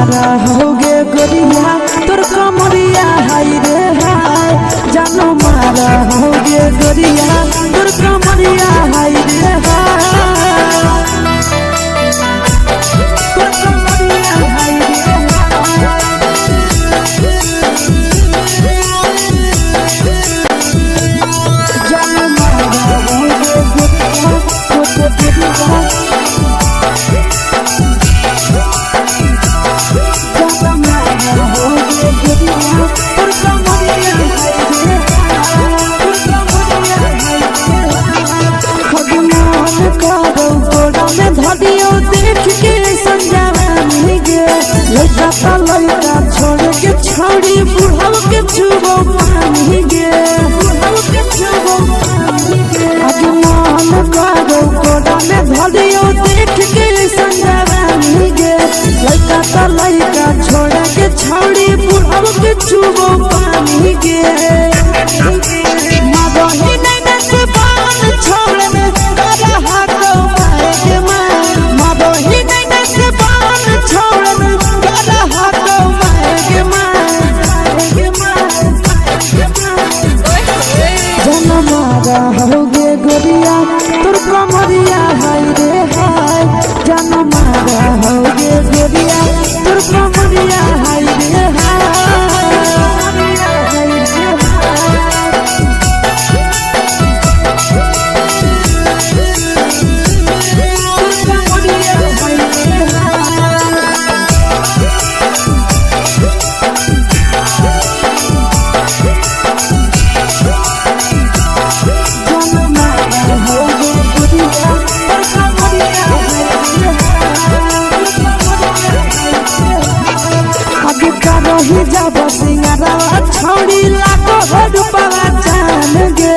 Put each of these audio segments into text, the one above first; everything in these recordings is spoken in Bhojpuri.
मारा होगे गोरिया तोर कमरिया हाय रे हाय जानो मारा होगे गोरिया तोर कमरिया हाय रे हाय तोर कमरिया हाय रे जानो मारा होगे गोरिया तोर कमरिया लड़का छोड़ के छोड़ी बुढ़ाव के छुबो पानी गे बुढ़ाव के छुबो पानी गे आज मन करो कोड़ा में धरियो देख के संजवानी गे लड़का छोड़ के छोड़ी बुढ़ाव के छुबो पानी गे मगही नहीं से बाल छोड़ में करा हाथो मारे के मां मगही नहीं से बाल छोड़ में करा हाथो मारे के मां जन्म मारा होगे गोरिया तोर कमरिया हाय रे हाय जन्म मारा होगे गोरिया तोर कमरिया हाय रे हाय जब सिंगारा छोड़ी लाखों रुपया जान गे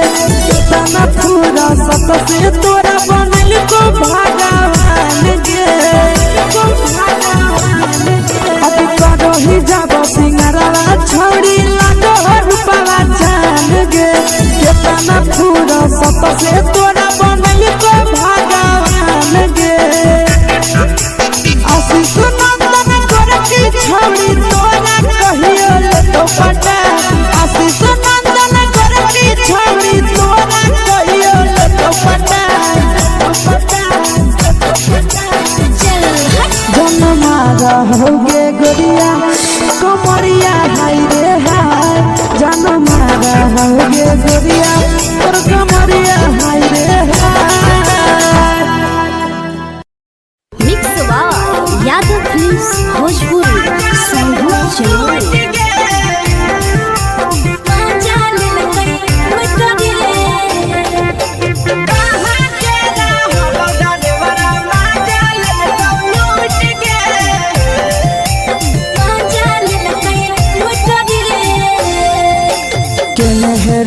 तना पूरा सत से तोरा बनल को भगवान गे अभी करो ही जब सिंगारा छोड़ी लाखों रुपया जान गे तना पूरा सत से तोरा बनल को भगवान गे आशीष नंदन कर के छोड़ी तोरा कहियो तो पटा आशीष नंदन कर के छोड़ी तोरा कहियो तो पटा जन्म मारा होगे गोरिया कमरिया हाय रे हाय जन्म मारा होगे गोरिया तोर कमरिया हाय रे हाय मिक्स यादव फिल्म्स भोजपुरी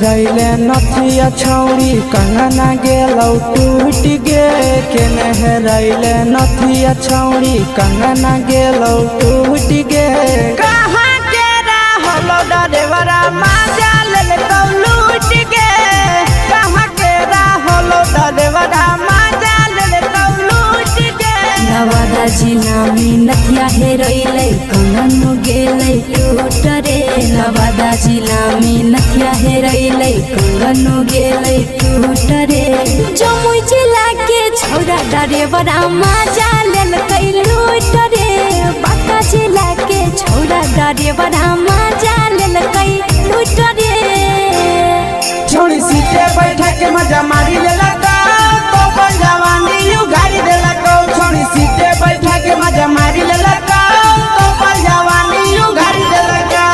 रैले नथिया छौड़ी कंगना गेलौ टूट गे केने रैले नथिया छौड़ी कंगना गेलौ टूट गे कहाँ के रहलो डरेवरा माजा लेलकौ लूट गे कहाँ के रहलो डरेवरा माजा लेलकौ लूट गे नवादा जिला में नथिया हेरैले कंगन गेलै टूट रे नवादा जिला में नथिया हेरैले कंगन गेलै टूट रे जमुई जिला के छौरा डरेवरा माजा लेलकै लूट रे बांका जिला के छौरा डरेवरा माजा लेलकै लूट रे छोड़ी सीटे बैठा के मजा मारी लेलकौ तो जवानी यू गाड़ी देलकौ छोड़ी सीटे बैठा के मजा मारी लेलकौ तो जवानी यू गाड़ी देलकौ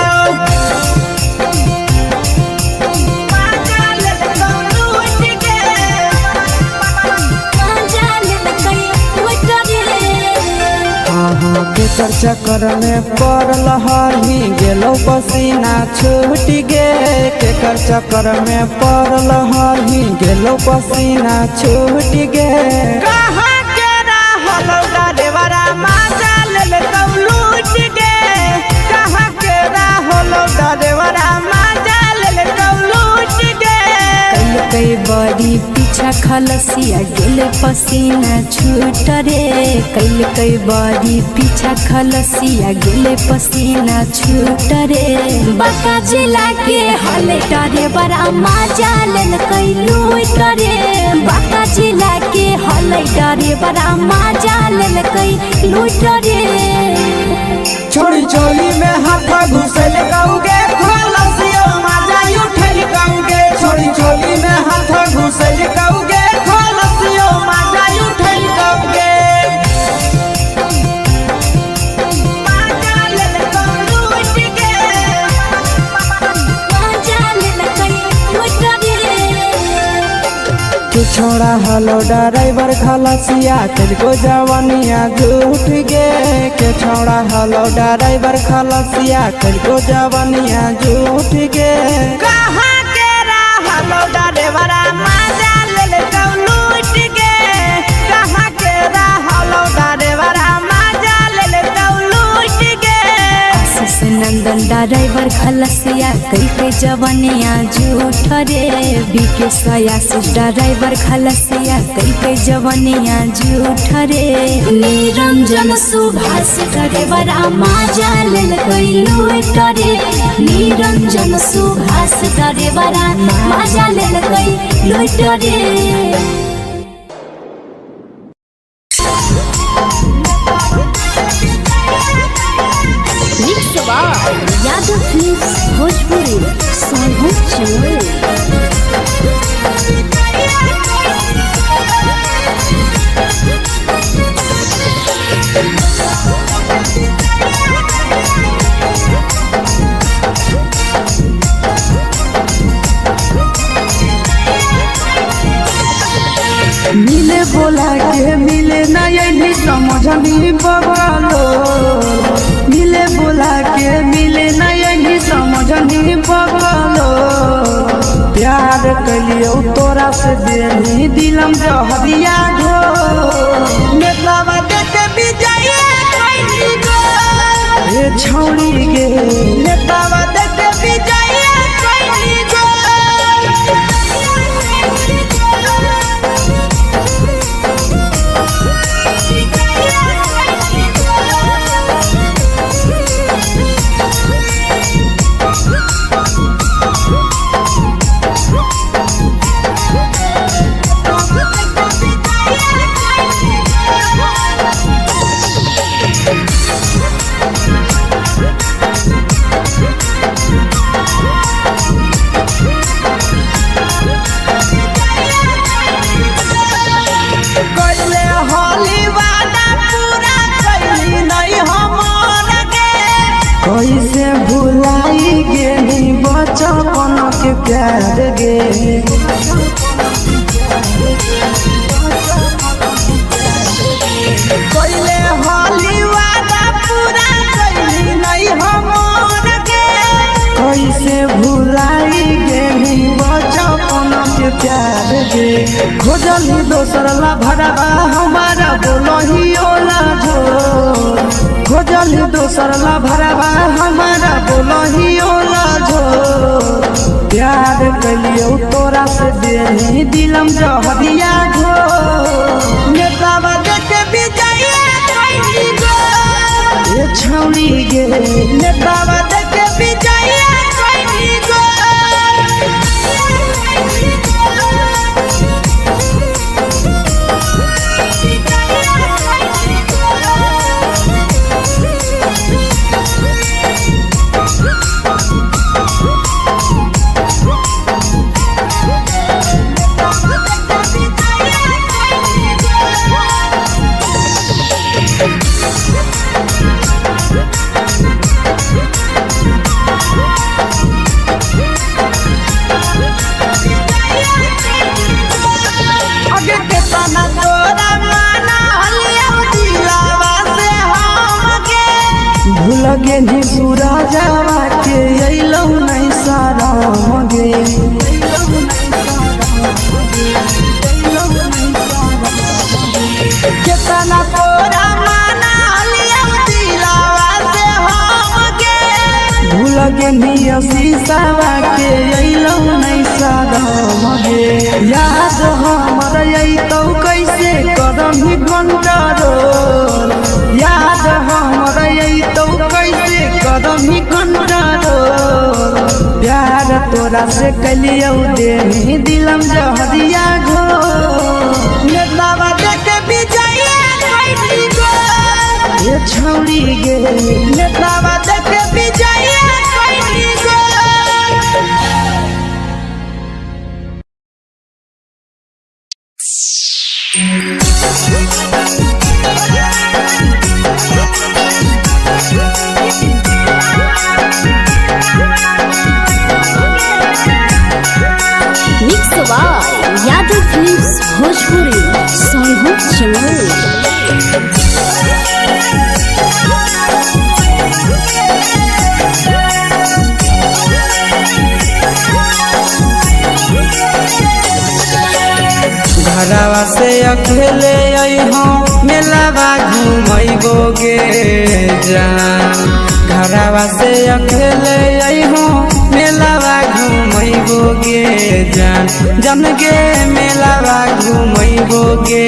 माजा लेलकौ लूट के माजा लेलकै लूट रे के चक्कर में पड़ल हही गेलो पसीना छूट गे के चक्कर में पड़ल हही गेलो पसीना छूट गे कहाँ के रहलो डरेवरा माजा लेलकौ लूट गे कहाँ के रहलो डरेवरा माजा लेलकौ लूट गे कई बड़ी पीछा खलसिया गेले पसीना छूट रे कैल कई बारी पीछा खलसिया गेले पसीना छूट रे बाका जिला के हले डरे बड़ा मजा लेल कई लूट रे बाका जिला के हले डरे बड़ा मजा लेल कई लूट रे छोड़ी चोली में हाथ घुसल गाऊगे खलसियो मजा उठल गाऊगे छोड़ी चोली में हाथ घुसल गाऊगे खलसियो मजा उठल गाऊगे मजा लेल लूट के मजा लेल कई लूट रे तू छोड़ा हलो ड्राइवर खलसिया तुझको जवानिया झूठ गे के छोड़ा हलो ड्राइवर खलसिया तुझको जवानिया झूठ गे कहाँ के हलो ड्राइवर मजा ले लूट गे कहाँ के हलो ड्राइवर मजा ले लूट गे आशीष नंदन ड्राइवर खलसिया कई के जवनिया झूठ रे बीके आशीष ड्राइवर खलसिया कई के जवनिया झूठ रे निरंजन सुभाष ड्राइवर मजा लेल कई लूट रे निरंजन सुभाष ड्राइवर मजा लेल कई लूट रे यादव फिल्म्स भोजपुरी सोनू चोर मिले बोला के मिले ना यही समझनी बगलो मिले बोला के मिले ना यही समझनी बगलो प्यार कलियो तोरा से देनी दिलम जहरिया घो नेतावा देते विजय कैली गो ए छौड़ी गे नेतावा देते विजय कैली गो कैसे भुलाई गेली बचपन के प्यार गे कैले होली वादा पूरा कैली नहीं हमर गे कैसे भुलाई गेली बचपन के प्यार गे खोजली दोसर ला भरवा हमारा बोलही ओला झो खोजली दोसर ला भरवा हमारा बोलही ओला झो प्यार कलियो तोरा से देनी दिलम जहरिया घो नेतावा देते विजय कैली गो ए छौड़ी गे नेतावा देते विजय कैली गो लगे नी पूरा जावा के अइलौ नहीं सारा गे केतना तोरा माना लिया दिलावा से हम गे भूल गे पेनिया शीशावा के अइलौ नहीं सादम गे याद हमर अइतौ कैसे करम कंट्रोल याद हमर अइतौ कैसे करम कंट्रोल प्यार तोरा से कलियौ देनी दिलम जहरिया घो नेतावा देखे विजया कैली गो ये छौड़ी गे नेतावा देखे विजया कैली गो mix by Yadav films Bhojpuri सोनू चमल। घरवा से अकेले अइहो मेलावा घूमैबो गे जान घरवा से अकेले अइहो मेलावा घूमैबो गे जान जन गे मेलावा घूमैबो गे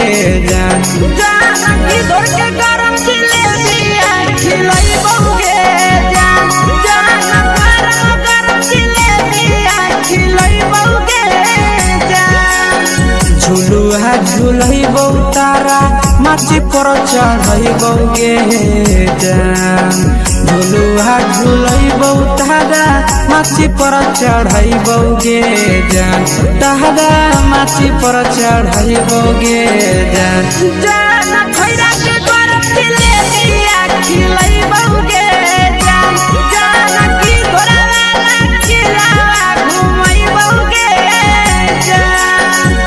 जान जान की दौड़ के गरम जिलेबिया खिलैबो गे जान जान गरम जिलेबिया खिलैबो गे जान झुलुहा झुलैबो तारा माची पर चढ़ैबो गे जान झुलुहा झुलैबो तारा माची पर चढ़ैबो गे जान तारा माची पर चढ़ैबो गे जान जान खैरा के गरम जिलेबिया खिलैबो गे जान जान की घोड़ा खिलावा घुमैबो गे जान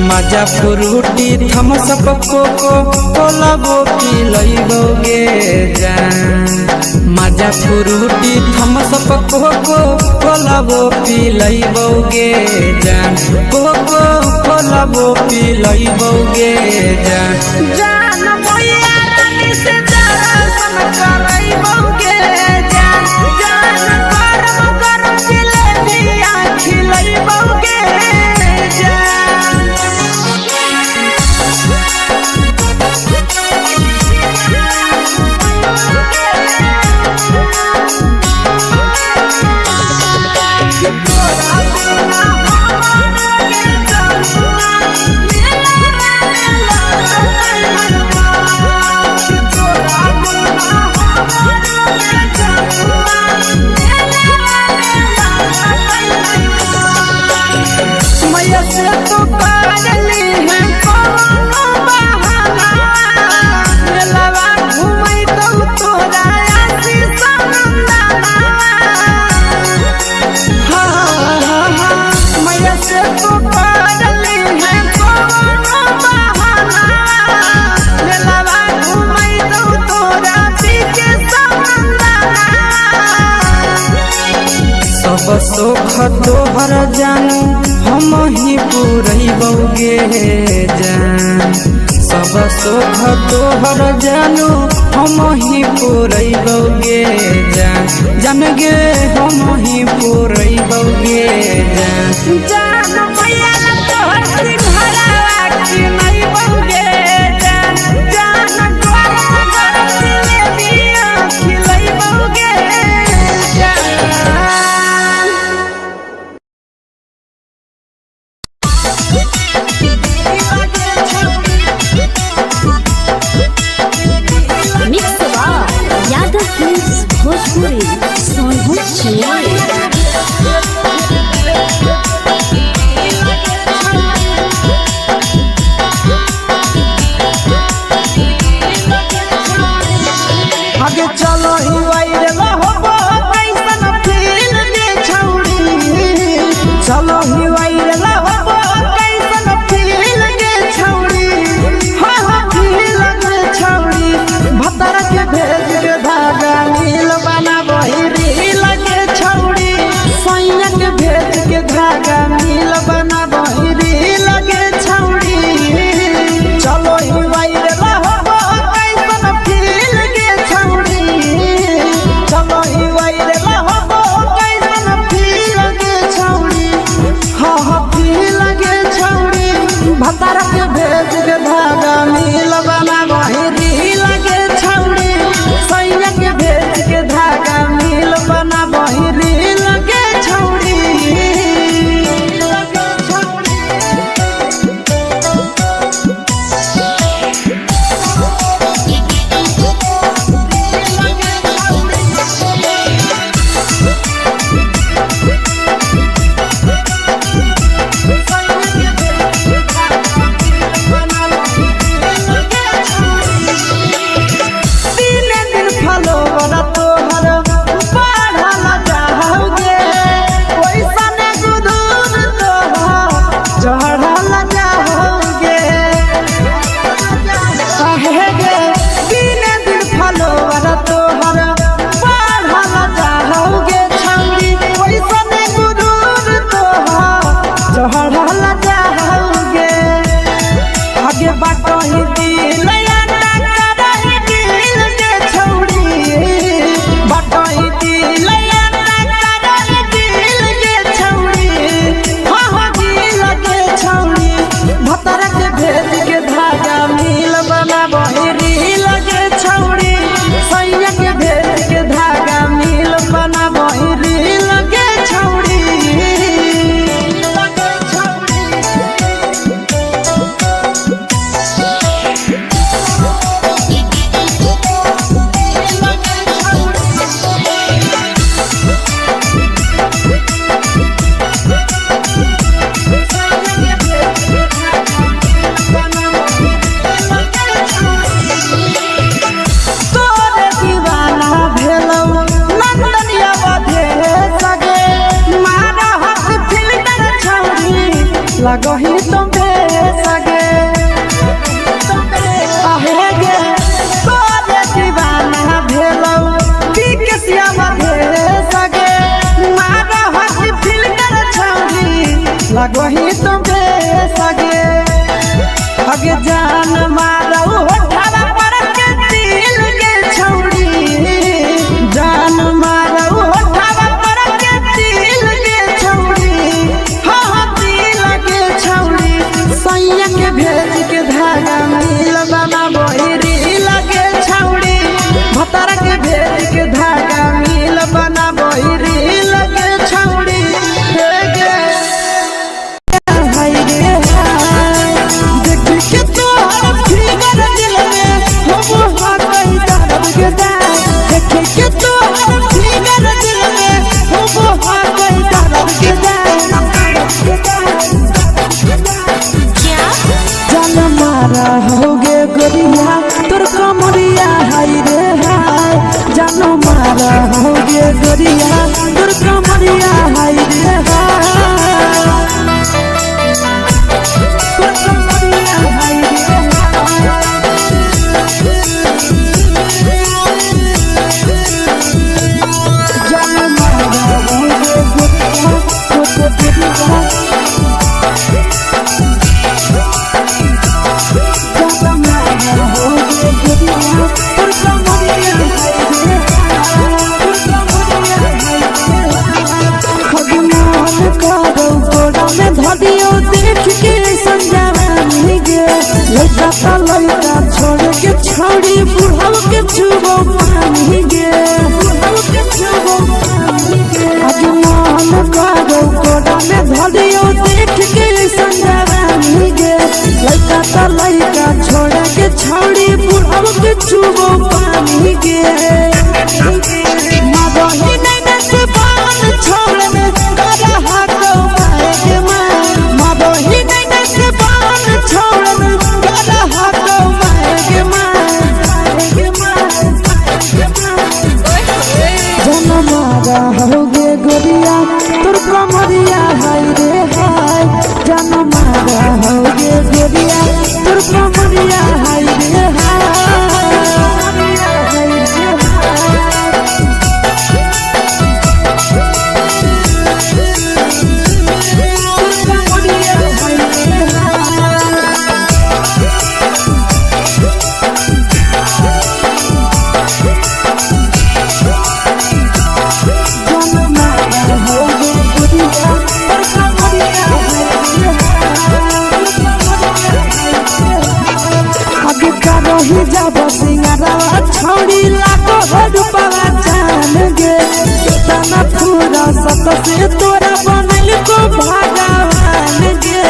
मजा फ्रूटी थम्स अप कोको कोला वो पी लइबो गे जान मजा फ्रूटी थम्स अप कोको कोला वो पी लइबो गे जान कोको कोला वो पी लइबो गे जान जान मोया रानी से दर्शन करैबो गे जान जान गरम गरम जिलेबिया खिलैबो गे जान मैया से तो पागली है कोनो बहाना मेलावा घूमै तो तोरा आसी सनंदाना मैया से तो पागली है कोनो बहाना मेलावा घूमै तो तोरा पीछे सनंदाना सब सुख तोहर जानू हम ही पूरैबो गे जान सब सुख तोहर जानू हम ही पूरैबो गे जान जन गे हम ही पूरैबो गे जान जान मैया तोहर सिंघरावा खिलैबो गे जान जान गरम गरम जिलेबिया खिलैबो गे जान के भेज के धागा मिल बना बहिरी लगे छौड़ी चलो ही वायरल हो कैसन फील के छौड़ी चलो ही वायरल हो कैसन फील के छौड़ी हाँ फील के छौड़ी भतार के भेज के धागा मिल बना बहिरी लगे छौड़ी सैया के भेज के धागा मिल बना बहिरी लगे छौड़ी लगही तुम्हे सगे आहे गे तोरे दीवाना भेलौ की केसिया भे सगे मारा हसी फिल्टर छौरी लगही तुम्हे सगे अगे जान मारौ होठवा पर के दिल के छौरी जान मारौ होठवा पर के दिल के छौरी सैया के भेज के धागा मिल बना बहिरी लगे छौड़ी भतार के भेज के धागा मिल बना बहिरी लगे छौड़ी देख के तोहर फिगर दिल में हो कहीं दर्द के देख के तोहर फिगर दिल में हो कहीं दर्द के मारा होगे गोरिया तोर कमरिया हाय रे हाय जानो मारा होगे गोरिया तोर कमरिया हाय रे हाय तोर कमरिया हाय रे जानो मारा होगे गोरिया तोर कमरिया लड़का छोड़ के छौड़ी बुढ़ाव के छुबो पानी गे आज मन करो कोड़ा में धरियो देख के संजवानी गे लड़का छोड़ के छौड़ी बुढ़ाव के छुबो पानी गे मदही नहीं से बान छोड़ में करा हाथो माए के मां मदही नहीं से बान छोड़ में करा हाथो माए के मां जनमारा होगे गोरिया तोर कमरिया हाय रे हाय जनमारा होगे गोरिया तोर कमरिया हाय रे हाय से तोरा बनल को भगवान गे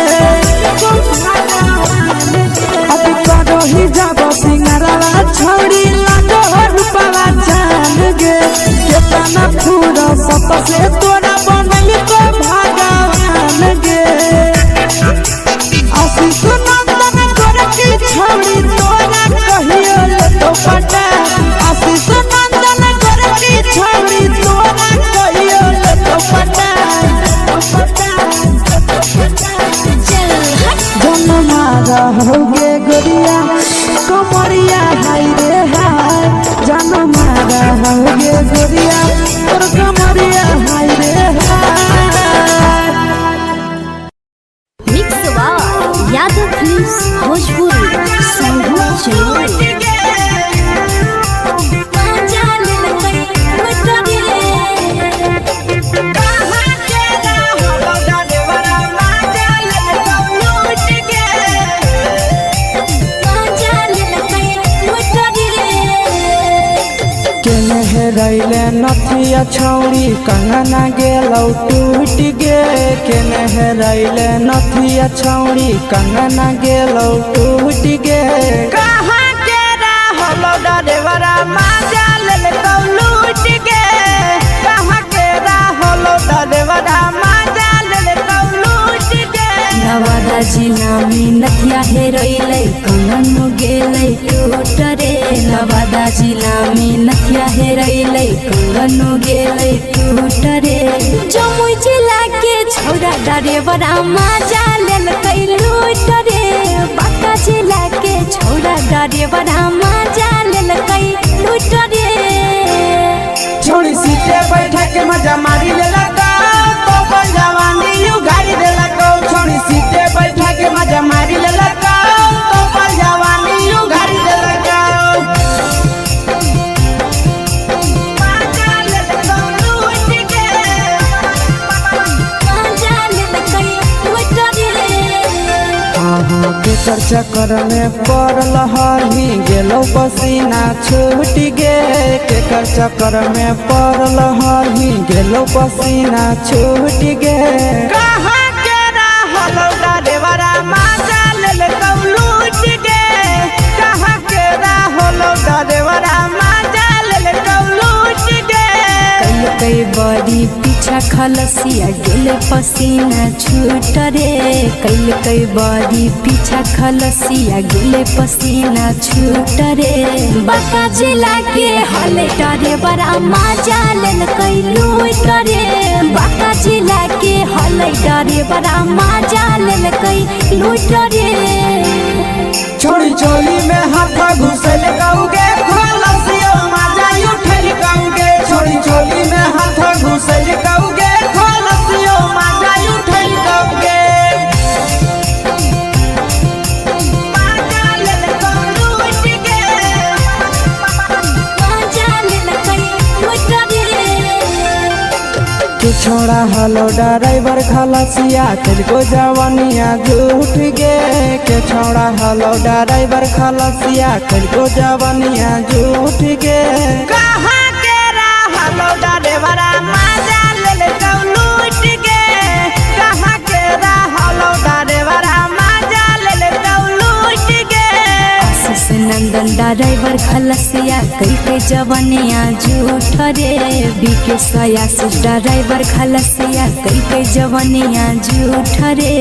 अभी करो ही जब सिंगारा छोड़ी लगो रूपवा जान गे केतना पूरा से तोरा बनल को भगवान गे आशीष नंदन कर की छोड़ी तोरा कहियो तो पटा आशीष नंदन कर की छोड़ी तोरा कहियो तो पटा जन्मा रहोगे गोरिया कमरिया हाय रे हाय जन्मा रहोगे गोरिया और कमरिया हाय रे हाय। Mix by Yadav films Bhojpuri संगीत चैनल। रैले नथिया छौड़ी कंगना गेलौ टूट गे केने रैले नथिया छौड़ी कंगना गेलौ टूट गे कहाँ के रहलो डरेवरा माजा लेलकौ लूट गे कहाँ के रहलो डरेवरा माजा लेलकौ लूट गे नवादा जिला में नथिया हेरैलै कंगन गेलै टूट रे नवादा जिला में नथिया हेरैलै कंगन गेलै टूट रे जमुई जिला के छौड़ा डरेवरा माजा लेलकै लूट रे बांका जिला के छौड़ा डरेवरा माजा लेलकै लूट रे छोड़ी सीटे बैठा के मजा मारी लेलकौ तो जवानी यू गाड़ी देलकौ छोड़ी सीटे बैठा के मजा मारी लेलकौ तो जवानी यू गाड़ी देलकौ केकर चक्कर में पड़ल हही गेलौ पसीना छूट गे केकर चक्कर में पड़ल हही गेलौ पसीना छूट गे कहाँ के रहलो डरेवरा माजा लेलकौ लूट गे कहाँ के रहलो डरेवरा माजा लेलकौ लूट गे कई बड़ी पीछा खलसिया गेले पसीना छूट रे कई बड़ी पीछा खलसिया गेले पसीना छूट रे बांका जिला के हले डरे बड़ा माजा लेलकै लूट रे बांका जिला के हले डरे बड़ा माजा लेलकै लूट रे छोड़ी चोली में हाथ घुसल कौगे खलसियो माजा उठल कौगे छोड़ी चोली में हाथ घुसल कौगे खलसियो माजा उठल कौगे माजा लेलकौ लूट गे माजा लेलकै लूट रे के छोड़ा हलो ड्राइवर खलसिया तेलको जवानिया झूठ गे के छोड़ा हलो ड्राइवर खलसिया तेलको जवानिया झूठ गे कहाँ के रहलो डरेवरा माजा लेलकौ लूट गे कहाँ के रहलो डरेवरा माजा लेलकौ लूट गे आशीष नंदन ड्राइवर खलसिया कई जवनिया झूठ रे बीके आशीष ड्राइवर खलसिया कई जवनिया झूठ रे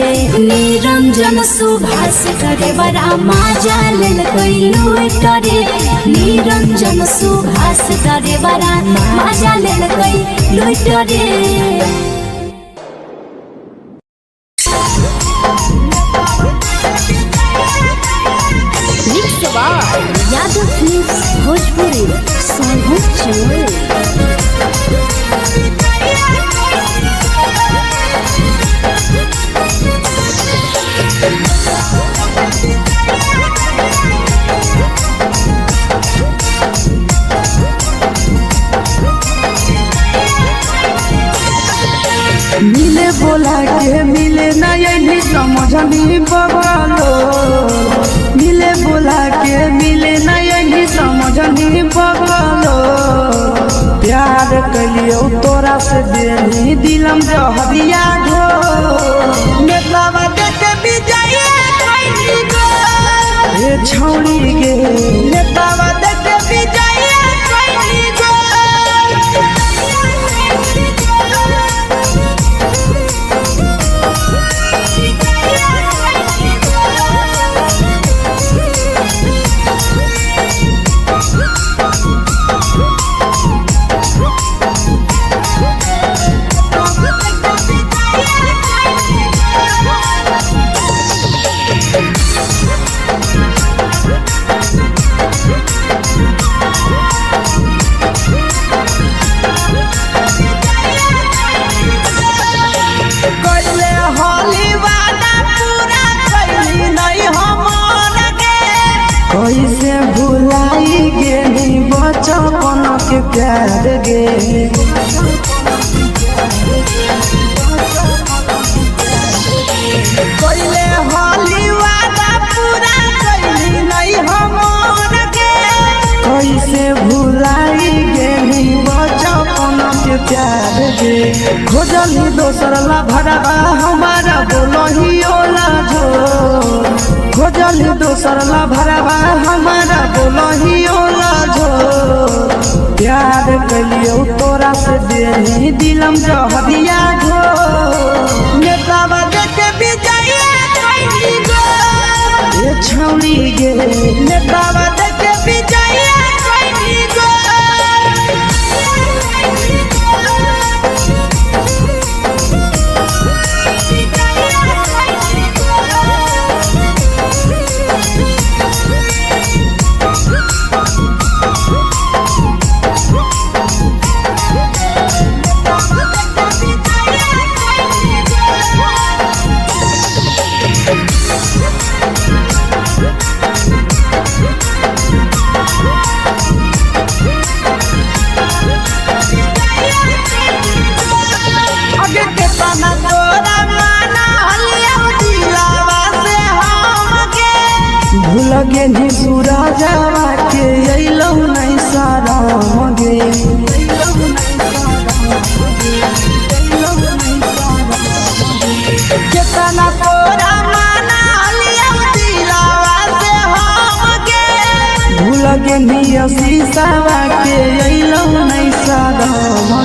निरंजन सुभाष ड्राइवरा माजा लेलकै लूट रे निरंजन सुभाष ड्राइवरा माजा लेलकै लूट रे यादव फिल्म्स भोजपुरी संगीत चैनल। मिले बोला के मिले ना यही समझनी बगलो मिले बोला के मिले ना यही समझनी बगलो प्यार कलियो तोरा से देनी दिलम जहरिया घो नेतावा देखे विजय कैली गो हे छौड़ी गे नेतावा देखे विजय कैली गो कैसे भुलाई गेली बचपन के प्यार गे कैले होली वादा पूरा कैली नहीं हमर के कैसे भुलाई गेली बचपन के प्यार गे खोजली दोसर ला भरवा हमारा बोलही ओला झो खोजली दोसर ला भरवा हमारा बोलही ओला झो प्यार कलियो तोरा से देनी दिलम जहरिया घो नेतावा देखे विजय कैली गो हे छौड़ी गे नेतावा देखे विजय कैली गो आगे के तना तोरा माना लियो दिलावा से हमके भूल गेली सूरजवा के अइलौ नहीं सारा गे केतना तोरा माना लियो दिलावा से हमके भूल गेली शीशावा के अइलौ नहीं सारा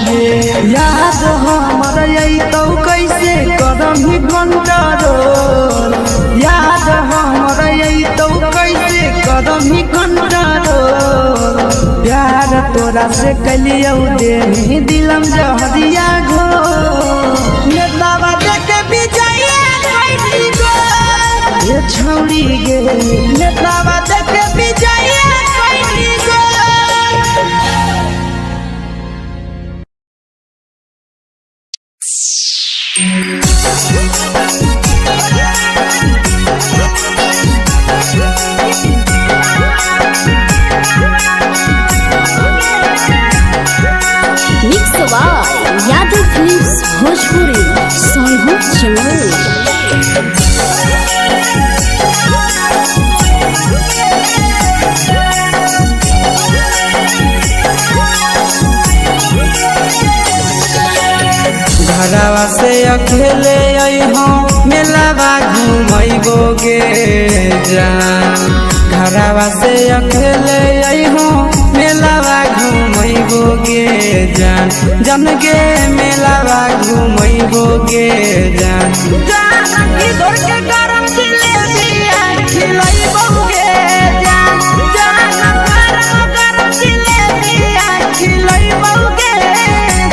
गे याद हमर अइतौ कैसे कदम ही कंट्रोल याद हमर अइतौ कैसे कदम ही कंट्रोल प्यार तोरा से कलियो देनी दिलम जहरिया घो नेतावा देखे विजय कैली गो हे छौड़ी गे नेतावा देखे विजय कैली गो mix by Yadav films Bhojpuri सोनू चैनल। घरवा से अकेले अइहो मेलावा घुमैबो गे जान घरवा से अकेले अइहो मेलावा घुमैबो गे जान जन गे मेलावा घुमैबो गे जान जान की दौड़ के गरम जिलेबिया खिलैबो गे जान जान गरम जिलेबिया खिलैबो गे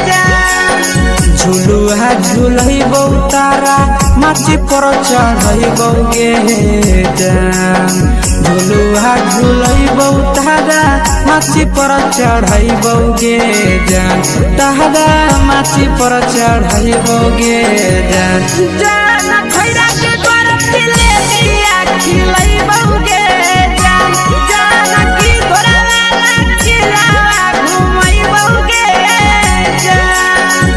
जान झुलुहा झुलैबो तारा माची पर चढ़ैबो गे जान झुलुहा झुलैबो तारा माची पर चढ़ैबो गे जान तारा माची पर चढ़ैबो गे जान जान खैरा के गरम जिलेबिया खिलैबो गे जान जान की घोड़ावाला खिलावा घुमैबो गे जान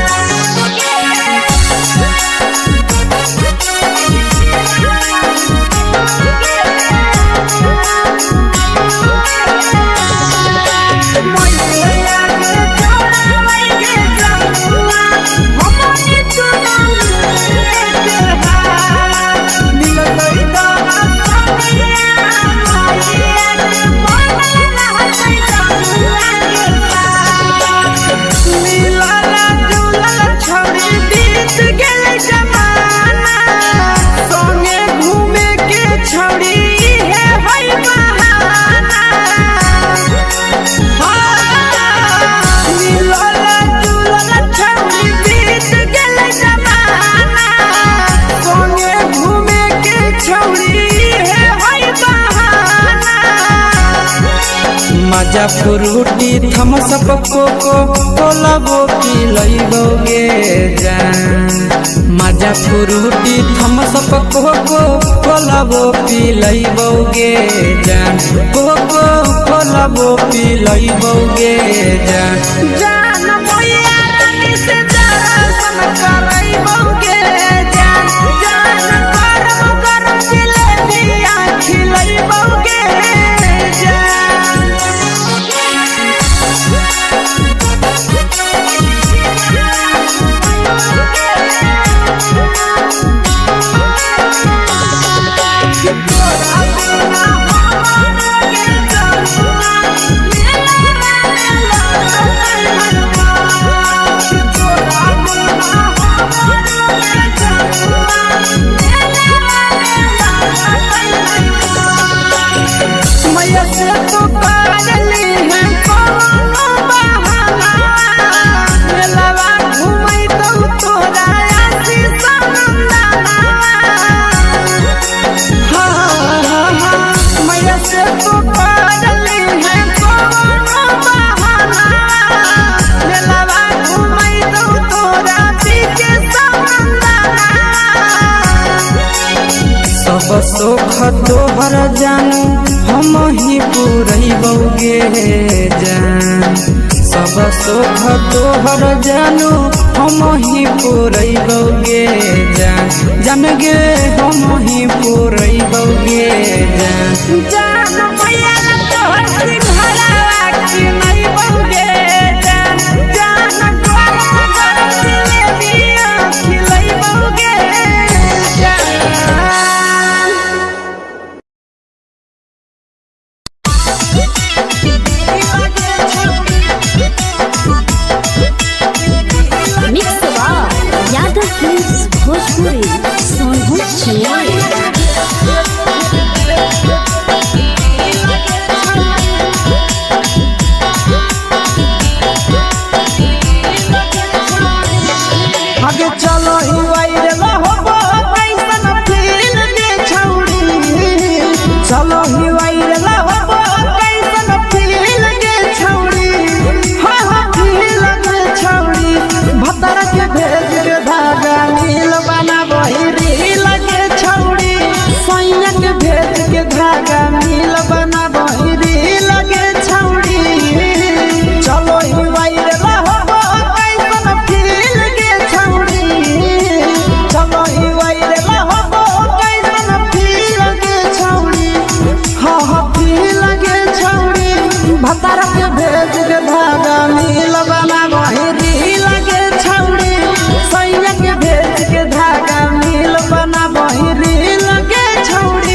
मजा फ्रूटी थम्स अप कोको कोला वो पी लइबोगे जान मजा फ्रूटी थम्स अप कोको कोला वो पी लइबोगे जान कोको कोला वो पी लइबोगे जान जान भैया रानी से दर्शन करइबोगे जान जान गरम गरम जिलेबिया खिलइबोगे मैया से तो पागली है कोनो बहाना मेलावा घूमै तो तोरा आशीष नंदना मैया से तो पागली है कोनो बहाना मेलावा घूमै तो तोरा पीछे नंदना सब सुख तोहर जानू हम ही पूरइबोगे जान सब सुख तोहर जानू हम ही पूरइबोगे जान जान गे हम ही पूरइबोगे जान जान भैया तोहर सिंघाड़ा की नहीं बौगे जान जान गरम गरम जिलेबिया खिलइबोगे जान मिक्स यादव फिल्म्स भोजपुरी सोनू आगे चलो ही वायरल होबो कैसन फील दे छौड़ी चलो ही वायरल होबो कैसन फील दे छौड़ी हाँ फील दे छौड़ी भतर के भेज के धागा नील बना वही रील के छौड़ी सैया के भेज के धागा नील बना वही रील के छौड़ी चलो ही वायरल होबो कैसन फील के छौड़ी चलो ही वायरल होबो कैसन फील के छौड़ी हाँ फील के छौड़ी भतर के भेज के धागा नील बना वही रील के छौड़ी सैया के भेज के धागा नील बना वही रील के छौड़ी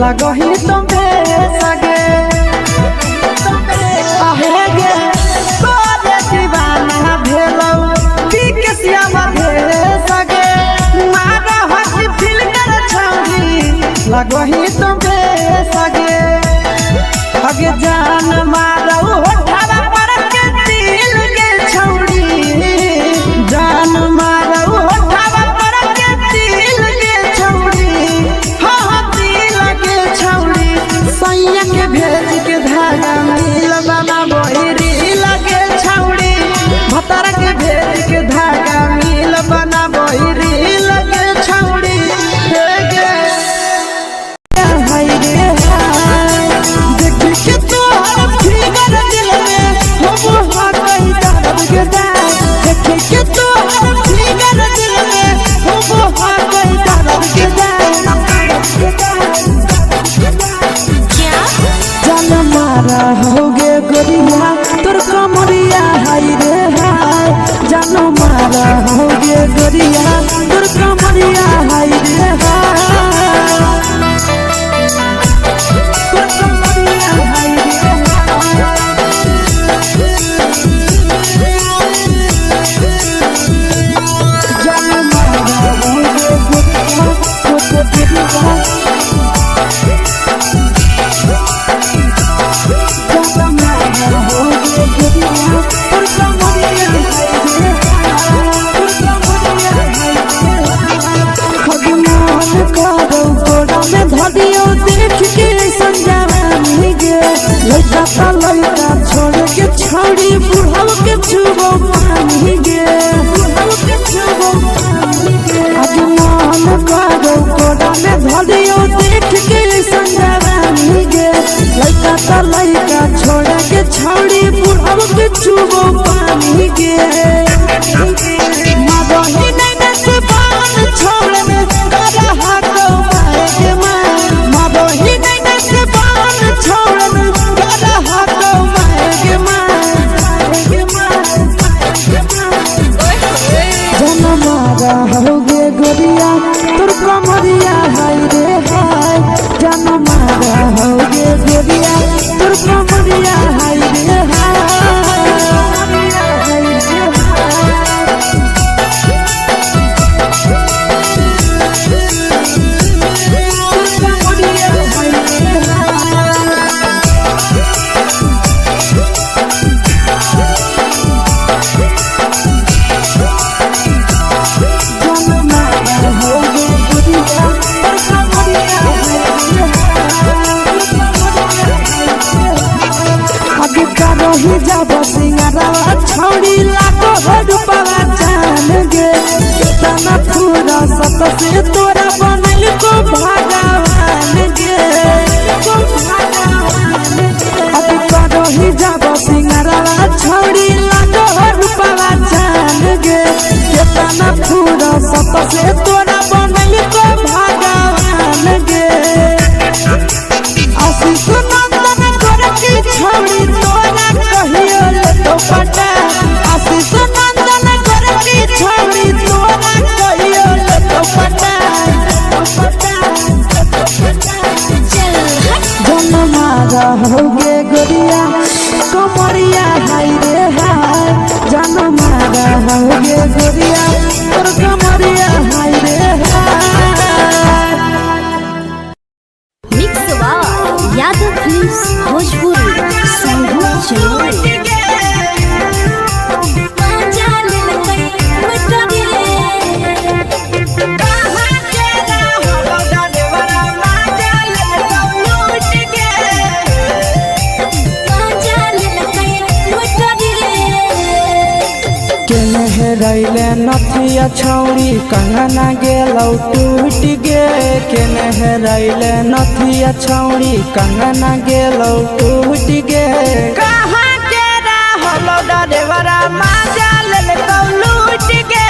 लगही तुम्हें लगही तो बेसगे अगे जान मारो होठवा पर के दिल के छौड़ी जान मारो होठवा पर के दिल के छौड़ी हाँ दिल के छौड़ी सैया के भेज के धागा मिल बाबा बहिरी लगे छौड़ी भतर के भेज के धागा मिल बना बहिरी लगे छौड़ी हे गे हाय रे हाय देख के तो फिगर दिल में हो हाथ ही दर्द के दाग देख के तो फिगर दिल में हो हाथ ही दर्द के जान मारा होगे गोरिया तोर कमरिया हाय रे हाय जान मारा होगे गोरिया तोर कमरिया हाय रे हाय तोर कमरिया हाय रे जान मारा होगे गोरिया तोर कमरिया देख के संजावानी गे लड़का ता लड़का छोड़ के छौड़ी बुढ़ाव के छुबो पानी गे बुढ़ाव के छुबो पानी गे आज मन करो कोड़ा में धरियो देख के संजावानी गे लड़का ता लड़का छोड़ के छौड़ी बुढ़ाव के छुबो पानी गे मदही नहीं नस पान छोड़ में करा हाथों मारे के मदही नहीं नस पान छोड़ में करा हाथों मारे के जन मारा होगे गोरिया तोर कमरिया हाय रे हाय जन मारा होगे गोरिया तोर कमरिया हाय रे ही जब सिंगारा छौड़ी लाखो रुपया जान गे कितना पूरा सत से तोरा बनल को भगवान गे अभी करो ही जब सिंगारा छौड़ी लाखो रुपया जान गे कितना पूरा सत से तोरा बनल को भगवान गे आशीष नंदन गोरखी छौड़ी तोरा कहियो ले तो पटा आशीष नंदन गोरखी छौड़ी तोरा कहियो ले तो पटा जन मारा होगे गोरिया कमरिया हाय रे हाय जन मारा होगे गोरिया तोर कमरिया हाय रे हाय मिक्स यादव फिल्म्स भोजपुरी संगीत चलो रैले नथिया छौड़ी कंगना गेलौ टूट गे केने रैले नथिया छौड़ी कंगना गेलौ टूट गे कहाँ के रहलो डरेवरा माजा लेलकौ लूट गे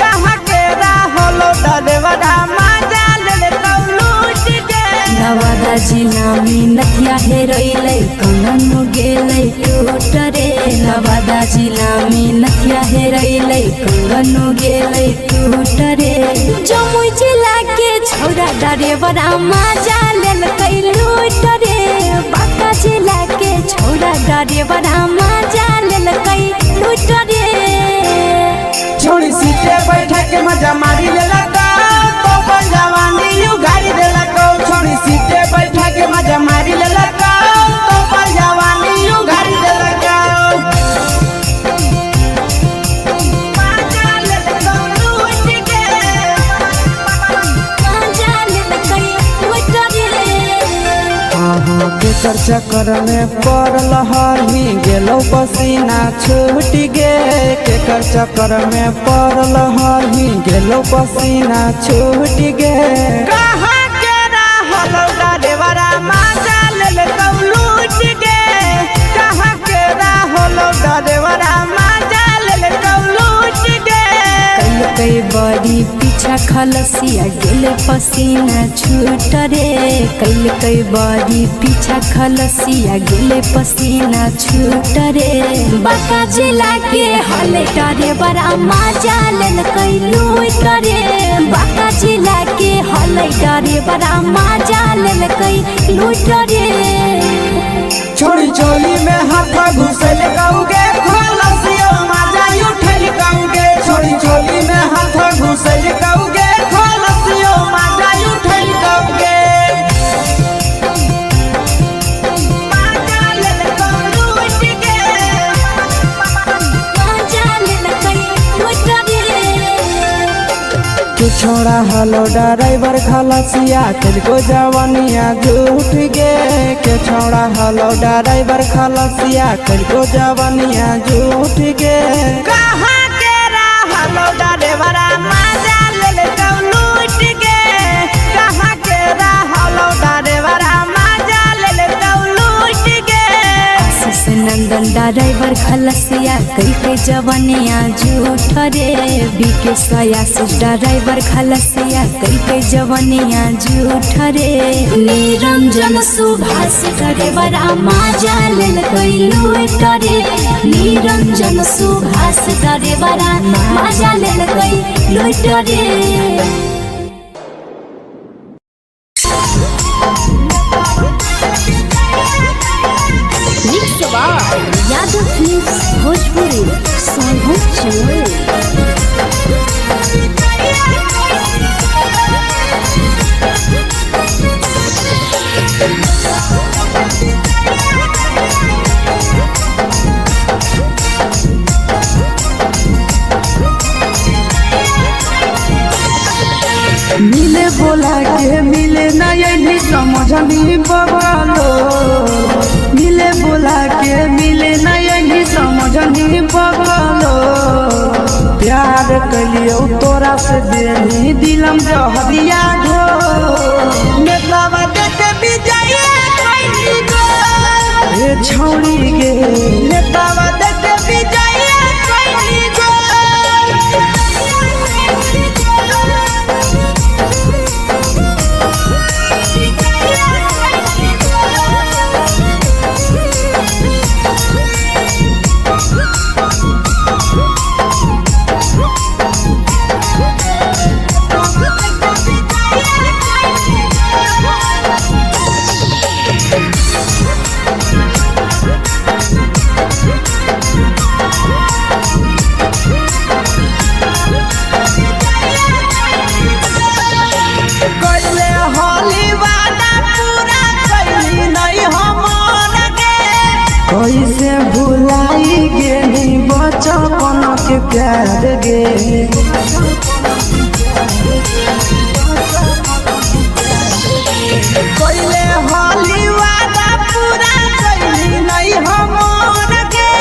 कहाँ के रहलो डरेवरा माजा लेलकौ लूट गे नवादा जिला में नथिया हेरोइले कंगन गेले टूट रे नवादा जिला में नथिया हेरोइले कंगन गेले टूट रे जमुई जिला के छौरा डरेवरा माजा लेलकै लूट रे बांका जिला के छौरा डरेवरा माजा लेलकै लूट रे छोड़ी सीटे बैठा के मजा मारी लेलकौ तो जवानी यू गाड़ी देलकौ चक्कर में पड़ल हही गेलो पसीना छूट गे केकर चक्कर में पड़ल हही गेलो पसीना छूट गे कहाँ के रहल डरेवरा माजा लेल लूट गे कहाँ के रहल डरेवरा माजा लेल लूट गे कई बड़ी पीछा खलसिया गेले पसीना छूट रे कई बड़ी पीछा खलसिया गेले पसीना छूट रे बाका जिला के हले डरे बड़ा मजा लेल कई लूट रे बाका जिला के हले डरे बड़ा मजा लेल कई लूट रे छोड़ी चोली में हाथ घुसल गौगे खलसियो मजा उठल गौगे छोड़ी चोली में हाथ घुसल गौगे खलसियो मजा उठल गौगे मजा लेल कई लूट गे मजा लेल कई लूट रे तू छोड़ा हलो ड्राइवर खलसिया तेलको जवानिया झूठ गे के छोड़ा हलो ड्राइवर खलसिया तेलको जवानिया झूठ गे कहाँ के रहलो ड्राइवर मजा लेल लूट गे कहाँ के रहलो ड्राइवर मजा लेल लूट गे नंदन ड्राइवर खलसिया कई के जवानिया झूठ रे बीके सयासी ड्राइवर खलसिया कई के जवानिया झूठ रे निरंजन सुभाष ड्राइवर मजा लेल कई लूट रे निरंजन सुभाष ड्राइवर मजा लेल कई लूट रे यादव फिल्म्स भोजपुरी संगीत चैनल मिले बोला के मिले नहीं समझनी बवालो मिले बोला के मिले नहीं समझनी बवालो प्यार कलियो तोरा से देनी दिलम जहरिया घो नेतावा देखे विजय कैली गो ए छौड़ी गे नेतावा देखे विजय कैली गो कैसे भुलाई गेली बचपन के प्यार गे कैले होली वादा पूरा कैली नहीं हमर गे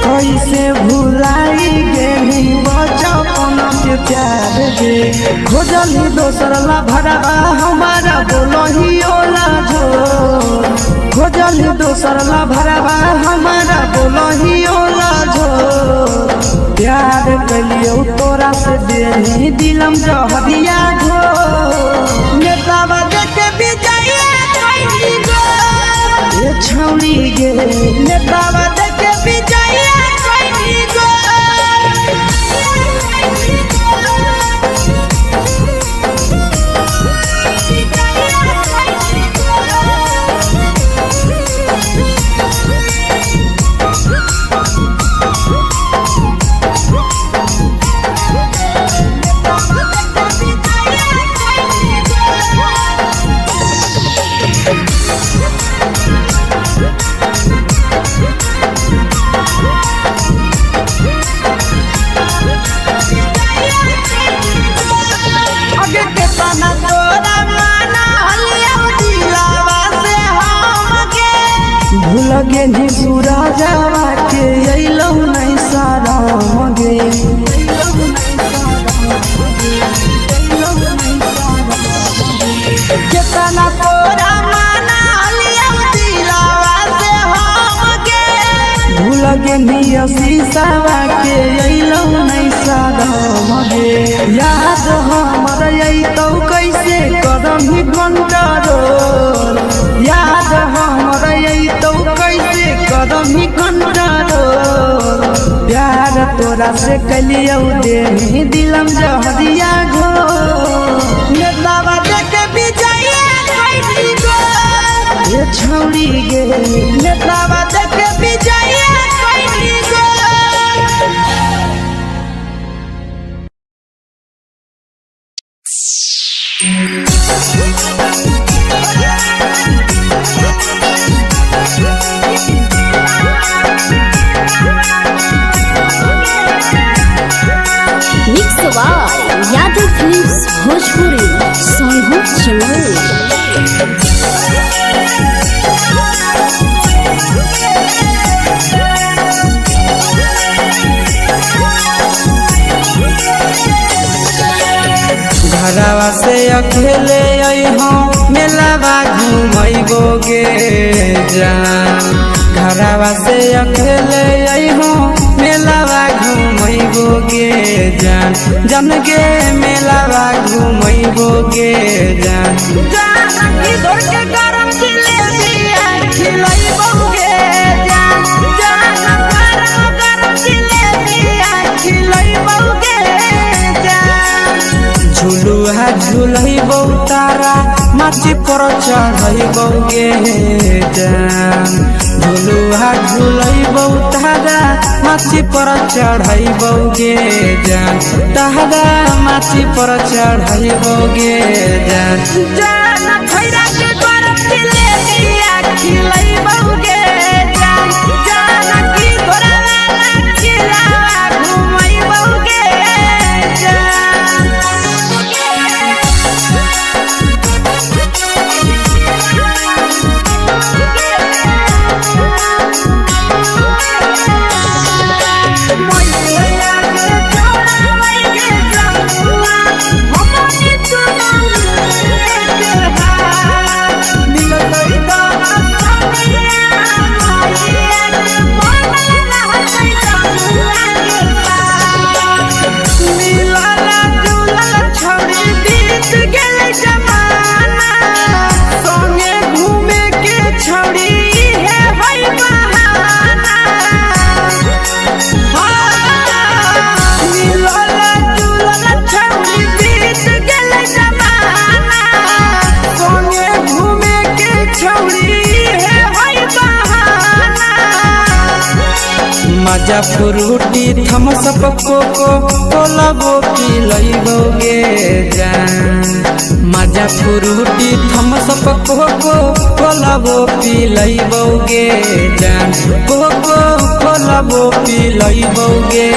कैसे भुलाई गेली बचपन के प्यार गे खोजली दोसर ला भरवा हमारा बोलही ओला जो खोजली दोसर ला भरवा हमारा बोलही ओला जो प्यार कलियो तोरा से देनी दिलम जहरिया घो नेतावा देखे विजय कैली गो ए छौड़ी गे नेतावा देखे विजय कैली गो शीशावा के अइलौ नहीं सादम गे याद हमर अइतौ कैसे करम ही कंट्रोल याद हमर अइतौ कैसे करम ही कंट्रोल प्यार तोरा से कलियौ दे दिलम जहरिया घो नेतावा देखे विजय कैली गो ये छौड़ी गे नेतावा देखे विजय कैली गो mix by Yadav films Bhojpuri सोनू चमन। घरवा से अकेले अइहो मेलावा घूमैबो गे जान घरवा से अकेले अइहो मेलावा घूमैबो गे जान जन गे मेलावा घूमैबो गे जान जान इधर के गरम जिलेबिया खिलैबो गे जान जान गरम जिलेबिया खिलैबो गे जान झुलुहा झुलैबौ तारा माटी पर चढ़ैबौ गे जान झुलुहा झुलैबौ तारा माटी पर चढ़ैबौ गे जान तारा माटी पर चढ़ैबौ गे जान जान खैरा के गरम जिलेबिया खिलैबौ गे जान जान की घोड़ावाला खिलावा घुमैबौ गे जान मजा फ्रूटी थमसप कोको कोलाबो पिलैबो गे जान मजा फ्रूटी थमसप कोको कोलाबो पिलैबो गे जान कोको कोलाबो पिलैबो गे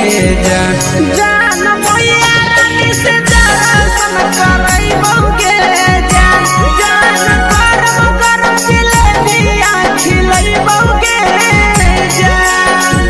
जान जान भैया रानी से दर्शन करैबो गे जान जान गरम गरम जिलेबिया खिलैबो गे जान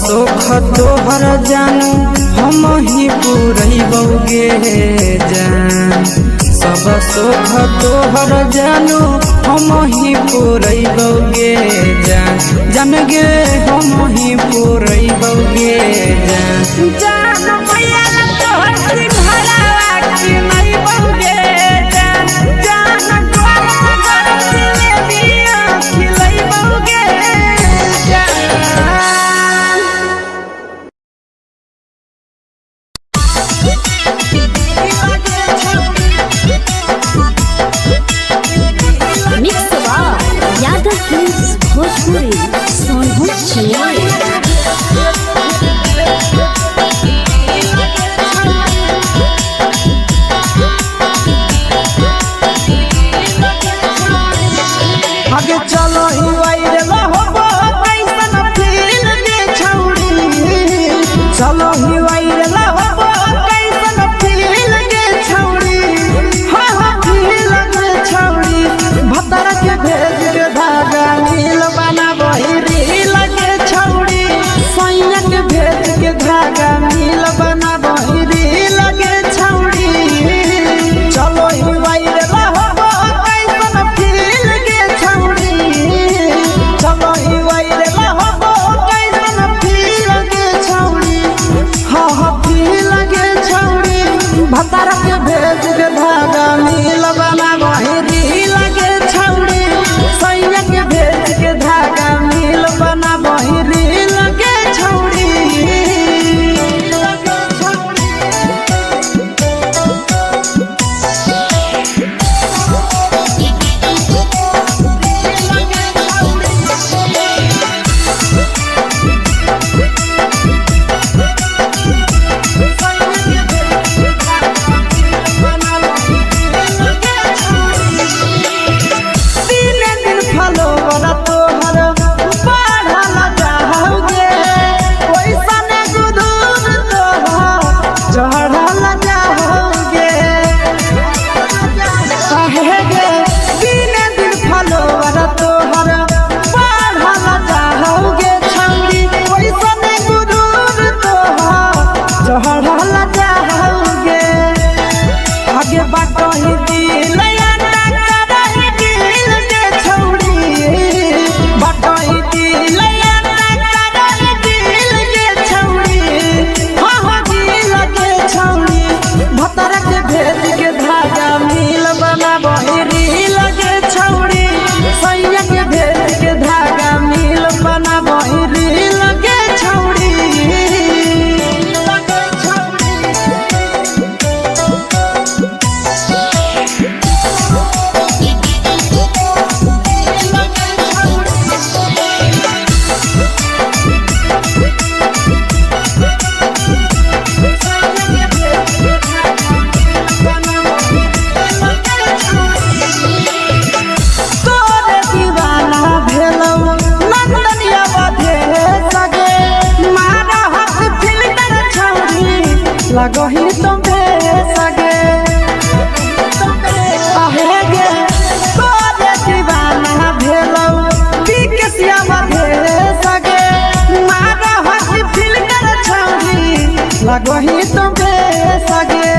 सुख तोहर जानू हम ही पुरैबौ गे जान सब सुख तोहर जानू हम ही पुरैबौ गे जान जान गे हम ही पुरैबौ गे जान जान भैया तोहर सिंघरावा खिलैबौ गे जान जान गरम गरम जिलेबिया खिलैबौ गे जान आगे चलो ही वायरल होबो कैसन फील के छौड़ी चलो ही वायरल होबो कैसन फील के छौड़ी हाँ हाँ फील के छौड़ी भतर के भेज के धागा नील बना वही रील के छौड़ी सैया के भेज के धागा नील बना वही रील के छौड़ी चलो ही वायरल होबो कैसन फील के छौड़ी चलो ही वायरल होबो कैसन फील के छौड़ी हाँ हाँ फील के छौड़ी भतर के भेज के धागा नील बना वही रील के छौड़ी सैया के भेज के धागा नील बना वही रील के छौड़ी आगे बाटो ही दिल के छौड़ी बाटो ही दिल के छौड़ी हाँ हाँ दिल के छौड़ी भतर के भेज के धागा नील बना वही रील के छौड़ी सैया के भेज के धागा नील बना वही रील के छौड़ी तोरे दीवाना भेलौ नंदनिया बधे सगे मारा हाथ फिल्टर छौड़ी लगही तुम्हे सगे आहे गे तोरे दीवाना भेलौ बिकसिया बधे सगे मारा हाथ फिल्टर छौड़ी लगही तुम्हे सगे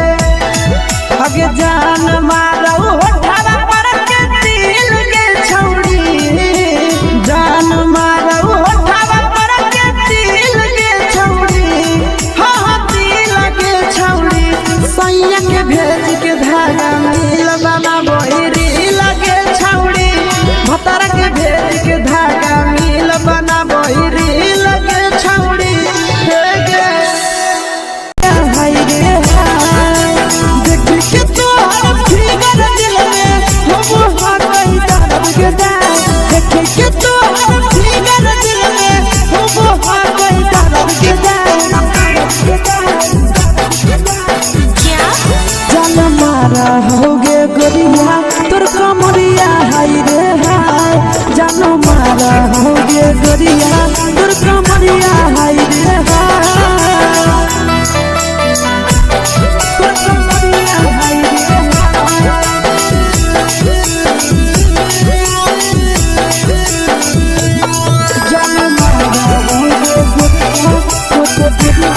आगे जान मारौ होठवा पर के दिल के छौड़ी जान मारौ होठवा पर के दिल के छौड़ी हाँ हाँ दिल के छौड़ी सैया के भेज के धागा नील बना वही रील के छौड़ी भतर के भेज के धागा नील बना वही रील के छौड़ी हे गे हाय रे हाय देख के तोहर फिगर दिल में हो गई दर्द के दाग देख के तोहर फिगर दिल में हो गई दर्द के दाग जान मारा होगे गोरिया तोर कमरिया हाय रे हाय जान मारा होगे गोरिया तोर कमरिया हाय रे हाय तोर कमरिया हाय रे जान मारा होगे गोरिया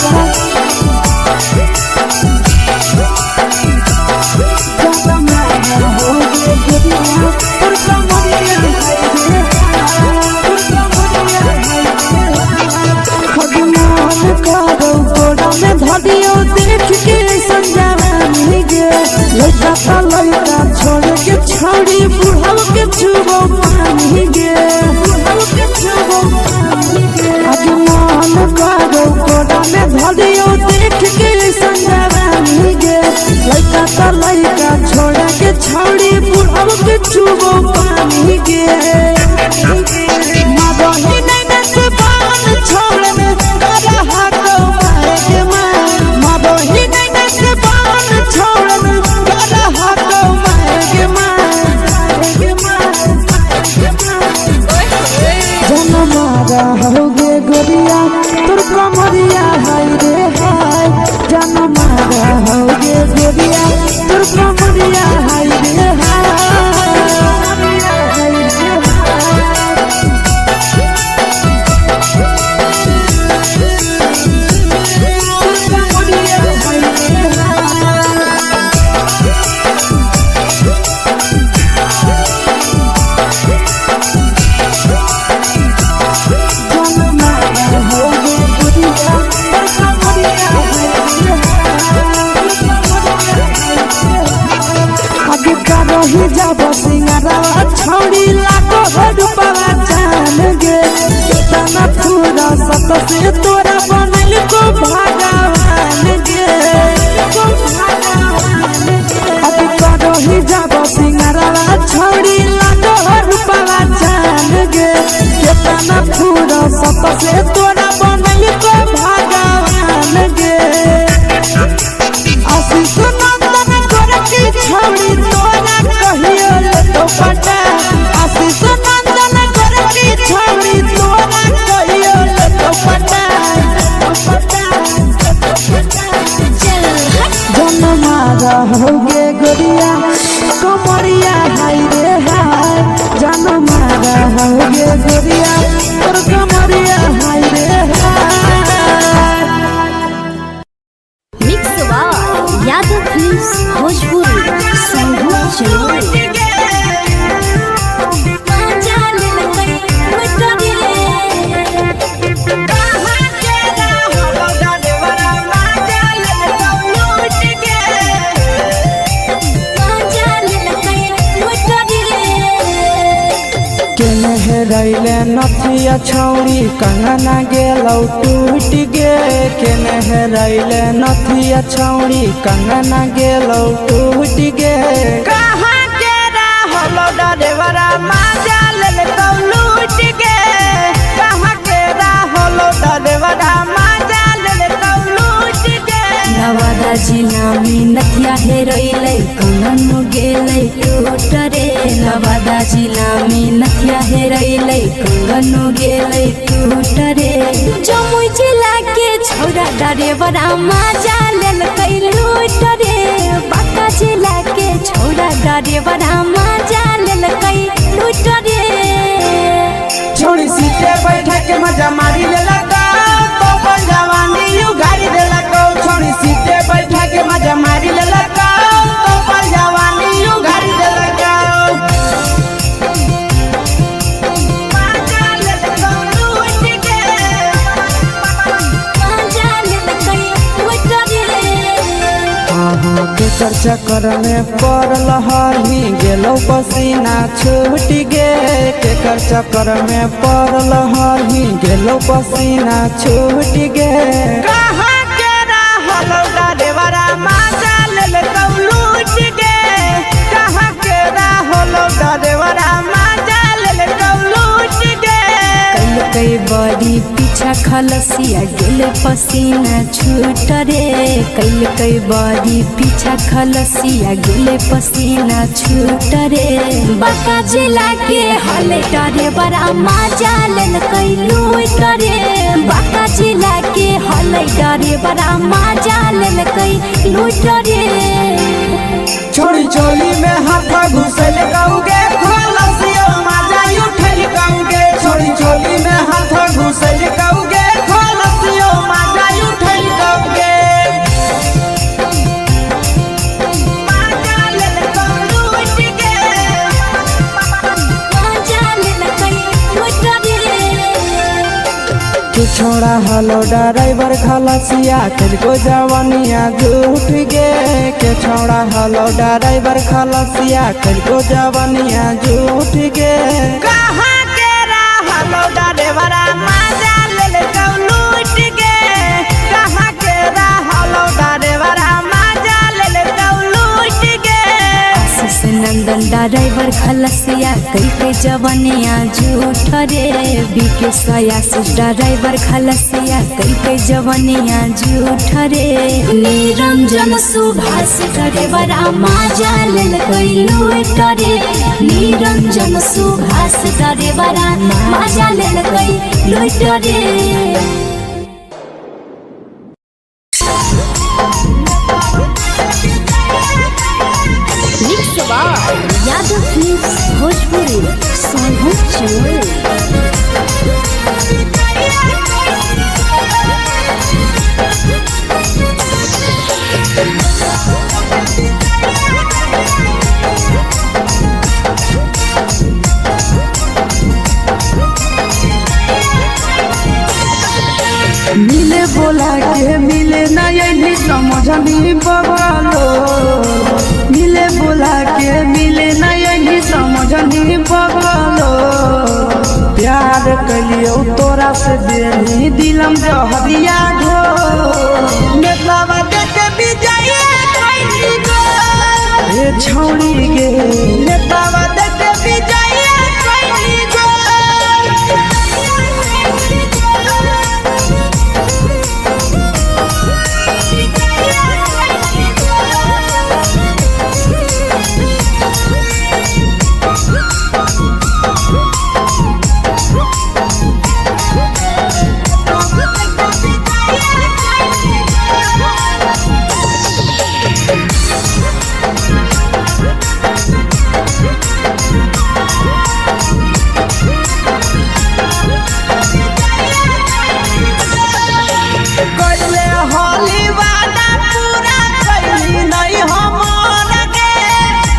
तोर धदियो देख के संजानी गे लइका ता लइका छोड़ के छौड़ी बुढ़ाव के छुबो पानी गे बुढ़ाव के छुबो पानी गे आगे मन करो कोड़ा में धदियो देख के संजानी गे लइका ता लइका छोड़ के छौड़ी बुढ़ाव के छुबो पानी गे मादही नहीं से पान छोड़ में करा हाथों मारे के मादही नहीं से पान छोड़ में करा हाथों मारे के छौड़ी लागो रुपवा जान गे केतना पूरा सत से तोरा बनल को भगवान गे अभी करो ही जाबो सिंगारवा छौड़ी लागो रुपवा जान गे केतना पूरा सत से तोरा बनल को भगवान गे आशीष नंदन गोरखी छौड़ी तोरा कहियो तो पटा आशीष नंदन गोरखी छौड़ी तोरा कहियो तो पटा जनमा रहोगे गोरिया कमरिया हाय रे हाय जनमा रहोगे गोरिया और कमरिया हाय रे हाय। मिक्स यादव फिल्म्स भोजपुरी संगीत चैनल रैले नथिया छौड़ी कंगना गेलौ टूट गे केने रैले नथिया छौड़ी कंगना गेलौ टूट गे कहाँ के रहलो डरेवरा माजा लेलौ लूट गे कहाँ के रहलो डरेवरा माजा लेलौ लूट गे नवादा जिला में नथिया हेरैलै कंगन गेलै टूट रे नवादा जिला में नथिया हेरैलै कंगन गेलै टूट रे जमुई जिला के छौरा डरेवरा माजा लेलकै लूट रे बांका जिला के छौरा डरेवरा माजा लेलकै लूट रे छोड़ी सीटे बैठा के मजा मारी लेला तो पल जवानी यू गाड़ी देला को छोड़ी सीटे बैठा के मजा मारी लेला तो पल जवानी यू गाड़ी देला को केकर चक्कर में पड़ल हरही गेलो पसीना छूट गे केकर चक्कर में पड़ल हरही गेलो पसीना छूट गे कहाँ के रहलो डरेवरा माजा लेलौ लूट गे कहाँ के रहलो डरेवरा माजा लेलौ लूट गे कई बड़ी पीछा खलसिया गेल पसीना छूट रे कई बड़ी पीछा खलसिया गेल पसीना छूट रे बांका जिला के हले डरे बड़ा माजा लेलकै लूट रे बांका जिला के हले डरे बड़ा माजा लेलकै लूट रे छोड़ी चोली में हाथ घुसल कौगे खलसियो माजा उठल कौगे छोड़ी चोली में हाथ घुसल कौगे खलसियो माजा उठल कौगे माजा लेलौ लूट गे माजा लेलकै लूट रे तू छोड़ा हलो ड्राइवर खलसिया तेलको जवानिया झूठ गे के छोड़ा हलो ड्राइवर खलसिया तेलको जवानिया झूठ गे कहाँ के रहलो ड्राइवरा माजा लेलौ लूट गे कहाँ के रहलो ड्राइवरा माजा लेलौ लूट गे आशीष नंदन ड्राइवर खलसिया कई जवानिया झूठ रे बीके आशीष ड्राइवर खलसिया कई जवानिया झूठ रे निरंजन सुभाष ड्राइवरा माजा लेलकै लूट रे निरंजन सुभाष ड्राइवरा माजा लेलकै लूट रे यादव फिल्म्स भोजपुरी संगीत चैनल मिले बोला के मिले नहीं समझनी बगलो मिले बोला के मिले नहीं समझनी बगलो देनी दिलम जहरिया घो नेतावा देखे विजय कैली गो ए छौड़ी गे नेतावा देखे विजय कैली गो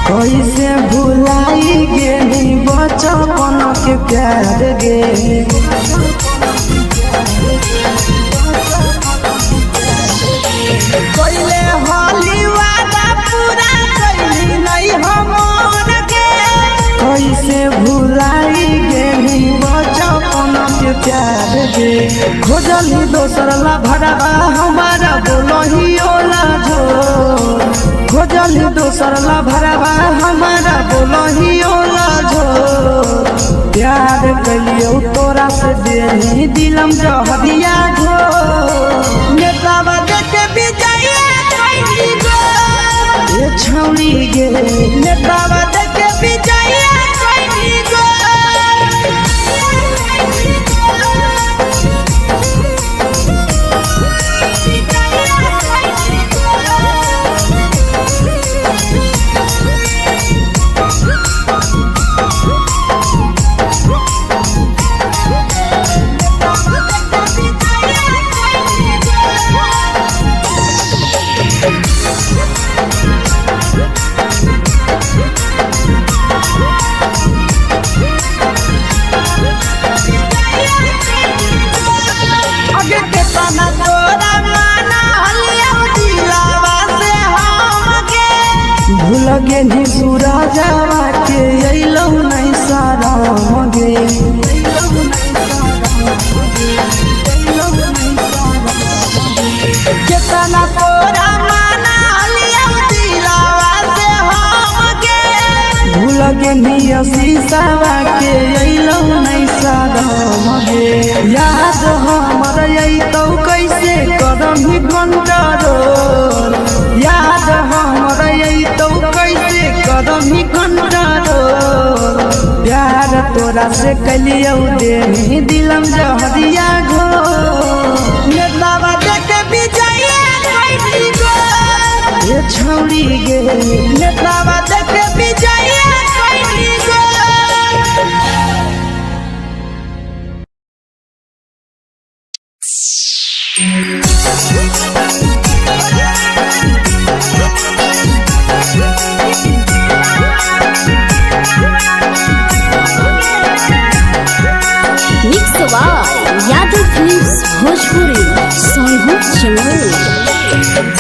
कैसे भुलाई गेली बचपन के प्यार गे कैले होली वादा पूरा कैली नहीं हमर गे कैसे भुलाई गेली बचपन के प्यार गे खोजली दोसर ला भरवा हमारा बोलही ओला झो खोजली दोसर ला भरवा हमारा बोलही ओला झो प्यार कलियो तोरा से देनी दिलम जहरिया घो नेतावा देखे विजय कैली गो ए छौड़ी गे नेतावा देखे विजय कैली गो लगे नी सूरजवा के अइलौ नहीं सारा मगे केतना तोरा माना लियौ दिलावा से हम गे भूल गे नी शीशावा के अइलौ नहीं सारा मगे याद हमर अइतौ कैसे करही कंट्रोल याद हमर अइतौ कैसे करही कंट्रोल प्यार तोरा से कलियौ देनी दिलम जहरिया घो नेतावा देखे विजय कैली गो ए छौड़ी गे नेतावा देखे विजय कैली गो यादव फिल्म्स भोजपुरी सोनू चमोली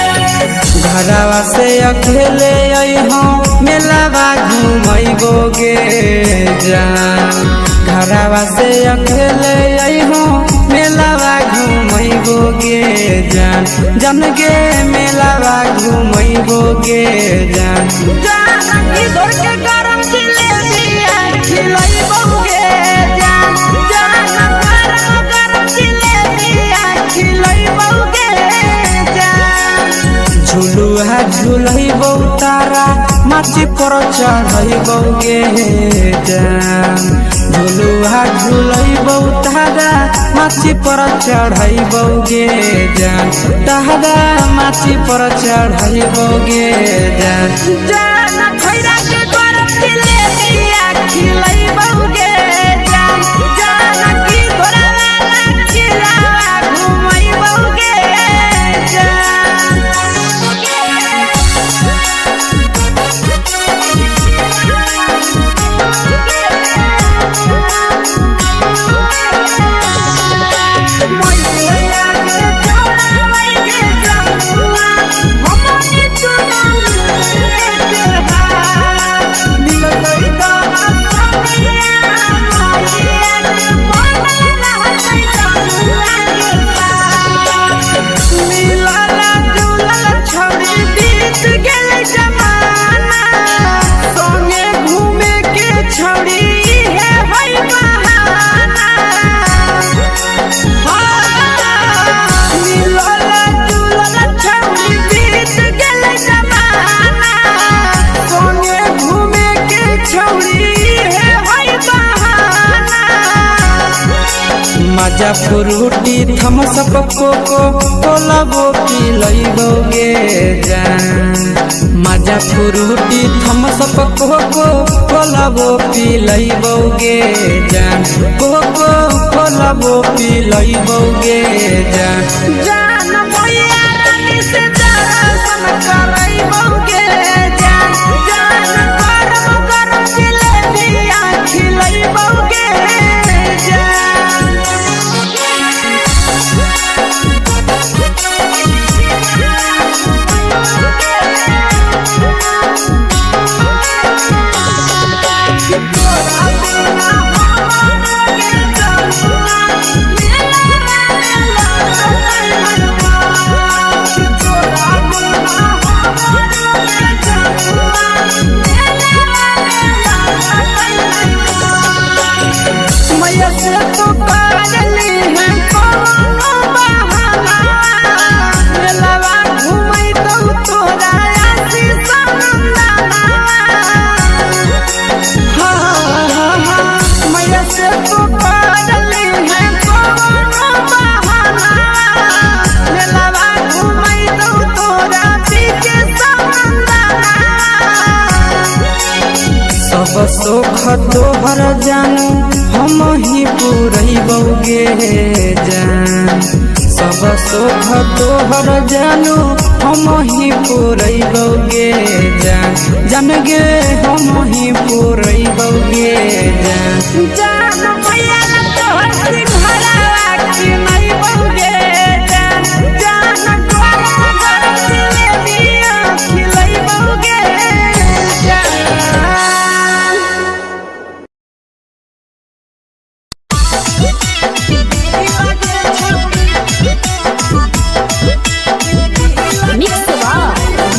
घरवा से अकेले अइहो मेलावा घुमैबो गे जान घरवा से अकेले अइहो मेलावा घुमैबो गे जान जन गे मेलावा घुमैबो गे जान जान की दौड़ के गरम जिलेबिया खिलैबो गे जान जान गरम जिलेबिया खिलैबो गे जान झुलुहा झुलैबो तारा माची पर चढ़ैबो गे जान झुलुहा झुलैबो तारा माची पर चढ़ैबो गे जान तारा माची पर चढ़ैबो गे जान जान खैरा के गरम जिलेबिया खिलैबो गे जान जान की घोड़ा वाला खिलावा घुमैबो गे जान मजा फ्रूटी थम्स अप कोको कोला वो पी लइबोगे जान मजा फ्रूटी थम्स अप कोको कोला वो पी लइबोगे जान कोको कोला वो पी लइबोगे जान जान भैया रानी से दर्शन करइबोगे जान जान गरम गरम जिलेबिया खिलइबोगे जान सब सुख तोहर जानू हम ही पूरइबोगे जान सब सुख तोहर जानू हम ही पूरइबोगे जान जान गे हम ही पूरइबोगे जान जान भैया तोहर सिंघारा खिलइबोगे जान जान गरम गरम जिलेबिया खिलइबोगे जान मिक्स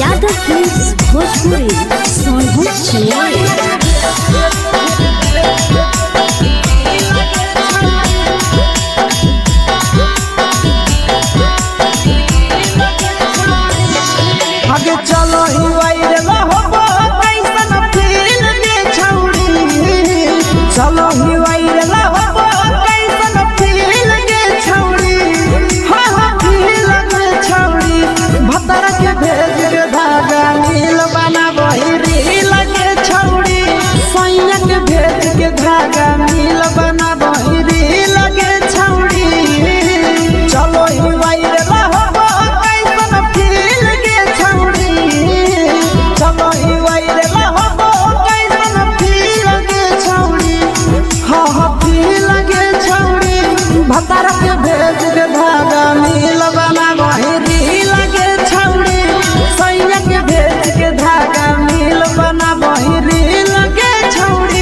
यादव फिल्म्स भोजपुरी सोनभद्र आगे चलो ही वायरल होबो कैसन फील दे छौड़ी चलो ही वायरल होबो कैसन फील दे छौड़ी हां हां फील दे छौड़ी भतर के भेज के धागा नील बना बहिरी लगे छौड़ी सैया के भेज के धागा नील बना बहिरी लगे छौड़ी चलो ही वायरल होबो कैसन फील दे छौड़ी चलो ही वायरल होबो कैसन फील दे छौड़ी हां हां फील दे छौड़ी भतर के भेज के धागा नील बना बहिरी लगे छौड़ी सैया के भेज के धागा नील बना बहिरी लगे छौड़ी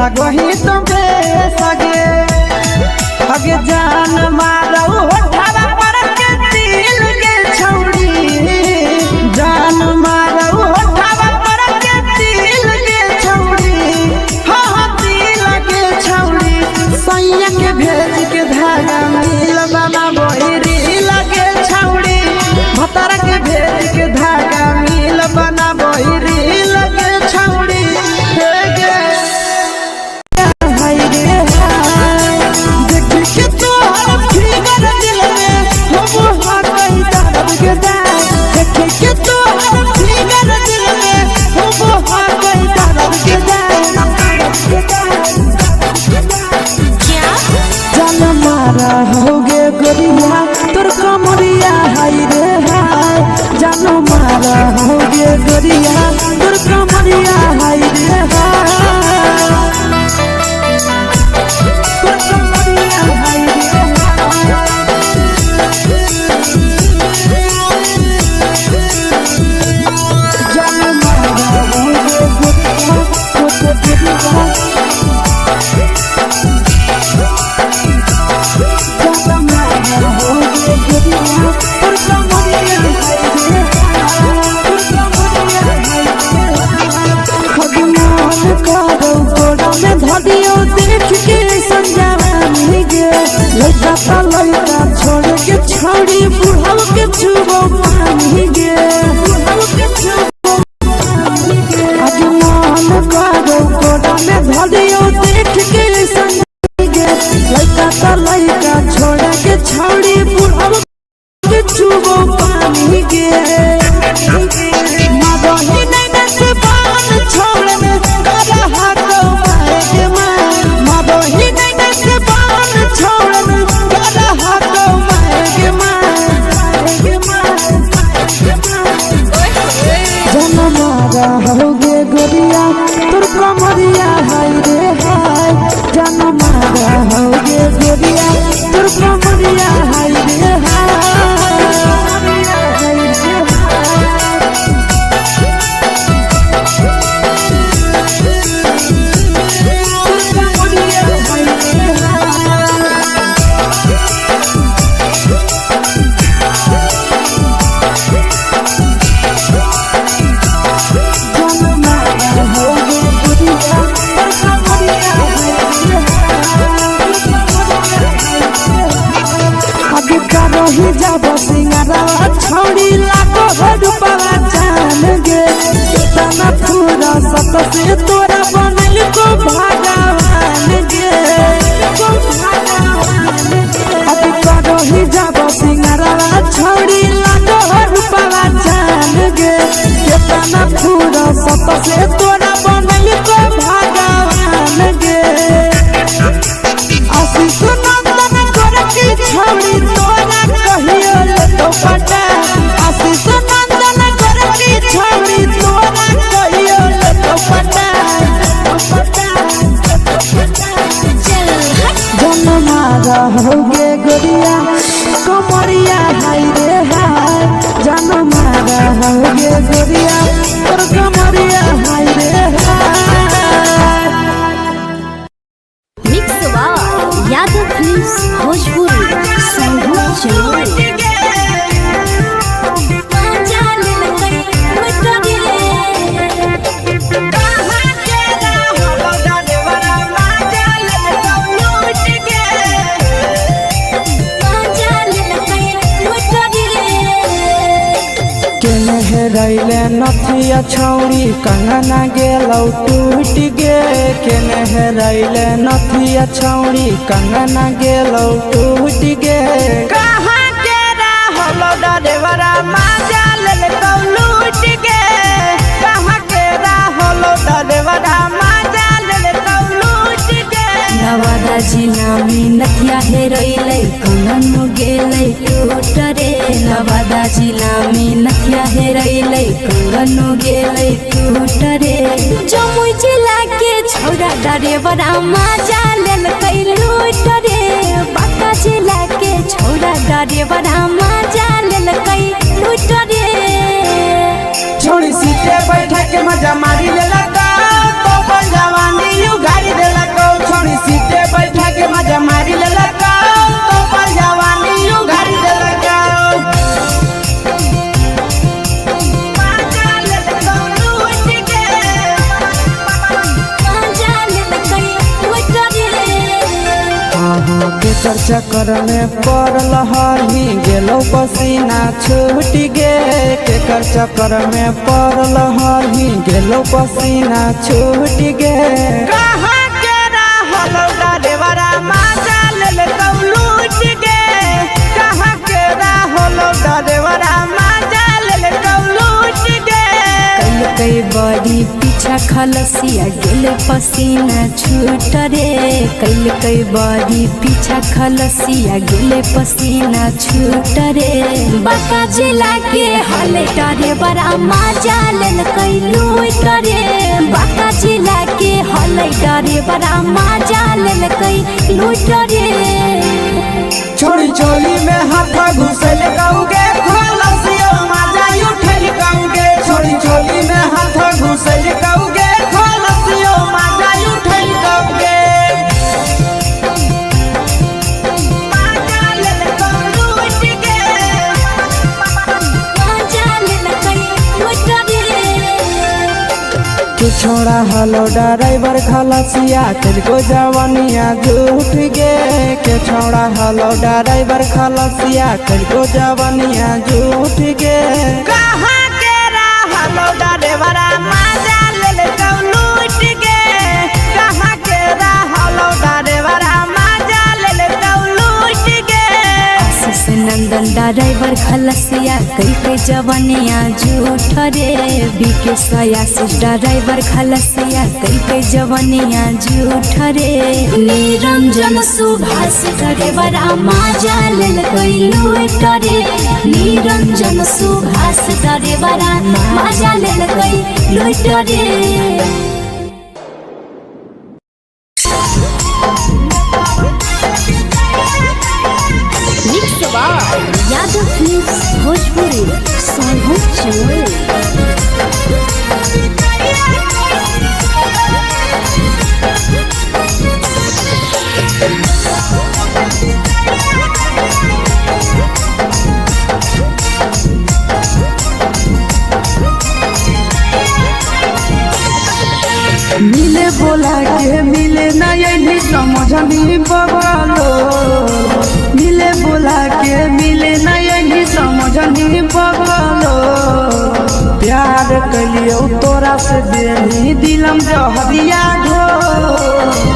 लगही तुमे सगे अगे जान मारो होठवा पर के दिल के छौड़ी जान मारो होठवा पर के दिल के छौड़ी हाँ दिल के छौड़ी सैया के भेज के धागा मिल बना बोरी लगे छौड़ी भतर के भेज के धागा मिल बना बोरी लगे छौड़ी होगे गोरिया तोर कमरिया हाय रे हाय जानो मारा होगे गोरिया तोर कमरिया हाय रे हाय तोर कमरिया हाय रे जानो मारा होगे गोरिया तोर कमरिया देख के संजावानी गे लइका ता लइका छोड़ के छौड़ी बुढ़ाव के छुबो पानी गे बुढ़ाव के छुबो पानी गे आज मन करो कोड़ा में धरियो देख के संजावानी गे लइका ता लइका छोड़ के छौड़ी बुढ़ाव के छुबो पानी गे मदही नहीं नस बान छोड़ में करा हाथ होगे गोरिया तोर कमरिया हाय रे हाय जान मारा होगे गोरिया तोर कमरिया हाय रे ही जब सिंगारा छौड़ी लागो रूपवा जान गे कितना पूरा सत से तोरा बनल को भगवान गे अभी करो ही जब सिंगारा छौड़ी लागो रूपवा जान गे कितना पूरा सत से तोरा बनल को भगवान गे आशीष नंदन कर की छौड़ी तोरा कहियो तो पटा आशीष नंदन कर की छौड़ी तोरा कहियो तो पटा जन मारा होगे गोरिया कमरिया हाय रे हाय जन मारा होगे गोरिया तोर कमरिया हाय रे हाय मिक्स वा यादव फिल्म्स भोजपुरी संगीत चैनल रैले नथिया छौड़ी कंगना गेलौ टूट गे केने रैले नथिया छौड़ी कंगना गेलौ टूट गे कहाँ के रहलो डरेवरा माजा लेलकौ लूट गे कहाँ के रहलो डरेवरा माजा लेलकौ लूट गे नवादा जिला में नथिया हेरैलै कंगन गेलै टूट रे नवादा जिला में नथिया हेरैलै कंगन गेलै टूट रे जमुई जिला के छौड़ा डरेवरा माजा लेलकै लूट रे बांका जिला के छौड़ा डरेवरा माजा लेलकै लूट रे छोड़ी सीटे बैठा के मजा मारी लेलका तो जवानी यू गाड़ी देला चक्कर में पड़ल हही गेलो पसीना छूट गे केकर चक्कर में पड़ल हही गेलो पसीना छूट गे कहाँ के रहल डरेवरा माजा ले लूट गे कहाँ के रहल डरेवरा माजा ले लूट गे कई बड़ी पीछा खलसिया गेले पसीना छूट रे कई बड़ी पीछा खलसिया गेले पसीना छूट रे बाका जिला के हले डरे बड़ा मजा लेल कई लूट रे बाका जिला के हले डरे बड़ा मजा लेल कई लूट रे छोड़ी चोली में हाथ घुसल गाऊंगे खलसियो मजा उठल गाऊंगे छोड़ी चोली में हाथ घुसल गाऊंगे खलसियो मजा उठल गाऊंगे मजा लेल कई लूट गे मजा लेल कई लूट रे तू छोड़ा हलो ड्राइवर खलसिया तेरे जवानिया झूठ गे के छोड़ा हलो ड्राइवर खलसिया तेरे जवानिया झूठ गे कहाँ के रहलो ड्राइवर मजा ले लूट गे कहाँ के रहलो ड्राइवर मजा ले लूट गे आशीष नंदन ड्राइवर खलसिया कई जवानिया झूठ रे बीके आशीष ड्राइवर खलसिया कई जवानिया झूठ रे निरंजन सुभाष ड्राइवर मजा लेल कई लूट रे निरंजन सुभाष ड्राइवर मजा लेल कई लूट रे यादव फिल्म्स भोजपुरी साहू चोर मिले बोला के मिले नहीं समझनी बगलो मिले बोला के मिले नहीं समझनी बगलो प्यार कलियो तोरा से देनी दिलम जहरिया ढो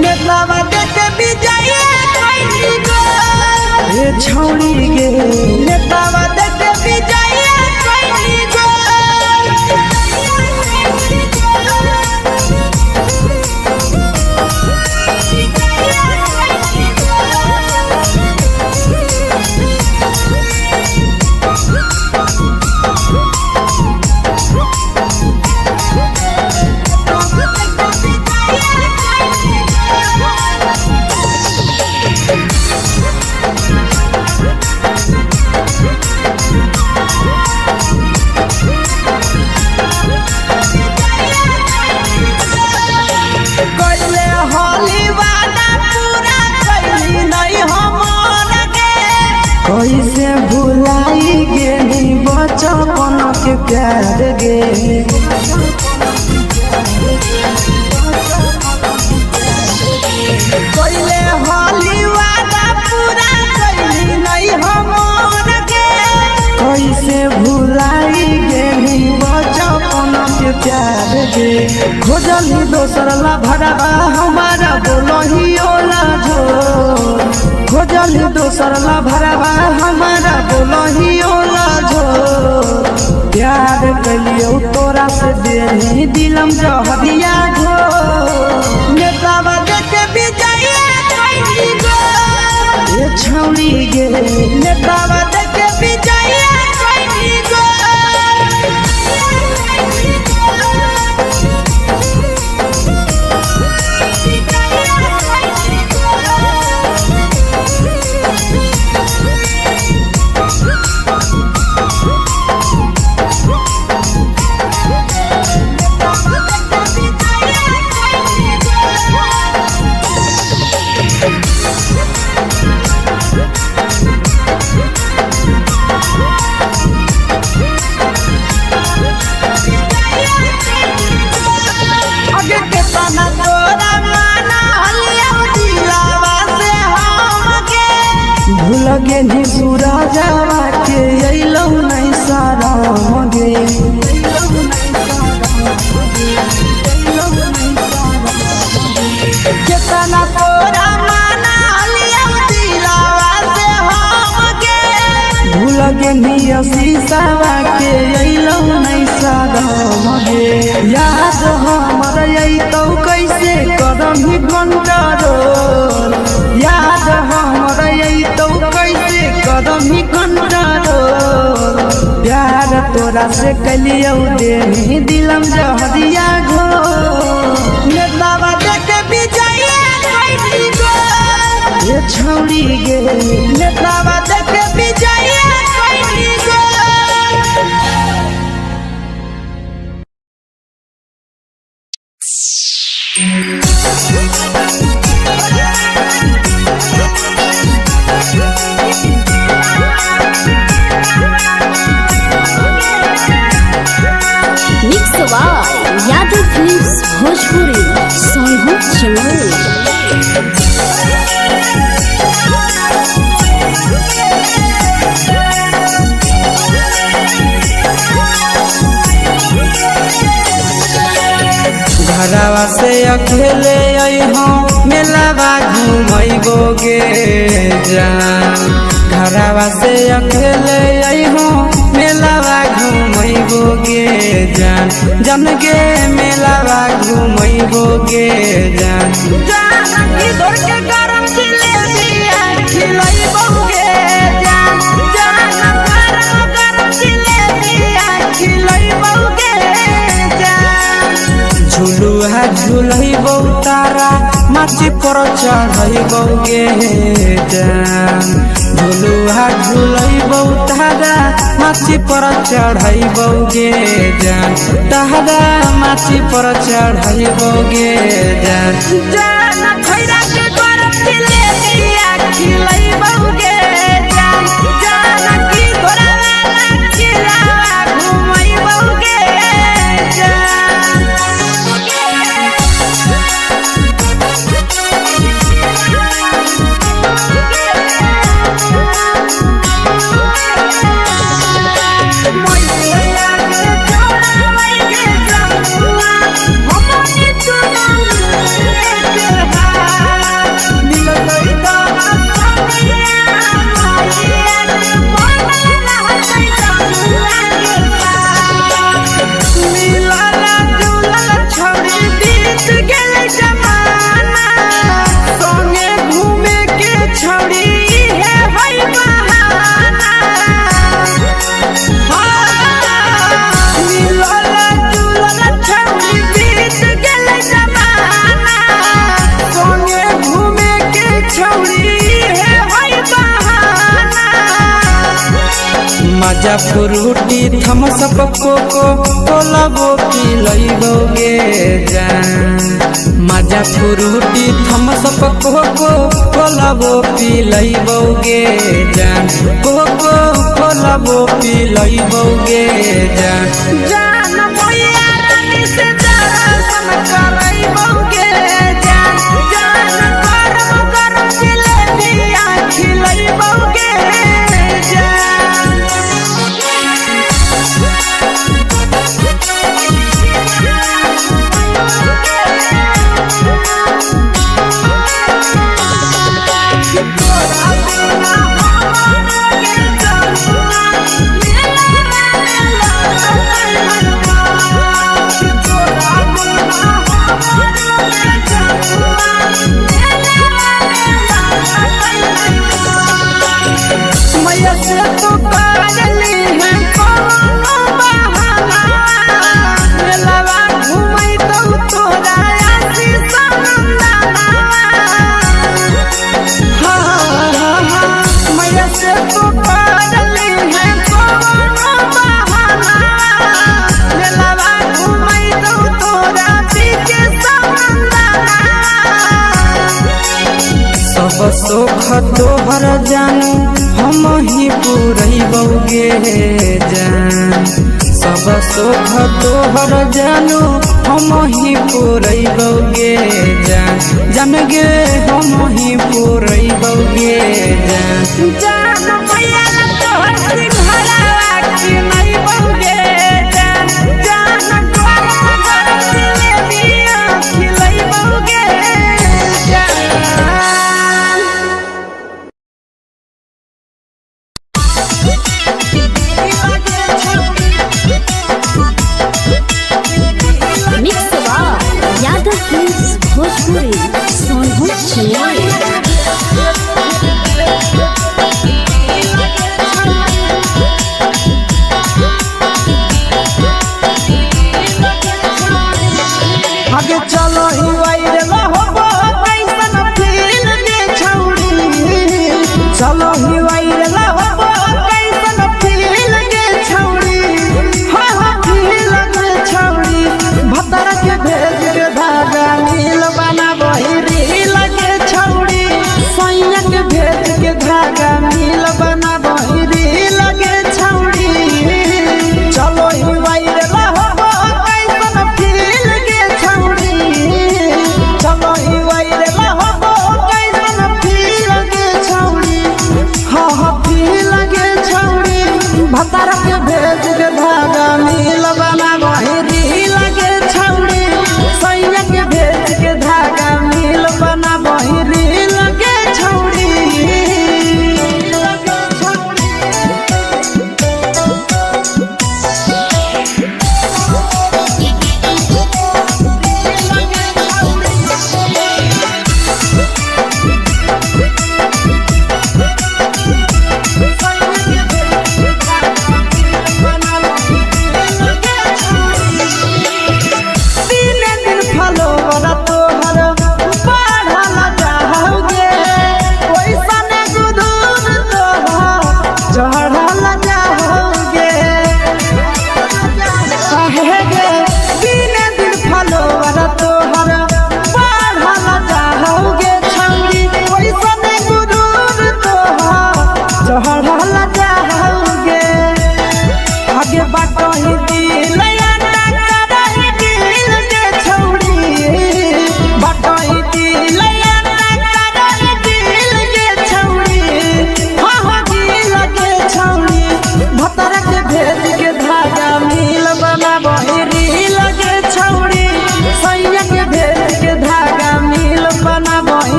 नेतावा देते विजय कोई गो ये छौड़ी गे नेतावा देते विजय कोई गो कैसे भुलाई गेली बचपन के प्यार गे कैले होली वादा पूरा कैली नहीं हमर गे कैसे भुलाई गेली बचपन के प्यार गे खोजली दोसर ला भरवा हमारा बोलही ओला झो खोजली दोसर ला भरवा हमारा बोलही ओला झो प्यार कलियो तोरा से देनी दिलम जहरिया झो नेतावा देते विजय कोई गो ये छौड़ी गे नेतावा देते विजय कोई गो भूल गेनी पूरा जावा के अइलौ नहीं सारा मगे कितना तोरा माना लिया दिलावा से हमके भूल गेनी शीशावा के अइलौ नहीं सारा मगे याद हमर अइतौ कैसे करही कंट्रोल याद हमर अइतौ कैसे करही कंट्रोल प्यार तोरा से कलियौ देही दिलम जहरिया घो नेतावा देख विजय कैली गो ये छौड़ी गे नेतावा देख विजय कैली गो mix by Yadav films Bhojpuri सोनू चमन। घरवा से अकेले अइहो मेलावा घूमैबो गे जान घरवा से अकेले अइहो मेलावा घूमैबो गे जान जन गे मेलावा घूमैबो गे जान जान इधर के गरम जिलेबिया खिलैबो गे जान जान गरम जिलेबिया खिलैबो गे जान झुलुहा झुलैबौ तारा माची पर चढ़ैबौ गे जान झुलुहा झुलैबौ तारा माची पर चढ़ैबौ गे जान तारा माची पर चढ़ैबौ गे जान जान खैरा के गरम जिलेबिया खिलैबौ गे जान जान की घोड़ावाला खिलावा घुमैबौ गे जान मजा फ्रूटी थमसप कोको कोलाबो पिलैबौ गे जान मजा फ्रूटी थमसप कोको कोलाबो पिलैबौ गे जान कोको कोलाबो पिलैबौ गे जान जान भैया रानी से दर्शन करैबौ गे जान जान गरम गरम जिलेबिया खिलैबौ गे जान सोख तोहर जानू हम ही पुरैबौ गे जान सब सुख तोहर जानू हम ही पुरैबौगे जान जान गे हम ही पुरैबौगे जान जान मैया तोहर सिंघरावा की नहीं बौगे जान जान तोहर दिले दिया खिलै बौगे जान मिक्स यादव फिल्म्स भोजपुरी सोनू चिन्मय आगे चलो ही वायरल होबो कैसन फील दे छौड़ी चलो ही वायरल होबो कैसन फील दे छौड़ी हां हां फील दे छौड़ी भतर के भेज के धागा नील बना बहिरी लगे छौड़ी सैया के भेज के धागा नील बना बहिरी लगे छौड़ी चलो ही वायरल होबो कैसन फील दे छौड़ी चलो ही वायरल होबो कैसन फील दे छौड़ी हां हां फील दे छौड़ी भतर के भेज के धागा नील बना बहिरी लगे छौड़ी सैया के भेज के धागा नील बना बहिरी लगे छौड़ी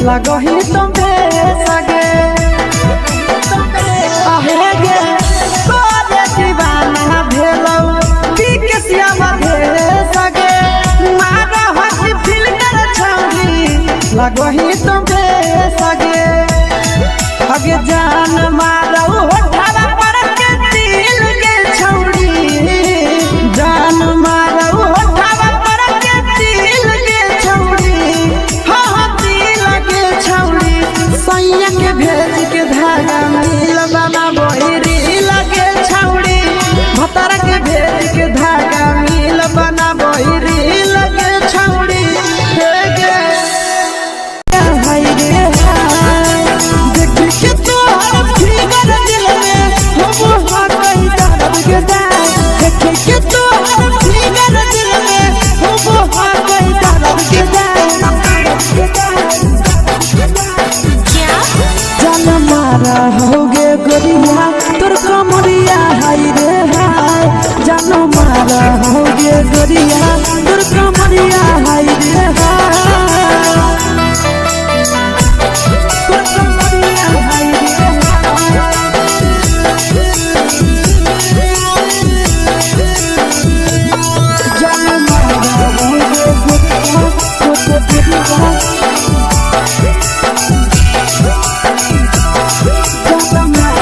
लगही तुम्हे सगे आहे गे तोरे दीवाना भेलौ बिकसिया बधे सगे मारा हसी फिल्टर छौरी लगही तुम्हे सगे अगे जान मारौ होठवा पर के दिल के छौरी जान मारौ होठवा पर के दिल के छौरी हां दिल के छौरी सैया के भेज के धागा मिल बना बहिरी लगे छौरी भतर के भेज के धागा मिल बना बहिरी लगे छौरी हे गे हाय रे हाय देख के तोहर फिगर दिल में हम हाथई दर्द के दाग देख के तोहर फिगर दिल में हम हाथई दर्द के दाग जान मारा होगे गोरिया तोर कमरिया हाय रे हाय जान मारा होगे गोरिया तोर कमरिया हाय रे हाय तोर कमरिया हाय रे जान मारा होगे गोरिया तोर कमरिया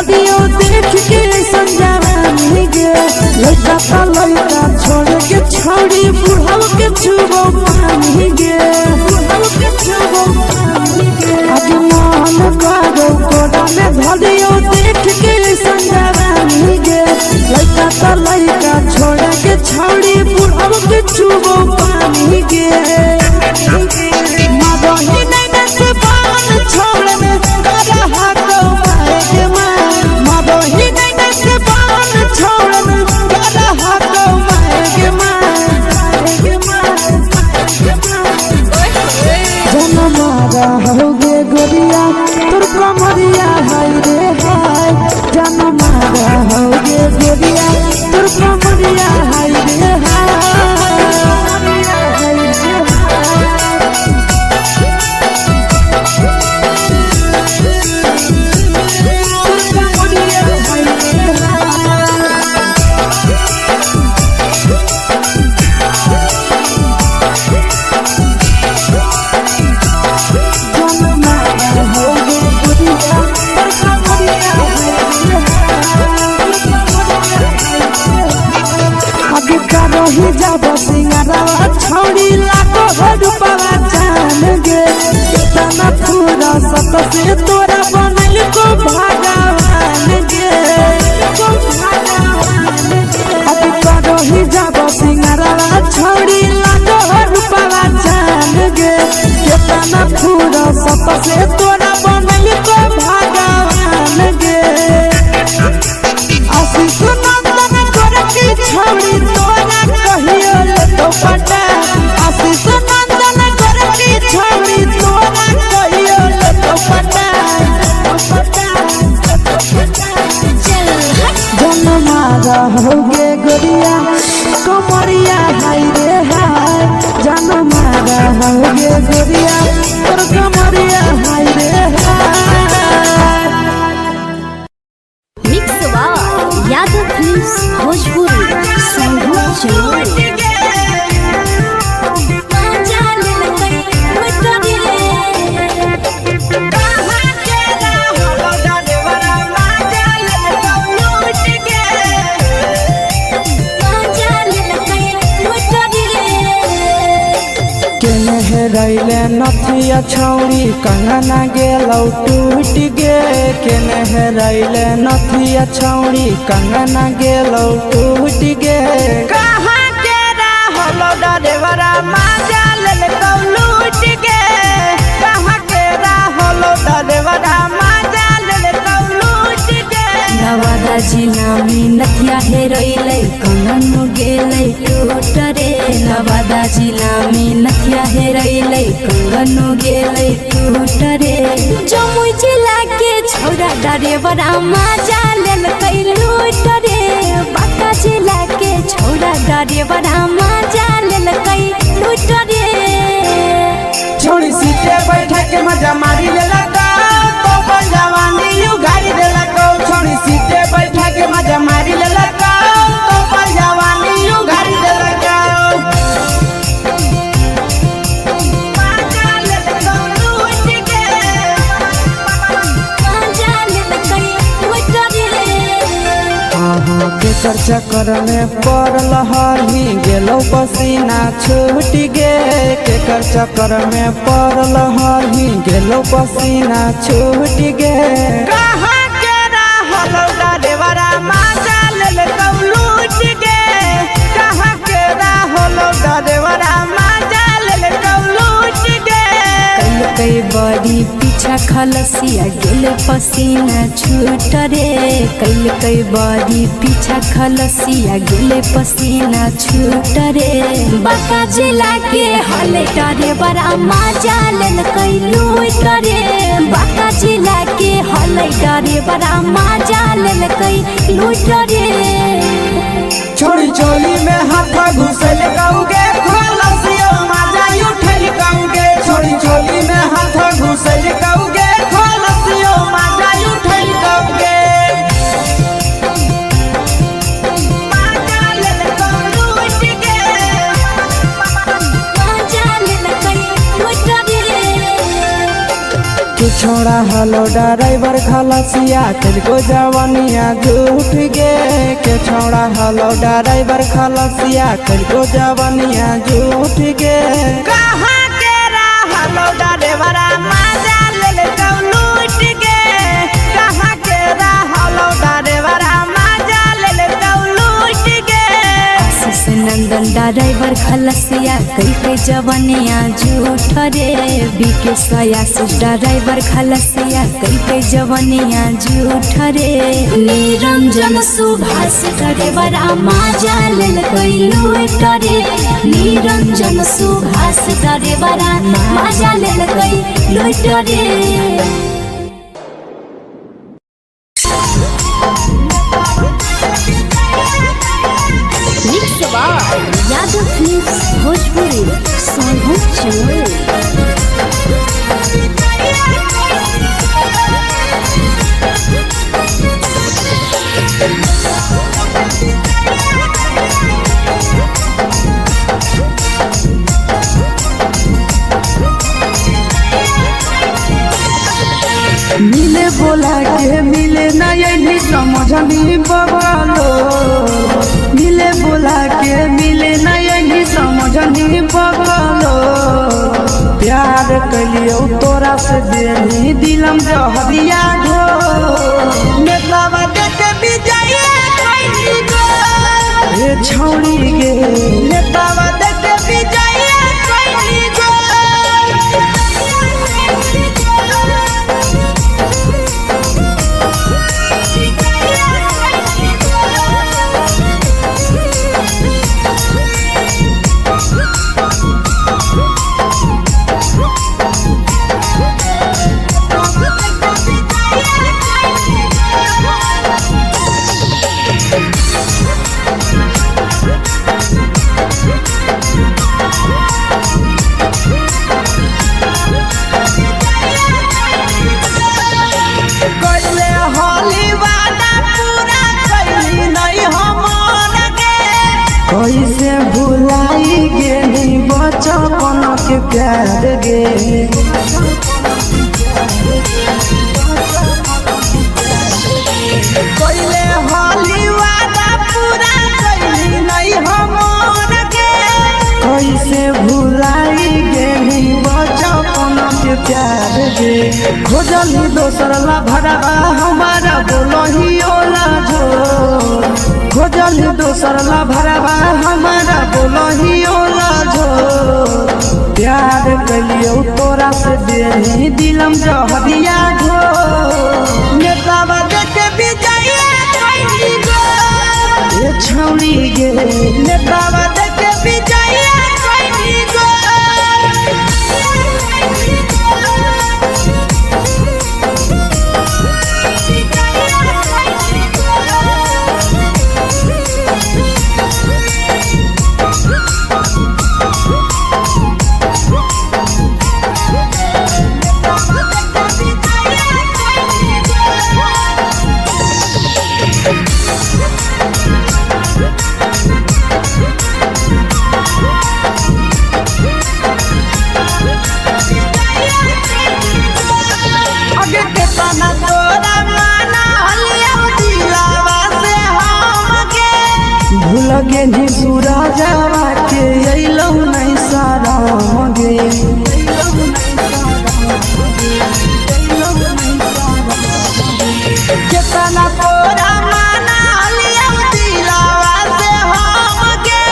धरियो देख के संजवानी गे लइका ता लइका छोड़ के छौड़ी बुढ़ाव के छुबो पानी गे बुढ़ाव के छुबो पानी गे आज मन करो कोड़ा में धरियो देख के संजवानी गे लइका ता लइका छोड़ के छौड़ी बुढ़ाव के छुबो पानी गे मदही नहीं से बान छोड़ में करा हाथों माए के माँ मदही नहीं से बान छोड़ में करा हाथों माए के माँ जनमारा होगे गोरिया तुर कमरिया हाय रे हाय जनमारा होगे गोरिया तुर कमरिया हाय रे हाय रही जब सिंगारा छौड़ी लाखो रुपया जान गे इतना पूरा सत से तोरा बनल को भगवान गे अभी रही जब सिंगारा छौड़ी लाखो रुपया जान गे इतना पूरा सत से तोरा बनल को भगवान गे आशीष नंदन गोरखी छौड़ी तोरा कहियो ले तो पटा आशीष नंदन गोरखी छौड़ी तोरा कहियो ले तो पटा जनमारा होगे गोरिया कमरिया हाय रे हाय जनमारा होगे गोरिया तोर कमरिया हाय रे हाय मिक्स वाह यादव फिल्म्स भोजपुरी संगीत चलो रैले नथिया छौड़ी कंगना गेलौ टूट गे केने रैले नथिया छौड़ी कंगना गेलौ टूट गे कहाँ के रहलो डरेवरा माजा लेलकौ लूट गे कहाँ के रहलो डरेवरा माजा लेलकौ लूट गे नवादा जिला में नथिया हेरैलै कंगन गेलै टूट रे नवादा जिला में नथिया हेरैलै कंगन गेलै टूट रे जमुई जिला के छौरा डरेवरा माजा लेलकै लूट रे बांका जिला के छौरा डरेवरा माजा लेलकै लूट रे छोड़ी सीटे बैठा के मजा मारी लेलका तो जवानी यू गाड़ी देलका छोड़ी सीटे बैठा के मजा मारी लेलका तो जवानी यू गाड़ी देलका केकर चक्कर में पड़ल हरही गेलो पसीना छूट गे केकर चक्कर में पड़ल हरही गेलो पसीना छूट गे कहाँ के रहलो डरेवरा माजा लेलकौ लूट गे कहाँ के रहलो डरेवरा माजा लेलकौ लूट गे कई बड़ी पीछा खलसिया गेल पसीना छूट रे कई बड़ी पीछा खलसिया गेल पसीना छूट रे बांका जिला के हले डरे बड़ा माजा लेलकै लूट रे बांका जिला के हले डरे बड़ा माजा लेलकै लूट रे छोड़ी चोली में हाथ घुसल कौगे खलसियो माजा उठल कौगे छोड़ी चोली में हाथ घुसल कौगे खलसियो माजा उठल कौगे माजा लेलकौ लूट गे माजा लेलकै लूट रे कुछो छौड़ा हलो ड्राइवर खलसिया तुझको जवानिया झूठ गे के छौड़ा हलो ड्राइवर खलसिया तुझको जवानिया झूठ गे कहाँ के हलो ड्राइवर मजा ले कौ लूट गे कहाँ के हलो ड्राइवर मजा ले कौ लूट गे नंदन ड्राइवर खलसिया कई के जवानिया झूठ रे बीके आशीष ड्राइवर खलसिया कई के जवानिया झूठ रे निरंजन सुभाष ड्राइवर मजा ले कई लूट रे निरंजन सुभाष ड्राइवर मजा ले कई लूट रे यादव फिल्म्स भोजपुरी सोनू चोर मिले बोला के मिले नहीं समझनी बगलो मिले बोला के मिले नहीं समझनी बगलो प्यार कलियो तोरा से देनी दिलम जहरिया घो नेतवा देख विजय कैली गो ये छौड़ी गे नेतवा देख विजय कैली गो कैसे भुलाई गेली बचपन के प्यार गे कैले होली वादा पूरा कैली नहीं हमर गे कैसे भुलाई गेली बचपन के प्यार गे खोजली दोसर ला भरवा हमारा बोलही ओला झोर खोजली दोसर ला भरवा हमारा बोलही ओला झोर प्यार कलियो तोरा से देनी दिलम जहरिया घो नेतवा देख विजय कैली गो ये छौड़ी गे नेतवा देख विजय कैली गो लगे नी सूरजवा के अइलौ नहीं सारा मगे केतना तोरा माना लिया दिलावा से हम गे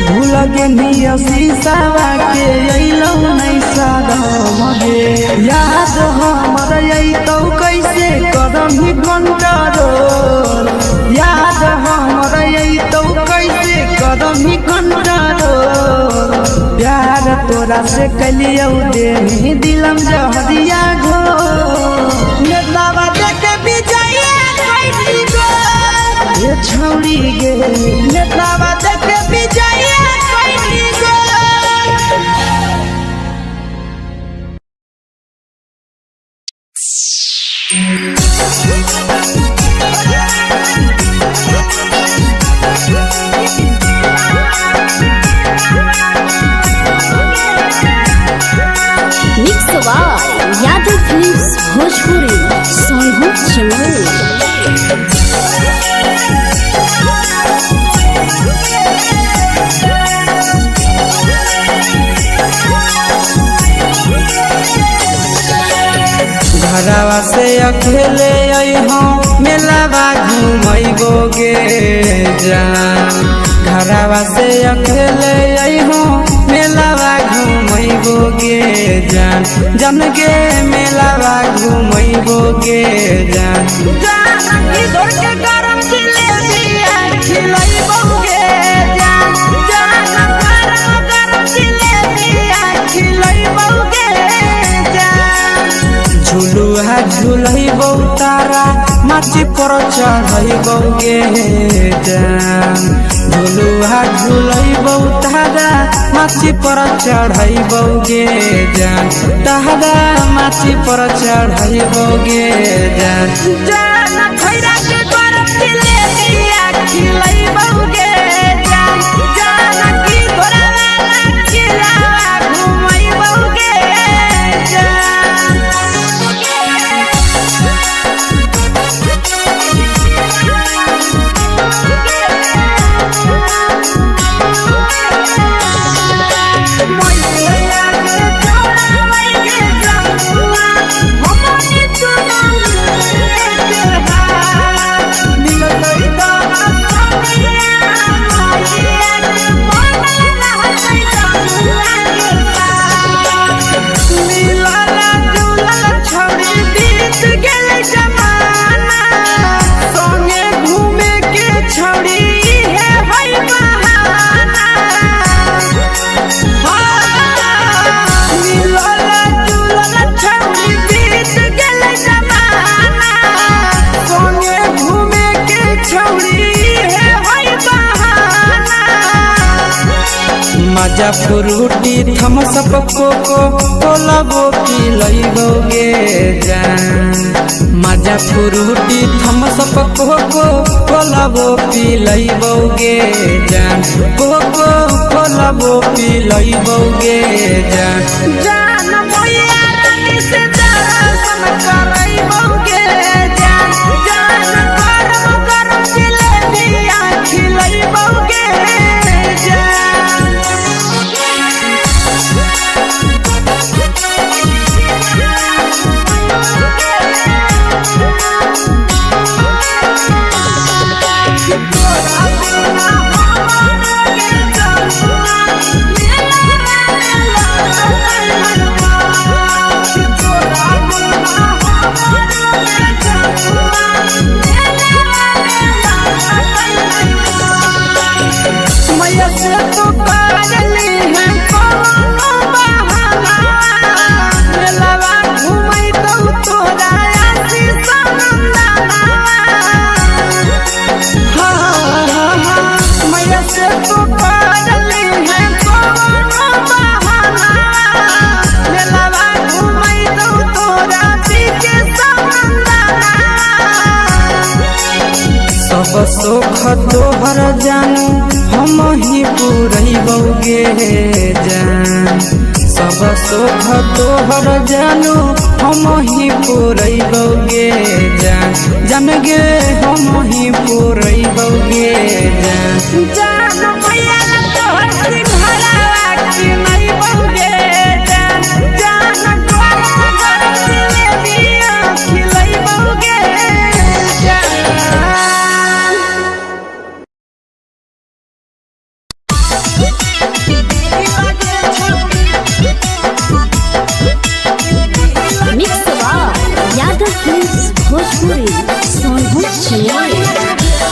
भूल गे नी शीशावा के अइलौ नहीं सारा मगे याद हमर अइतौ कैसे करम ही कंट्रोल याद हमर अइतौ कैसे करम ही कंट्रोल प्यार तोरा से कलियो देनी दिलम जहरिया घो नेतवा देख विजय कैली गो ये छौड़ी गे नेतवा देख विजय कैली गो यादव फिल्म्स अकेले अइहो मेलावा घुमैबोगे जान घरवा से अकेले अइहो मेलावा घुमैबोगे जान जन के मेलावा घुमैबोगे जान की दौड़ के गरम जिलेबी खिलैबोगे जान गरम जिलेबी खिलैबोगे जान झुलुहा झुलैबौ तारा माची पर चढ़ैबोगे जान झुलुहा झुलैबौ तारा माची पर चढ़ैबोगे जान तारा माची पर चढ़ैबोगे जान खैरा के गरम जिलेबी खिलैबोगे जान की घोड़ावाला खिलावा घुमैबोगे मजा फ्रूटी थम्स अप कोको कोलाबो पिलैबोगे जान मजा फ्रूटी थम्स अप कोको कोलाबो पिलैबोगे जान कोको कोलाबो पिलैबोगे जान मैया रानी से दर्शन करैबोगे जान गरम गरम जिलेबी खिलैबोगे मैया से तो पागली है कोनो बहाना मेलावा घुमै तोरा आशीष नंदना मैया से तो पागली है कोनो बहाना मेलावा घुमै तोरा पीके नंदना सब सुख तोहर जानू हम ही पुरैबोगे जान सब सुख तोहर जानू हम ही पुरैबोगे जान जन गे हम ही पुरैबोगे जान मैया तोहर सिंघरावा खिलैबोगे जान गरम गरम जिलेबी खिलैबोगे मिक्स यादव फिल्म्स भोजपुरी सोनभद्र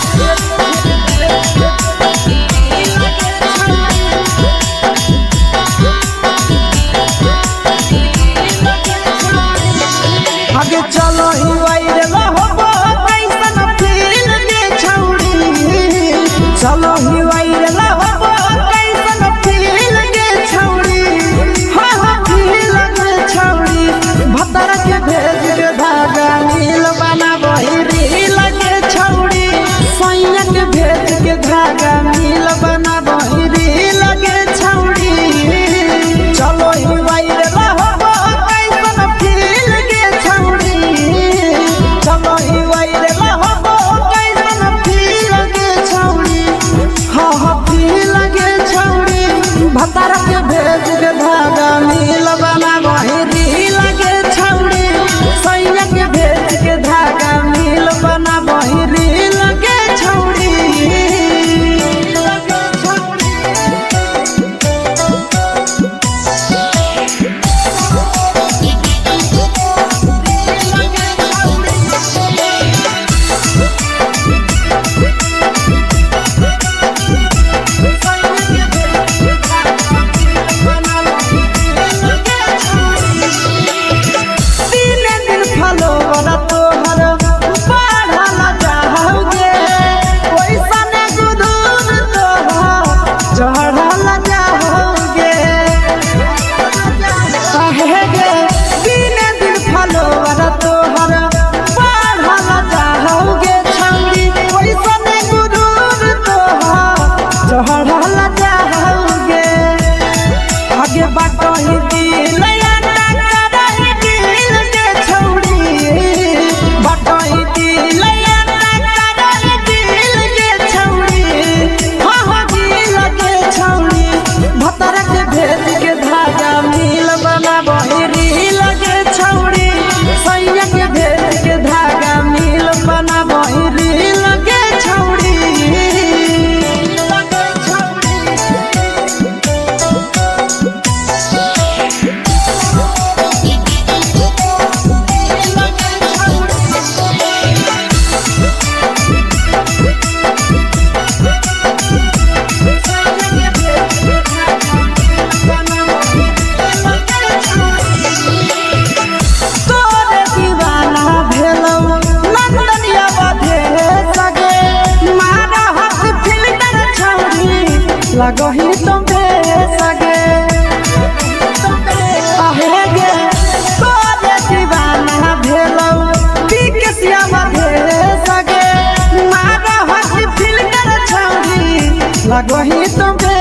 लगो ही तुम्हे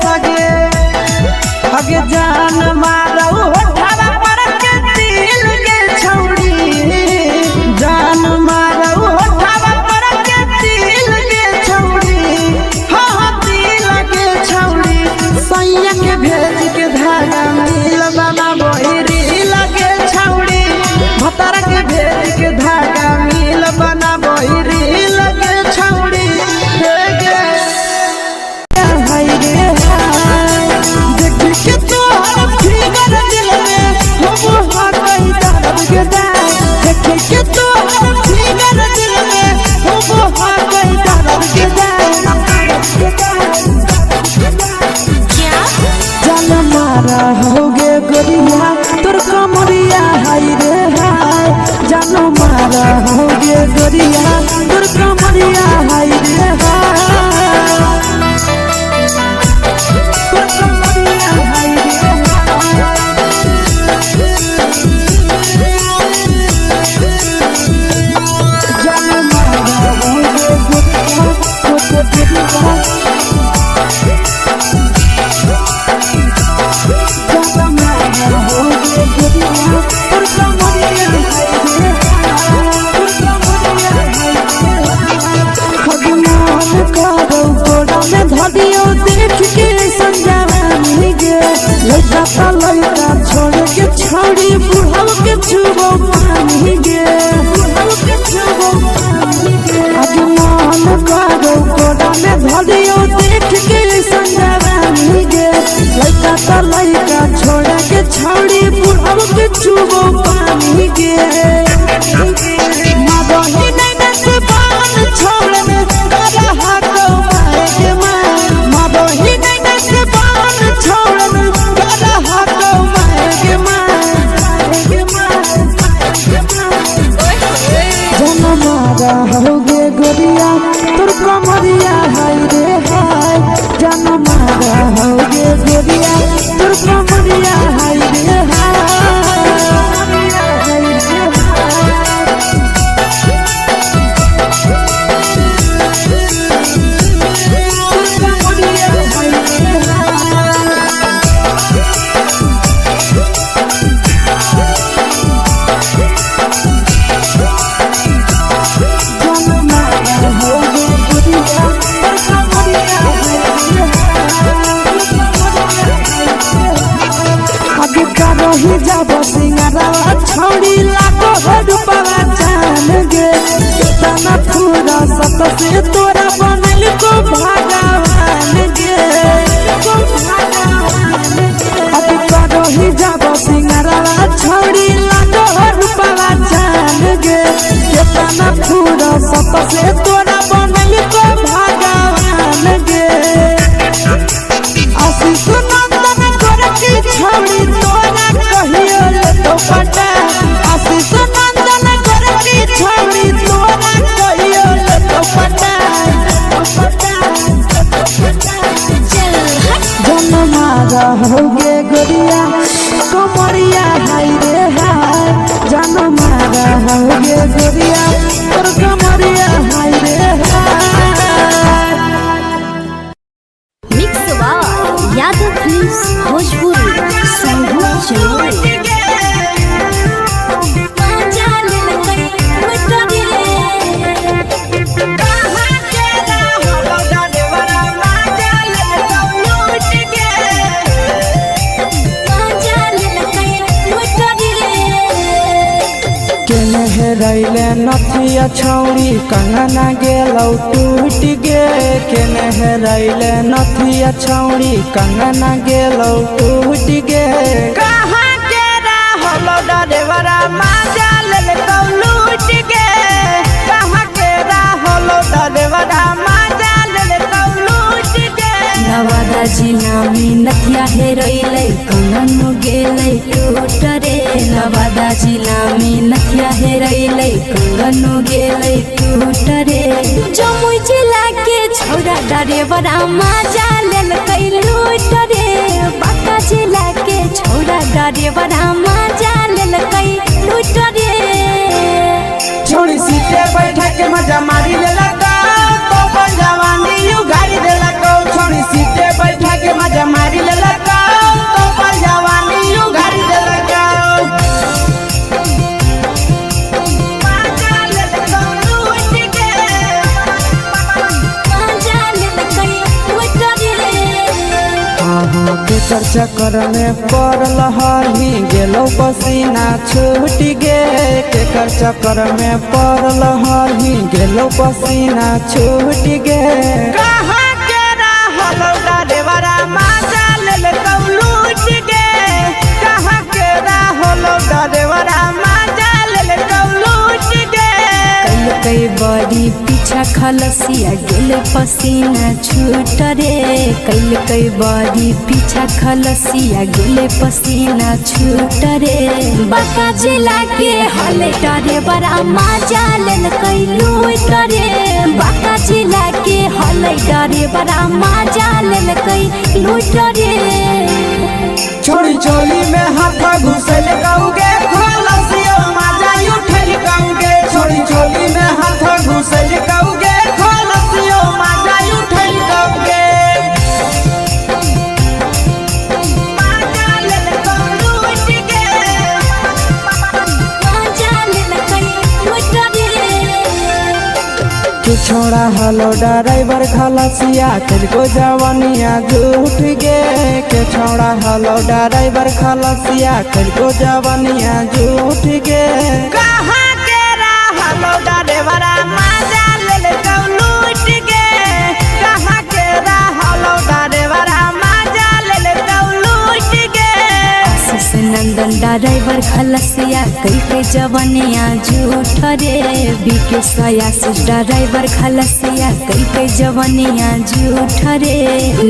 सगे अगे जान मारो होठवा पर के दिल के छौड़ी जान मारो होठवा पर के दिल के छौड़ी हाँ दिल के छौड़ी सैया के भेज के धागा मिल बना बोरी लगे छौड़ी भतार के भेज के धागा मिल बना बोरी लगे छौड़ी होगे गोरिया तोर कमरिया हाय रे हाय जानो मारा होगे गोरिया तोर कमरिया हाय रे हाय तोर कमरिया हाय रे जानो मारा होगे गोरिया तोर कमरिया लड़का छोड़ के छौड़ी बुढ़ाव के छुबो पानी गे आज मन करो कोड़ा में धरियो देख के संजवानी गे लड़का छोड़ के छौड़ी बुढ़ाव के छुबो पानी गे मगही नहीं से बान छोड़ में करा हाथो मारे के मां मगही नहीं से बान छोड़ में करा हाथो मारे के मां जन मारा होगे गोरिया तोर कमरिया हाय रे हाय जन मारा होगे गोरिया तोर कमरिया हाय रे ही जब सिंगारा छौड़ी लाखो रुपया जान गे कितना पूरा सत से तोरा बनल को भगवान गे अब करो ही जब सिंगारा छौड़ी लाखो रुपया जान गे कितना पूरा सत से तोरा बनल को भगवान गे आशीष नंदन करती छौड़ी तोरा कहियो ले तो पटा आशीष नंदन करती छौड़ी तोरा कहियो ले तो पटा जन मारा होगे गोरिया कमरिया हाय रे हाय जन मारा होगे गोरिया तोर कमरिया हाय रे हाय मिक्स यादव फिल्म्स भोजपुरी संगीत चलो रैले नथिया छौड़ी कंगना गेलौ टूट गे केने रैले नथिया छौड़ी कंगना गेलौ टूट गे कहाँ के रहलो डरेवरा माजा लेलकौ लूट गे कहाँ के रहलो डरेवरा माजा लेलकौ लूट गे नवादा जिला में नथिया हेरैलै कंगन गेलै टूट रे नवादा जिला में नथिया हेरैलै कंगन गेलै टूट रे जमुई जिला के छौरा डरेवरा माजा लेलकै लूट रे बांका जिला के छौरा डरेवरा माजा लेलकै लूट रे छोड़ी सीटे बैठा के मजा मारी लेलकौ तो जवानी यू गाड़ी देलकौ केकर चक्कर में पड़ल हही गेलो पसीना छूट गे केकर चक्कर में पड़ल हही गेलो पसीना छूट गे कहाँ के रहल डरेवरा माजा लेल लूट गे कहाँ के रहल डरेवरा माजा लेल लूट गे कई बड़ी पीछा खलसिया गेले पसीना छूट रे कई बड़ी पीछा खलसिया गेले पसीना छूट रे बाका जिला के हले डरे बड़ा मजा लेल कई लूट रे बाका जिला के हले डरे बड़ा मजा लेल कई लूट रे छोड़ी चोली में हाथ घुसल गाऊगे खलसिया मजा उठल गाऊगे छोड़ी चोली में हाथ घुसल गाऊगे खलसिया मजा उठल गाऊगे मजा लेल लूट गे मजा लेल कई लूट रे तू छोड़ा हलो ड्राइवर खलसिया तेरे जवानिया झूठ गे के छोड़ा हलो ड्राइवर खलसिया तेरे जवानिया झूठ गे कहाँ के रहलो ड्राइवर मजा लेल लूट गे कहाँ के रहलो ड्राइवर मजा लेल लूट गे आशीष नंदन ड्राइवर खलसिया कई जवनिया झूठ रे बीके आशीष ड्राइवर खलसिया कई जवनिया झूठ रे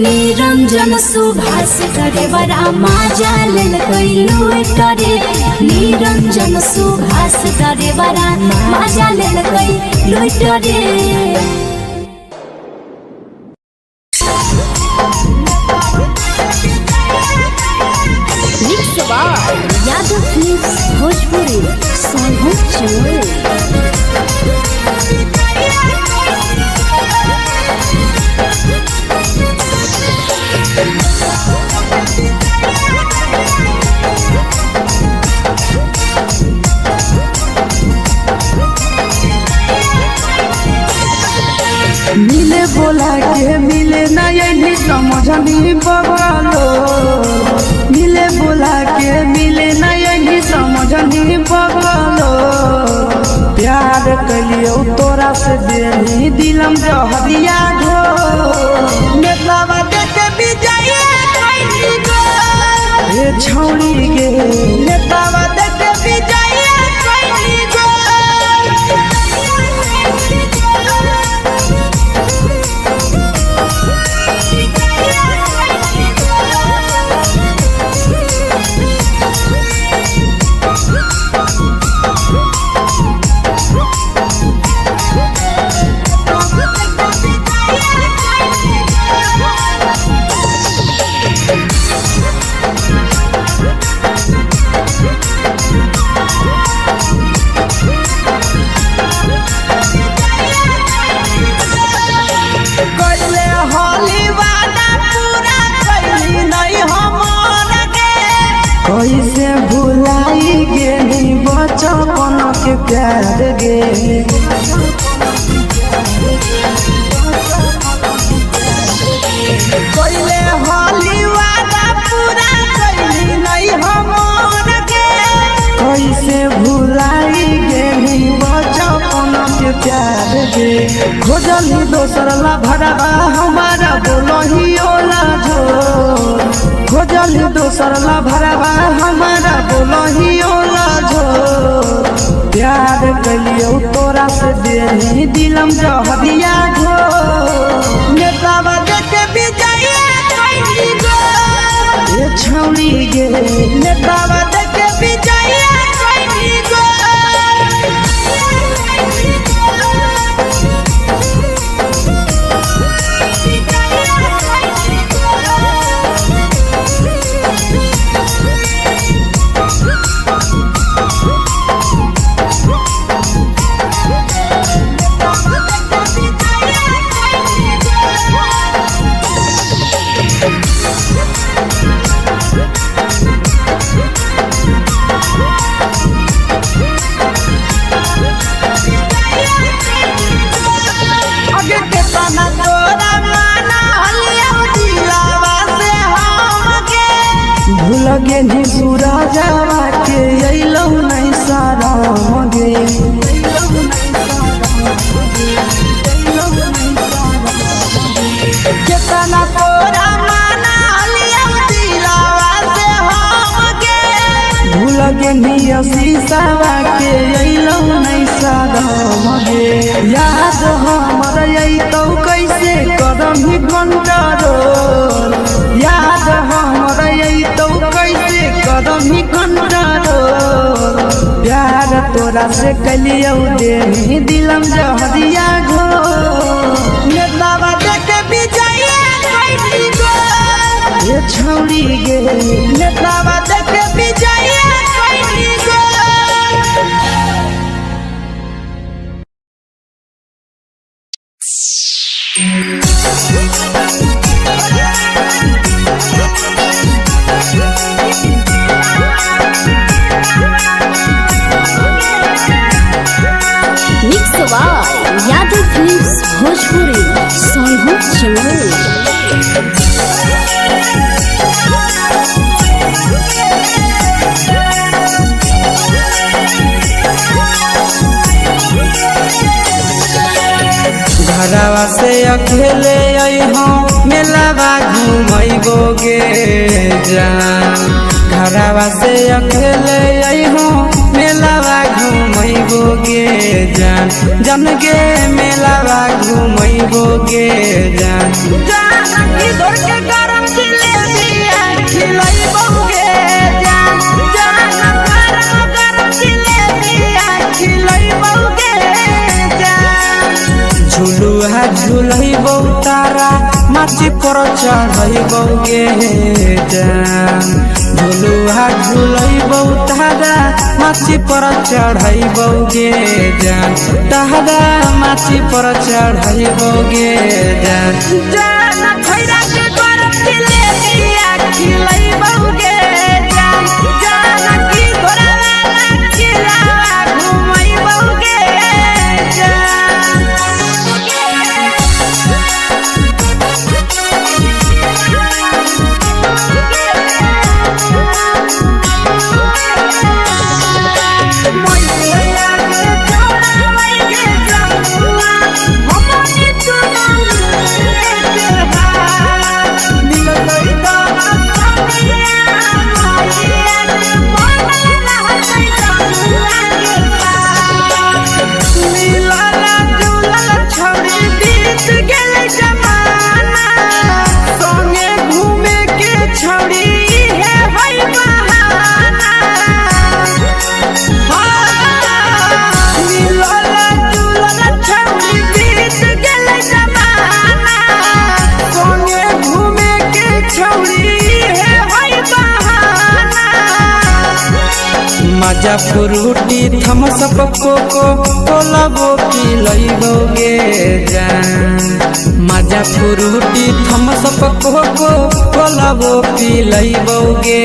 निरंजन सुभाष ड्राइवर मजा लेल कई लूट रे निरंजन सुभाष ड्राइवर मजा लेल कई लूट रे यादव फिल्म्स भोजपुरी सोनू चोर मिले बोला के मिले ना यही समझनी बगलो मिले बोला के मिले ना यही समझनी बगलो प्यार कलियो तोरा से देनी दिलम जहरिया घो नेतावा देखे विजय कैली गो ए छौड़ी गे नेतावा देखे विजय कैली गो कैसे भुलाई गेली बचपन के प्यार गे कैले होली वादा पूरा कैली नहीं हमर गे कैसे भुलाई गेली बचपन के प्यार गे खोजली दोसर ला भरवा हमारा बोलही ओला झोर खोजली दोसर ला भरवा हमारा बोलही ओला झोर प्यार कलियो तोरा से देनी दिलम जहरिया घोर नेतावा देखे विजय कैली गो ए छौड़ी गे नेतावा देखे विजय कैली गो लगे नी पूरा जावा के अइलौ नहीं सारा मगे कितना तोरा माना लिया दिलावा से हमके भूल गे नी शीशावा के अइलौ नहीं सारा मगे याद हमर अइतौ कैसे करम कंट्रोल याद हमर अइतौ कैसे करम कंट्रोल प्यार तोरा से कलियौ दे दिलम जहरिया घो नेतावा देख विजय कैली गो ये छौड़ी गे नेतावा देख विजय कैली गो mix by Yadav films Bhojpuri सोनू चमन। घरवा से अकेले अइहो मेलावा घुमैबोगे जान घरवा से अकेले अइहो मेलावा घुमैबोगे जान जन गे मेलावा घुमैबोगे जान जान की दौड़ के गरम जिलेबिया खिलैबोगे जान जान गरम जिलेबिया खिलैबोगे जान झुलुहा झुलैबौ तारा माची पर चढ़ैबोगे जान झुलुहा झुलैबौ तारा माची पर चढ़ैबोगे जान तारा माची पर चढ़ैबोगे जान जान खैरा के गरम जिलेबिया खिलैबोगे जान जान की घोड़ा खिलावा घुमैबोगे जान मजा फ्रूटी थम्स अप कोको कोला वो पी लइबोगे जान मजा फ्रूटी थम्स अप कोको कोला वो पी लइबोगे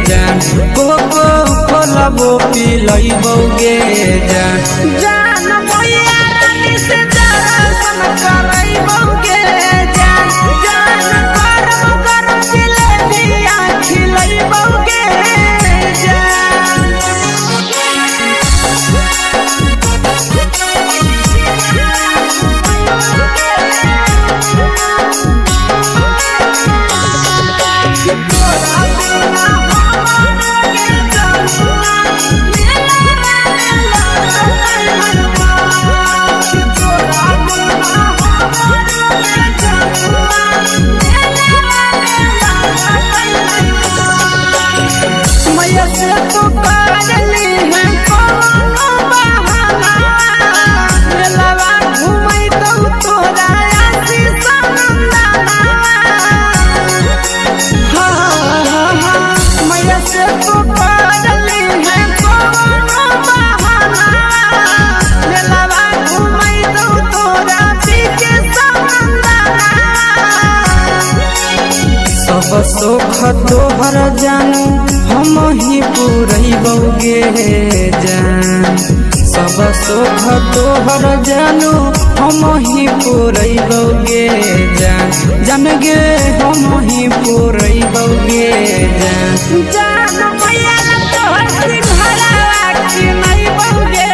जान कोको कोला वो पी लइबोगे जान जान भैया रानी से दर्शन करइबोगे जान जान गरम गरम जिलेबिया खिलइबोगे जान सुख तोहर जानू हम ही पूरैबोगे जान सब सुख तोहर जानू हम ही पुरैबौगे जान गे हम ही पुरैबौगे जान मैया तोहर सिंघाड़ा के नहीं बौगे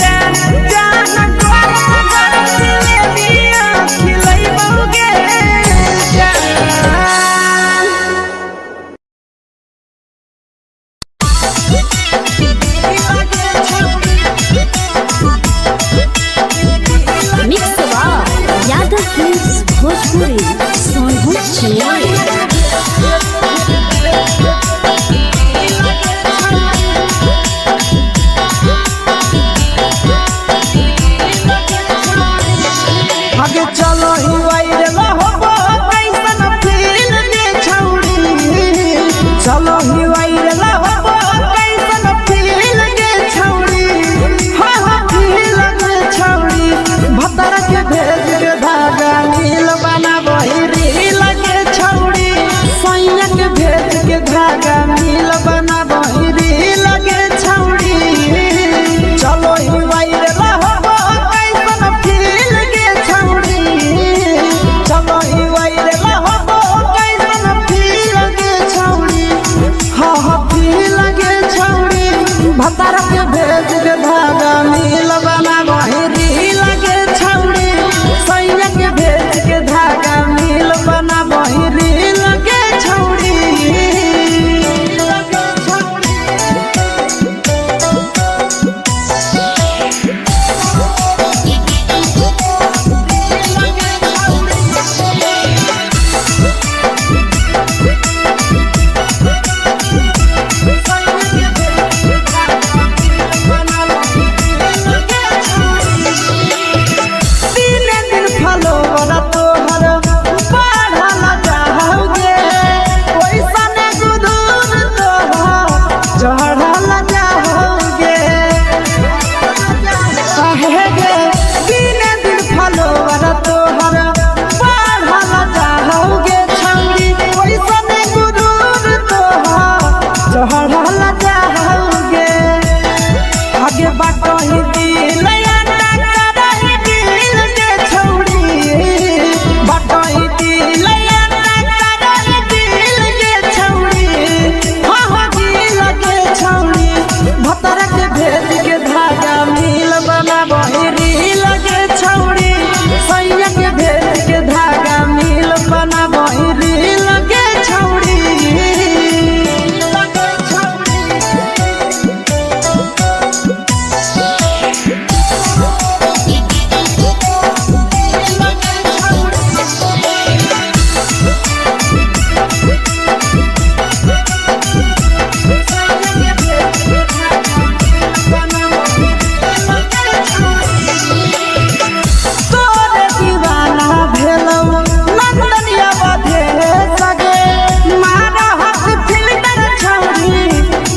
जान गोर जिलेबिया खिलैबौगे मिक्स यादव फिल्म्स भोजपुरी सोनभद्र चेन्नई। आगे चलो ही वायरल होबो कैसन फील दे छौड़ी चलो ही वायरल होबो कैसन फील दे छौड़ी हाँ फील दे छौड़ी भतर के भेज के धागा नील बना बहिरी लगे छौड़ी सैया के भेज के धागा नील बना बहिरी लगे छौड़ी चलो ही वायरल होबो कैसन फील दे छौड़ी चलो ही वायरल होबो कैसन फील दे छौड़ी हाँ फील दे छौड़ी भतर के भेज के धागा नील बना बहिरी लगे छौड़ी सैया के भेज के धागा नील बना बहिरी लगे छौड़ी आगे बाटो ही दिल बाटो ही दिल हाँ दिल के छौड़ी भतर के भेज के धागा मिल बना बहिरी लगे छौड़ी सैया के भेज के धागा मिल बना बहिरी लगे छौड़ी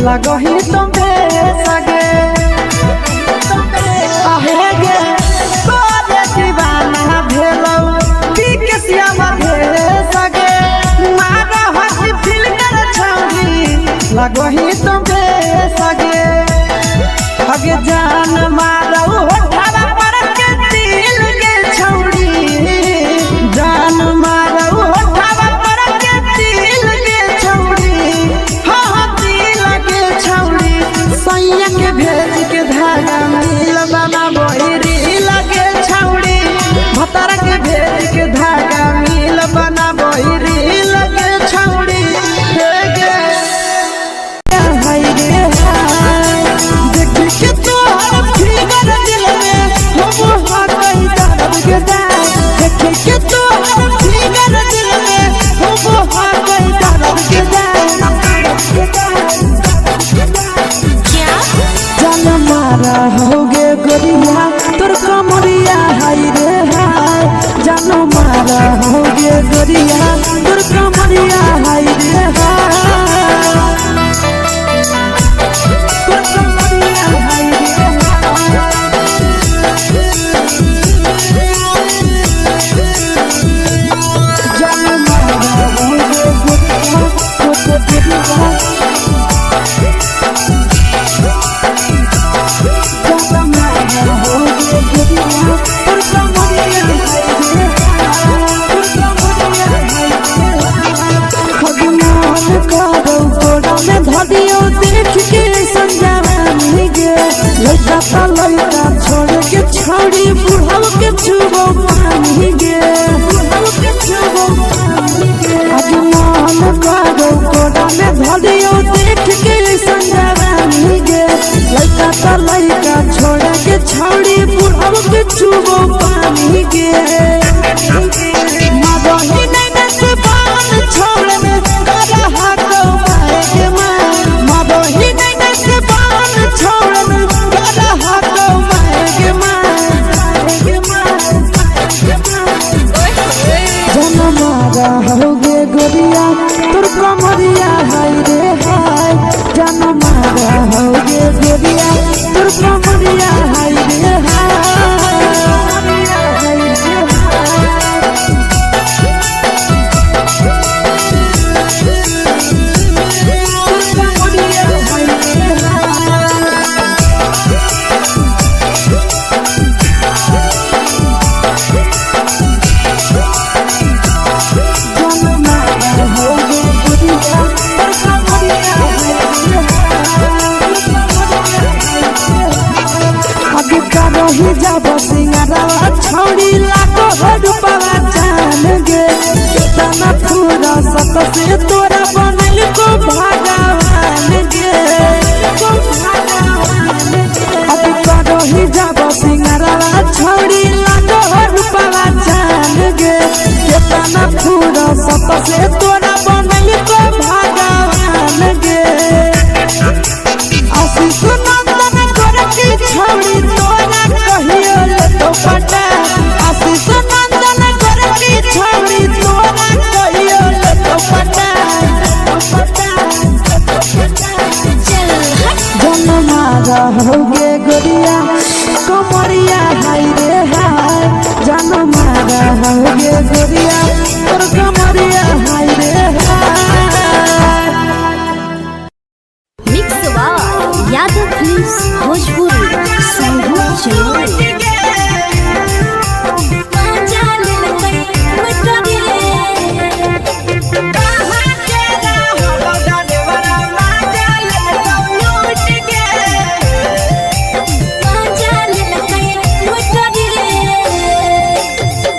लगही तुम सगे आहे गे तोरे दीवाना भेलौ की के सियामा भे सगे मारा हसी फिल्टर छौड़ी लगही तुम सगे अगे जान मारौ होठवा पर के दिल के छौड़ी जान मारौ होठवा पर के दिल के छौड़ी हाँ छौड़ी सैया के भेज के धागा मिल बना बहिरी लगे छौड़ी भतर के भेज के धागा मिल बना बहिरी लगे छौड़ी देख के तोहर फिगर दिल में हम हाथ दर्द के देख के तोहर फिगर दिल में हम हाथ दर्द के जान मारा होगे गोरिया तोर कमरिया हाय रे हाय जान मारा होगे गोरिया तोर कमरिया हाय रे हाय तोर कमरिया हाय रे जान मारा होगे गोरिया तोर कमरिया Por होगे गोरिया तोर कमरिया हाय रे हाय जान मारा होगे गोरिया तोर कमरिया हाय रे ही जब सिंगारा छौड़ी लाखो रुपवा जान गे तना पूरा सत से तोरा बनल को भगवान गे अब करो ही जब सिंगारा छौड़ी लाखो रुपवा जान गे तना पूरा सत से तोरा बनल को भगवान गे आशीष नंदन कर की छौड़ी तोरा कहियो तो पटा आशीष नंदन कर की छौड़ी तोरा कहियो तो पटा जन्मा रहोगे गोरिया कमरिया हाय रे हाय जन्मा रहोगे गोरिया और कमरिया हाय रे हाय। मिक्स वाह यादव फिल्म्स भोजपुरी संगीत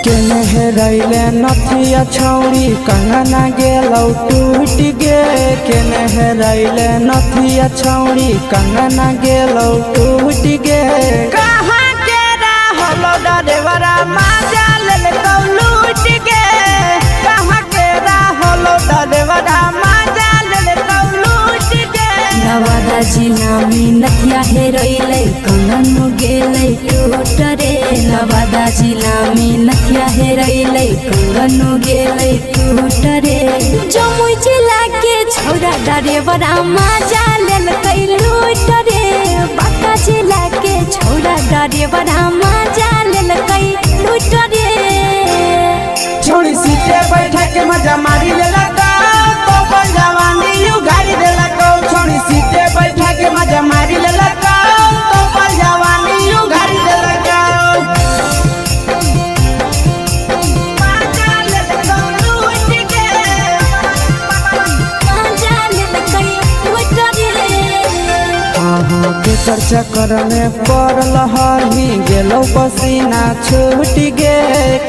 चलो रैले नथिया छौड़ी कंगना गेलौ टूट गे केने रैले नथिया छौड़ी कंगना गेलौ टूट गे कहाँ के रहलो डरेवरा माजा लेलकौ लूट गे कहाँ के रहलो डरेवरा माजा लेलकौ लूट गे नवादा जिला में नथिया हेरोइले कंगन गेले टूट रे नवादा जिला में नथिया हेरोइले कंगन गेले टूट रे जमुई जिला के छोरा डरेवरा माजा लेलकै लूट रे बांका जिला के छोरा डरेवरा माजा लेलकै लूट रे छोड़ी सीटे बैठा के मजा मारी लेलका तो जवानी यू गाड़ी देलका छोड़ी सीटे बैठा के मजा मारी लेलका तो जवानी यू गाड़ी देलका केकर चक्कर में पड़ल हही गेलो पसीना छूट गे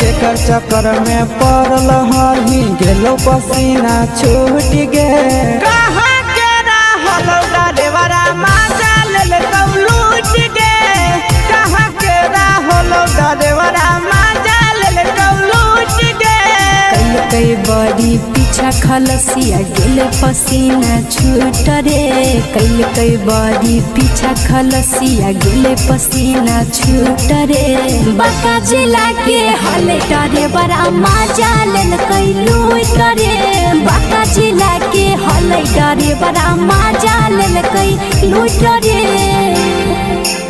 केकर चक्कर में पड़ल हही गेलो पसीना छूट गे कहाँ के रहलो डरेवरा माजा लेलकौ लूट गे कहाँ के रहलो डरेवरा माजा लेलकौ लूट गे कई बड़ी पीछा खलसिया गेले पसीना छूट रे कई बड़ी पीछा खलसिया गेले पसीना छूट रे बांका जिला के हले डरे बड़ा माजा लेलकै लूट रे बांका जिला के हले डरे बड़ा माजा लेलकै लूट रे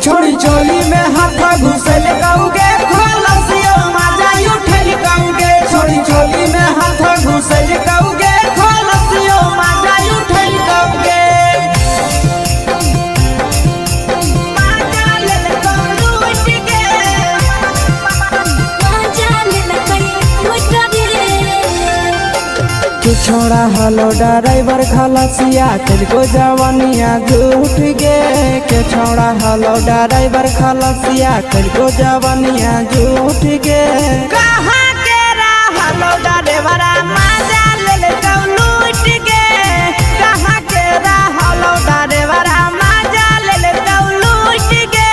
छोड़ी चोली में हाथ घुसल गौगे खलसियो माजा उठल गौगे छोड़ी चोली में हाथ घुसल गौगे खलसियो माजा उठल गौगे माजा लेलकौ लूट गे माजा लेलकै लूट रे के छोड़ा हलो ड्राइवर खलसिया तेलको जवानिया झूठ गे के छोड़ा हलो ड्राइवर खलसिया तेलको जवानिया झूठ गे कहाँ के रहलो ड्राइवरा माजा लेलकौ लूट गे कहाँ के रहलो ड्राइवरा माजा लेलकौ लूट गे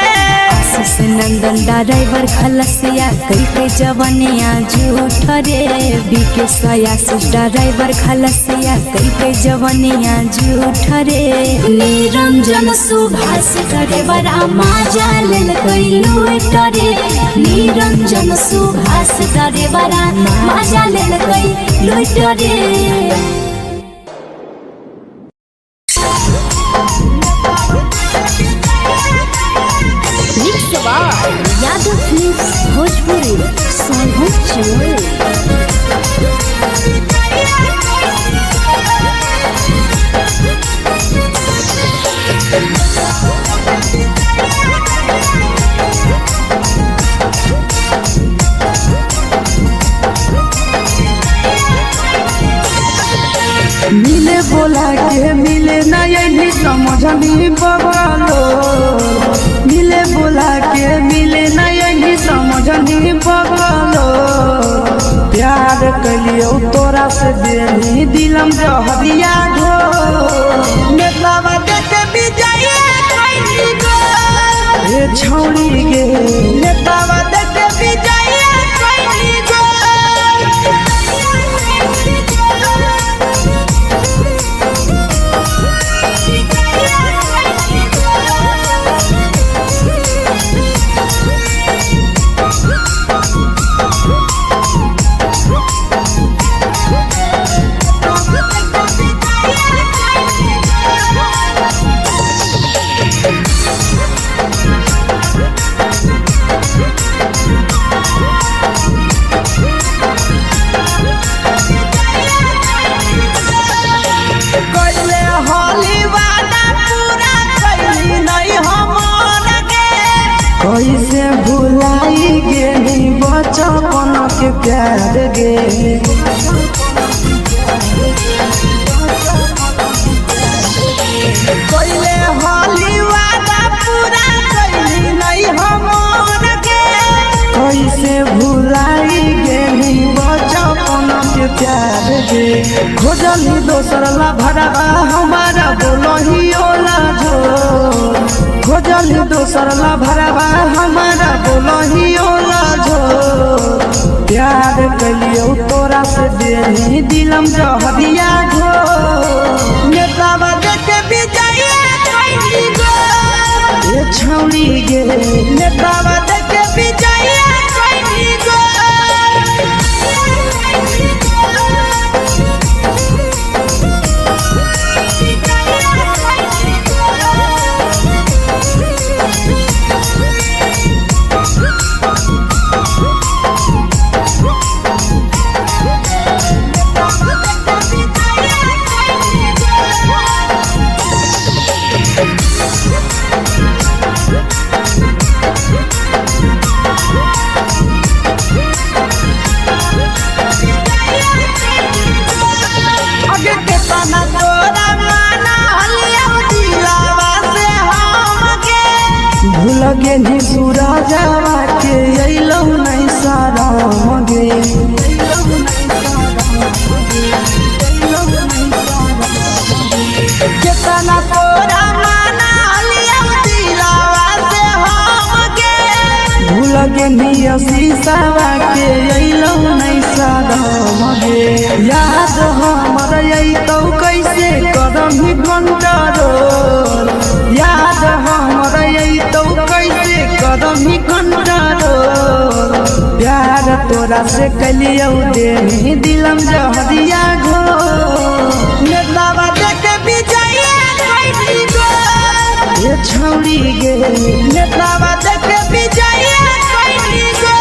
आशीष नंदन ड्राइवर खलसिया कई के जवानी जवनिया झूठ रे बीके सयासी ड्राइवर खलसिया कई जवनिया झूठ रे निरंजन सुभाष ड्राइवर माजा लेल कई लूट रे निरंजन सुभाष ड्राइवर माजा लेल कई लूट रे। यादव फिल्म्स भोजपुरी मिले बोला के मिले ना यही समझनी बबलो मिले बोला के मिले ना यही समझनी बबलो प्यार कलियो तोरा से देनी दिलम जहरिया घो नेतावा देखे विजय कोई गो ए छौड़ी गे नेतावा देखे विजय कोई गो कैसे भुलाई गेली बचपन के प्यार गे कोइले होली वादा पूरा कैली नहीं हमर के कैसे भुलाई गेली बचपन के प्यार गे खोजली दोसर ला भरवा हमारा बोलही ओला जो खोजली दोसर ला भरवा हमारा बोलही ओला जो प्यार कलियो तोरा से देनी दिलम जहरिया घो नेतावा देखे विजय कोई गो ए छौड़ी गे नेतावा देखे विजय कोई गो भूल गेली सूरजवा के अइलौ नहीं सारा मगे केतना तोरा माना लिया दिलावा से हम के भूल गेली शीशावा के अइलौ नहीं सारा मगे याद हमर अइतौ कैसे करम कंट्रोल याद हमर अइतौ कैसे करम कंट्रोल प्यार तोरा से कलियो देनी दिलम जहरिया घो नेतावा देखे विजय कोई गो ए छौड़ी गे नेतावा देखे विजय कोई गो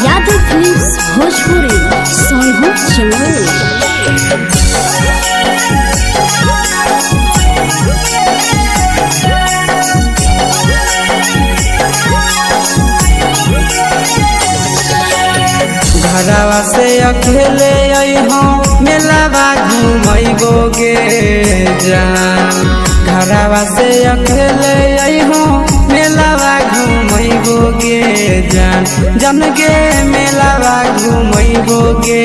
यादव फिल्म्स भोजपुरी सोनभद्र चैनल। घरवा से अकेले अइहों मेलावा घूमैबो गे जान घरवा से अकेले अइहों मेलावा घूम घुमैबोगे जान जन गे मेलावा घुमैबोगे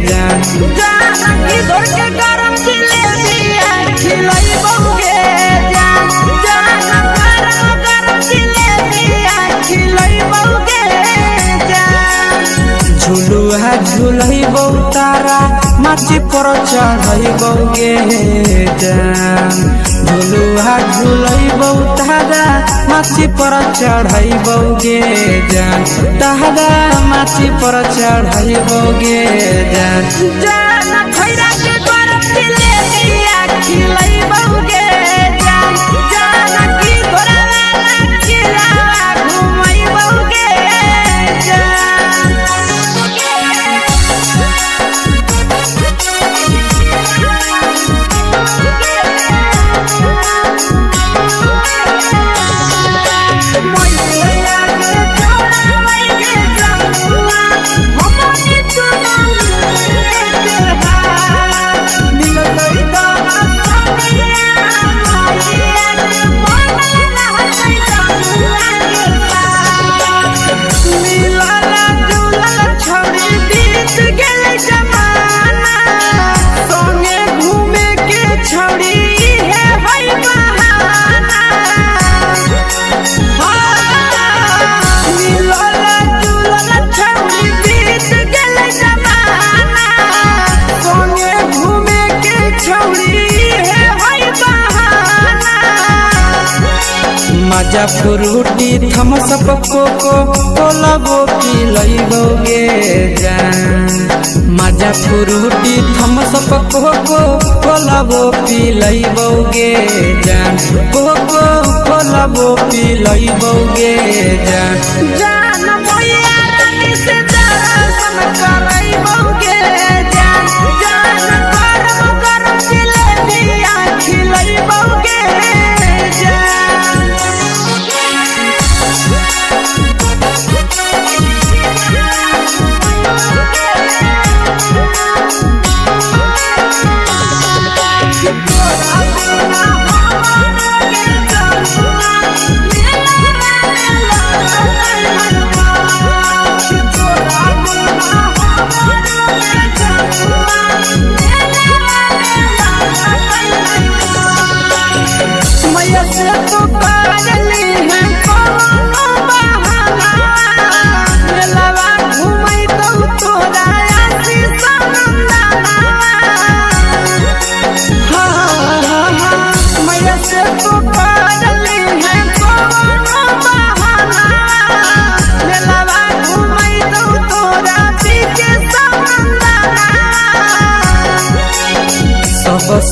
जान जानकी तोर के गरम जिलेबिया खिलैबोगे जान गरम जिलेबिया खिलैबोगे जान झुलुहा झुलैबौ तारा माची पर चढ़ैबोगे जान झुलुहा झुलैबौ तारा माची पर चढ़ैबोगे जान तारा माची पर चढ़ैबोगे जान जान खैरा के गरम जिलेबिया खिलैबोगे जान जानकी तोरा वाला खिलावा घुमैबोगे मजा फ्रूटी थम्सअप कोको कोला वो पिलैबोगे जान मजा फ्रूटी थम्सअप कोको कोला वो पिलैबोगे जान कोको कोला वो पिलैबोगे जान जान भैया रानी से दर्शन करैबोगे जान गरम गरम जिलेबिया खिलैबोगे जान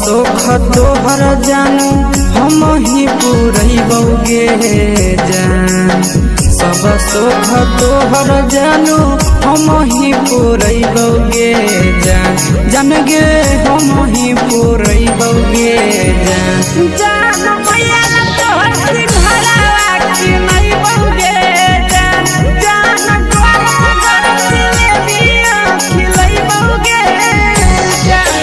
सुख तोहर जानू हम ही पुरैबोगे जान सब सुख तोहर जानू हम ही पुरैबोगे जान जन गे हम ही पुरैबोगे जान जान भैया तोहर सिंघाड़ा खिलैबोगे जान गरम गरम जिलेबिया खिलैबोगे जान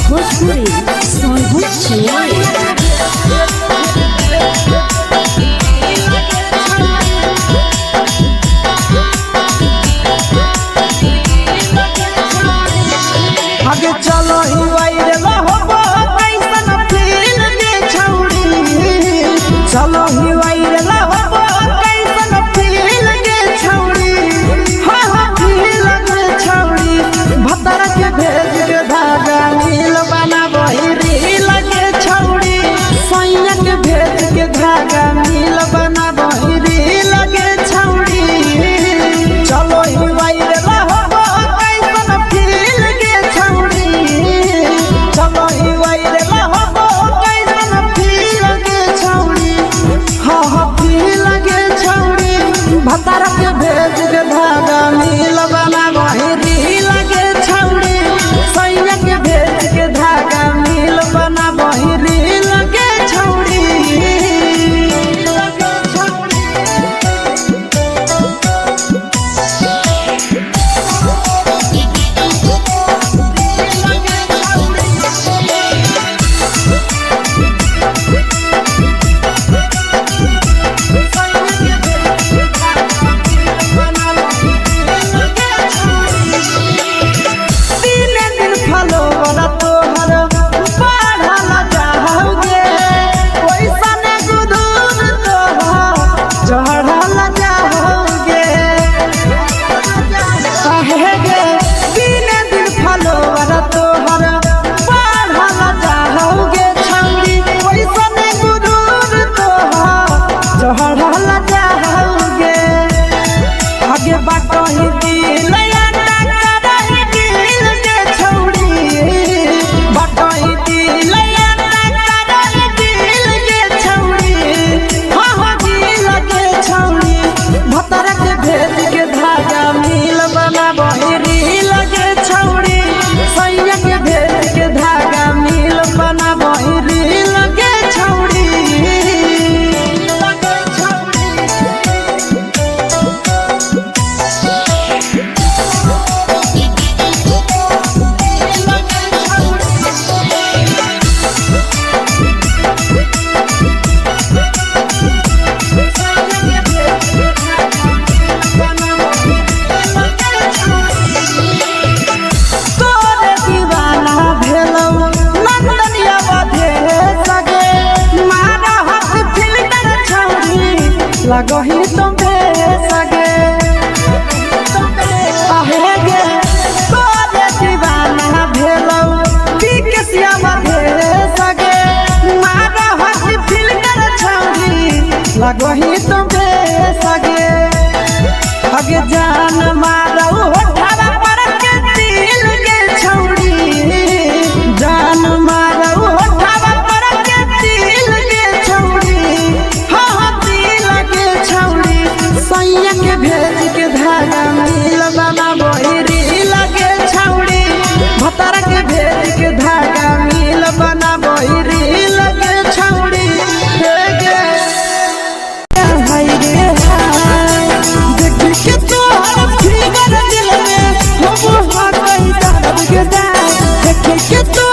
भोजपुरी सोनू कहीं तो बेसगे अगे जान मारो होठावा पर के दिल के छौड़ी जान मारो होठावा पर के दिल के छौड़ी हाँ दिल के छौड़ी सैया के भेज के धागा मिल बना बोरी लगे छौड़ी भतारा के भेज के धागा मिल बना बोरी लगे छौड़ी के तो फिगर दिल में हो हाथई दर्द के देखे के तो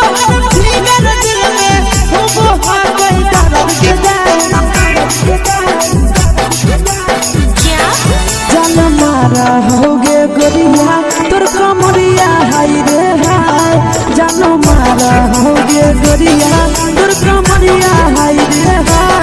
फिगर दिल में हो हाथई दर्द के जान मारा होगे गोरिया तोर कमरिया हाय रे हाय जान मारा होगे गोरिया तोर कमरिया हाय रे हाय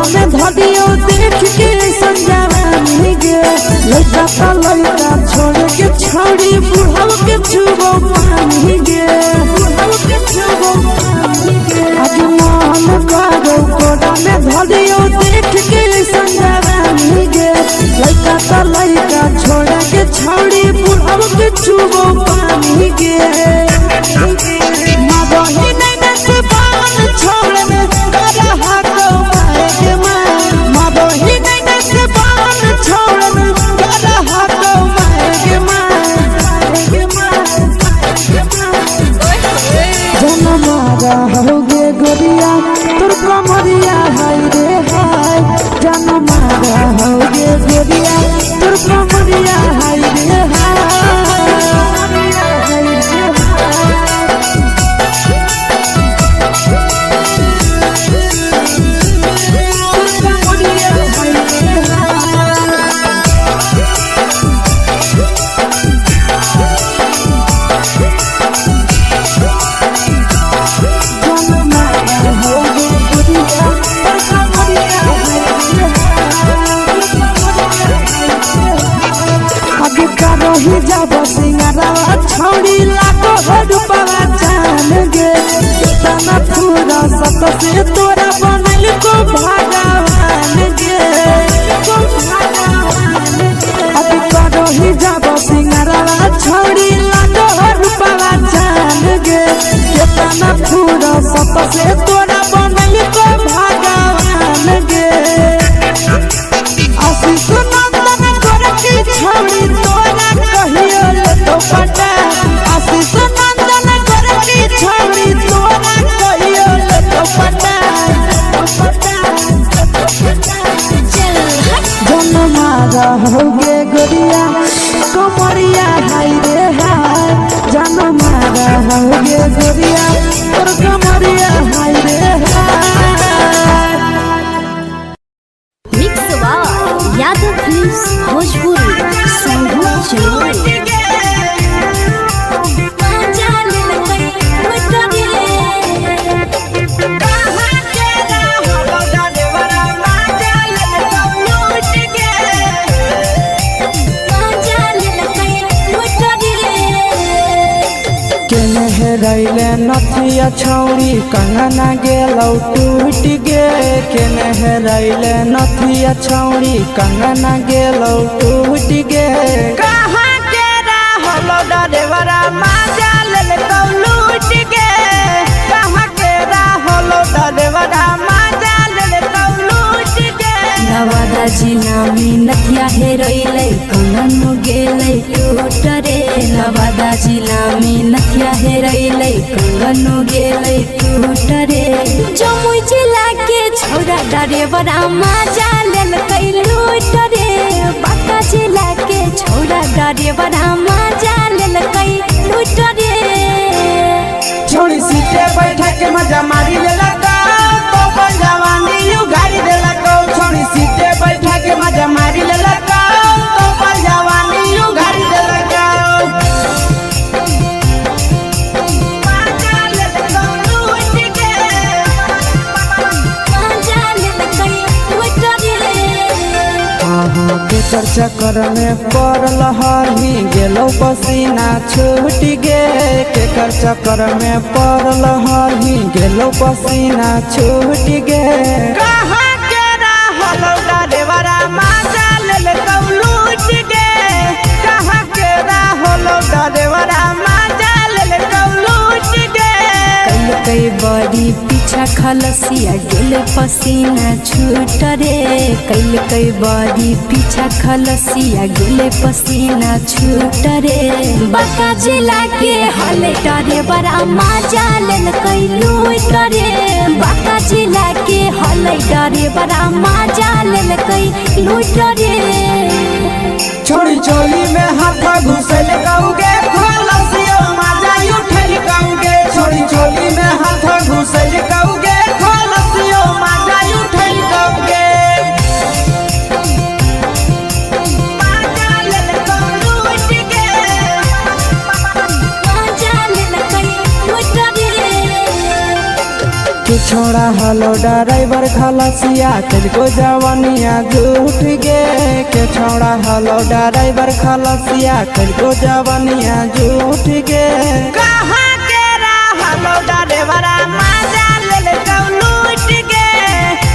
देख के संजावानी गे लड़का का लड़का छोड़ के छौड़ी बुढ़ाव के छुबो पानी गे बुढ़ाव के छुबो पानी गे आज मन करो कोड़ा में धरियो देख के संजावानी गे लड़का का लड़का छोड़ के छौड़ी बुढ़ाव के छुबो पानी गे माबही नहीं नसे बाल छोड़ में करा हाथों माए के माबही नहीं नसे बाल छोड़ में करा हाथों माए के जन मारा होगे गोरिया तोर कमरिया हाय रे हाय जन मारा होगे गोरिया तोर कमरिया हाय रे हाय ही जब सिंगारा छौड़ी लाखों रुपया जान गे तना पूरा सत से तोरा बनल को भगवान गे अभी करो ही जब सिंगारा छौड़ी लाखों रुपया जान गे तना पूरा सत से तोरा बनल को भगवान गे आशीष नंदन कर की छौड़ी तोरा कहियो ले तो पटा आशीष नंदन कर की छौड़ी तोरा कहियो ले तो पटा जन मारा होगे गोरिया कमरिया हाय रे हाय जन मारा होगे गोरिया तोर कमरिया हाय रे हाय mix by Yadav films Bhojpuri संगीत चलो रैले नथिया छौड़ी कंगना गेलौ टूट गे केने रैले नथिया छौड़ी कंगना गेलौ टूट गे कहाँ के रहलो डरेवरा माजा लेलकौ लूट गे कहाँ के रहलो डरेवरा माजा लेलकौ लूट गे नवादा जिला में नथिया हेरैलै कंगन गेलै टूट रे नवादा जिला में नथिया हेरैलै कंगन गेलै टूट रे जमुई जिला के छौरा डरेवरा माजा लेलकै लूट रे बांका जिला के छौरा डरेवरा माजा लेलकै लूट रे छोड़ी सीटे बैठा के मजा मारी लेलका तो जवानी यू गाड़ी देलका छोड़ी चक्कर में पड़ल हरही गेलो पसीना छूट गे केकर चक्कर में पड़ल हरही गेलो पसीना छूट गे कहाँ के रहल डरेवरा माजा लेल कौलूट गे कहाँ के रहल डरेवरा माजा लेल कौलूट गे कई बड़ी पीछा खलसिया गेल पसीना छूट रे कई बड़ी पीछा खलसिया गेल पसीना छूट रे बाका जिला के हले डरे बड़ा मजा लेल कई लूट रे बाका जिला के हले डरे बड़ा मजा लेल कई लूट रे छोड़ी चोली में हाथ घुसल कौगे खलसिया माजा उठल कौगे छोड़ी चोली में हाथ घुसल कौगे खलसिया माजा उठल कौगे माजा लेल कौलूट गे मजा लेल कई लूट रे कि छोड़ा हलो ड्राइवर खलसिया तेरे जवानिया झूठ गे के छोड़ा हलो ड्राइवर खलसिया तेरे जवानिया झूठ गे कहाँ के रहलो ड्राइवरा मजा लेल कौलूट गे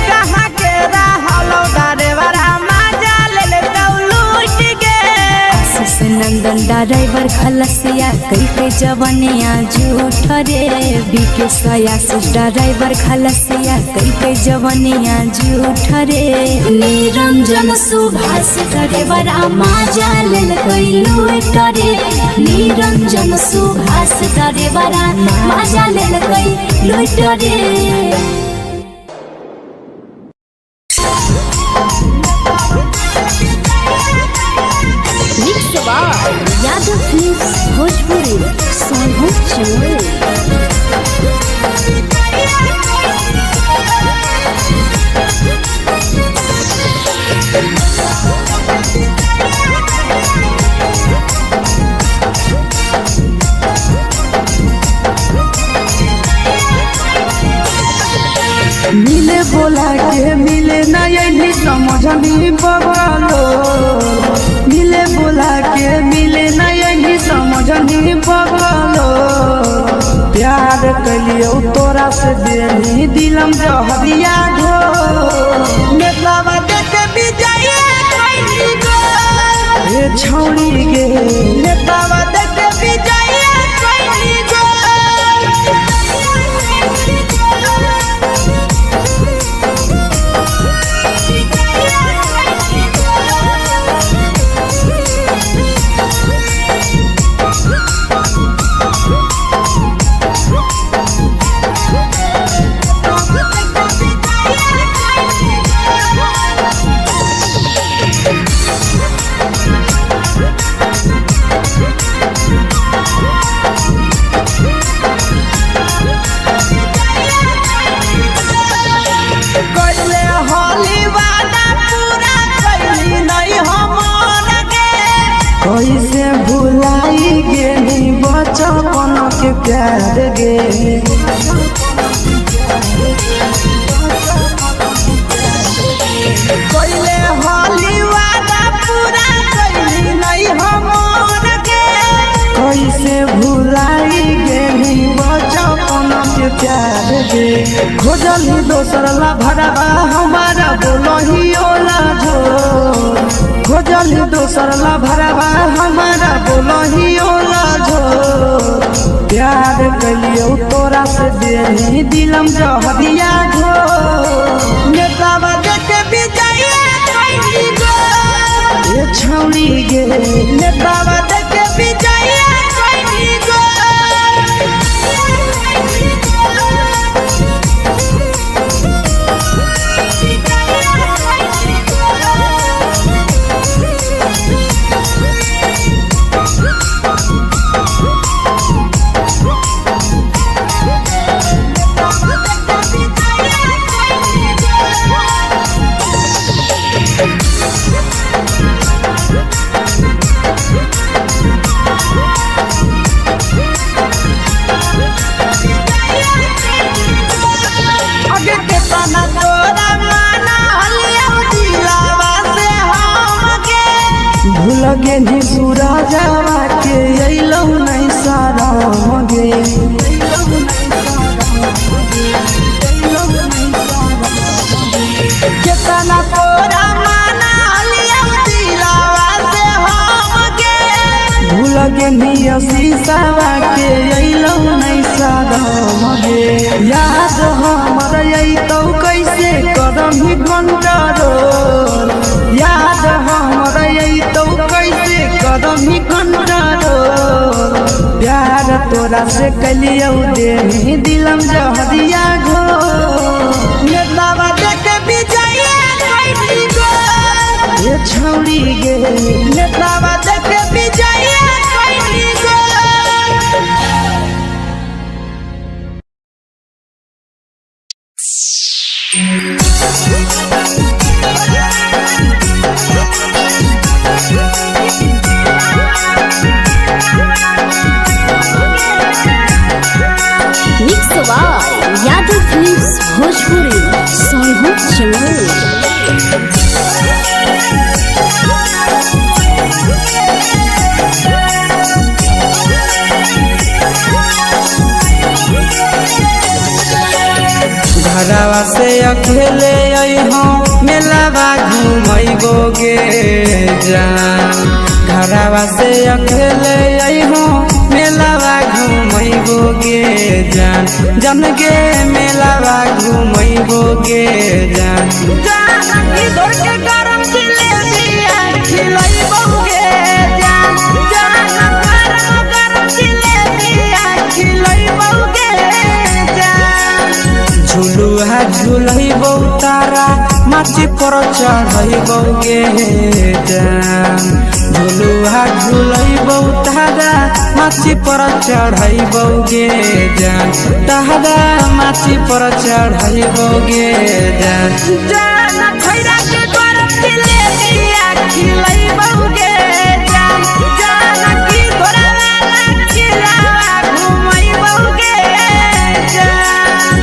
कहाँ के रहलो ड्राइवरा मजा लेल कौलूट गे आशीष नंदन ड्राइवर खलसिया कई जवानिया झूठ रे बीके आशीष ड्राइवर खलसिया कई जवानिया झूठ रे निरंजन सुभाष ड्राइवर मजा लेल कई लूट रे निरंजन सुभाष ड्राइवर मजा लेल कई लूट रे यादव फिल्म्स भोजपुरी सोनू चोर मिले बोला के मिले नहीं समझनी बगलो मिले बोला के मिले नहीं समझनी बगलो प्यार कलियो तोरा से देनी दिलम जहरिया घो नेतवा देख विजय कैली गो ए छौड़ी गे नेतवा देख विजय कैली गो कैसे भुलाई गेली बचपन के प्यार गे कैले होली वादा पूरा कैली नहीं हमर गे कैसे भुलाई गेली बचपन के प्यार गे खोजली दोसर ला भरवा हमारा बोलही ओला झोर खोजली दोसर ला भरवा हमारा बोलही ओला झोर प्यार कलियो तोरा से देनी दिलम जहरिया घो नेतावा देख विजय कैली गो ए छौड़ी गे नेतावा देख विजय कैली गो पेनी पूरा जावा के अइलौ नहीं सारा मगे केतना तोरा माना लिया दिलावा से हमके भूल गे निया शीशावा के अइलौ नहीं सारा मगे याद हमर अइतौ कैसे करही कंट्रोल याद हमर अइतौ कैसे करही कंट्रोल प्यार तोरा से कलियौ दे दिलम जहरिया घो नेतावा देख विजय कैली गो ये छौड़ी गे नेतावा देख विजय कैली गो mix by Yadav films Bhojpuri सोनू चमन। घरवा से अकेले अइहो मेलावा घुमैबो गे जान घरवा से अकेले अइहो मेलावा घुमैबो गे जान जन गे मेलावा घुमैबो गे जान जान की दौड़ के गरम जिलेबिया खिलैबो गे जान जान गरम जिलेबिया खिलैबो गे जान झुलुहा झुलैबो तारा माची पर चढ़ैबो गे जान झुलुहा झुलैबो तारा माची पर चढ़ैबो गे जान तारा माची पर चढ़ैबो गे जान जान खैरा के गरम जिलेबिया खिलैबो गे जान जान की घोड़ावाला खिलावा घुमैबो गे जान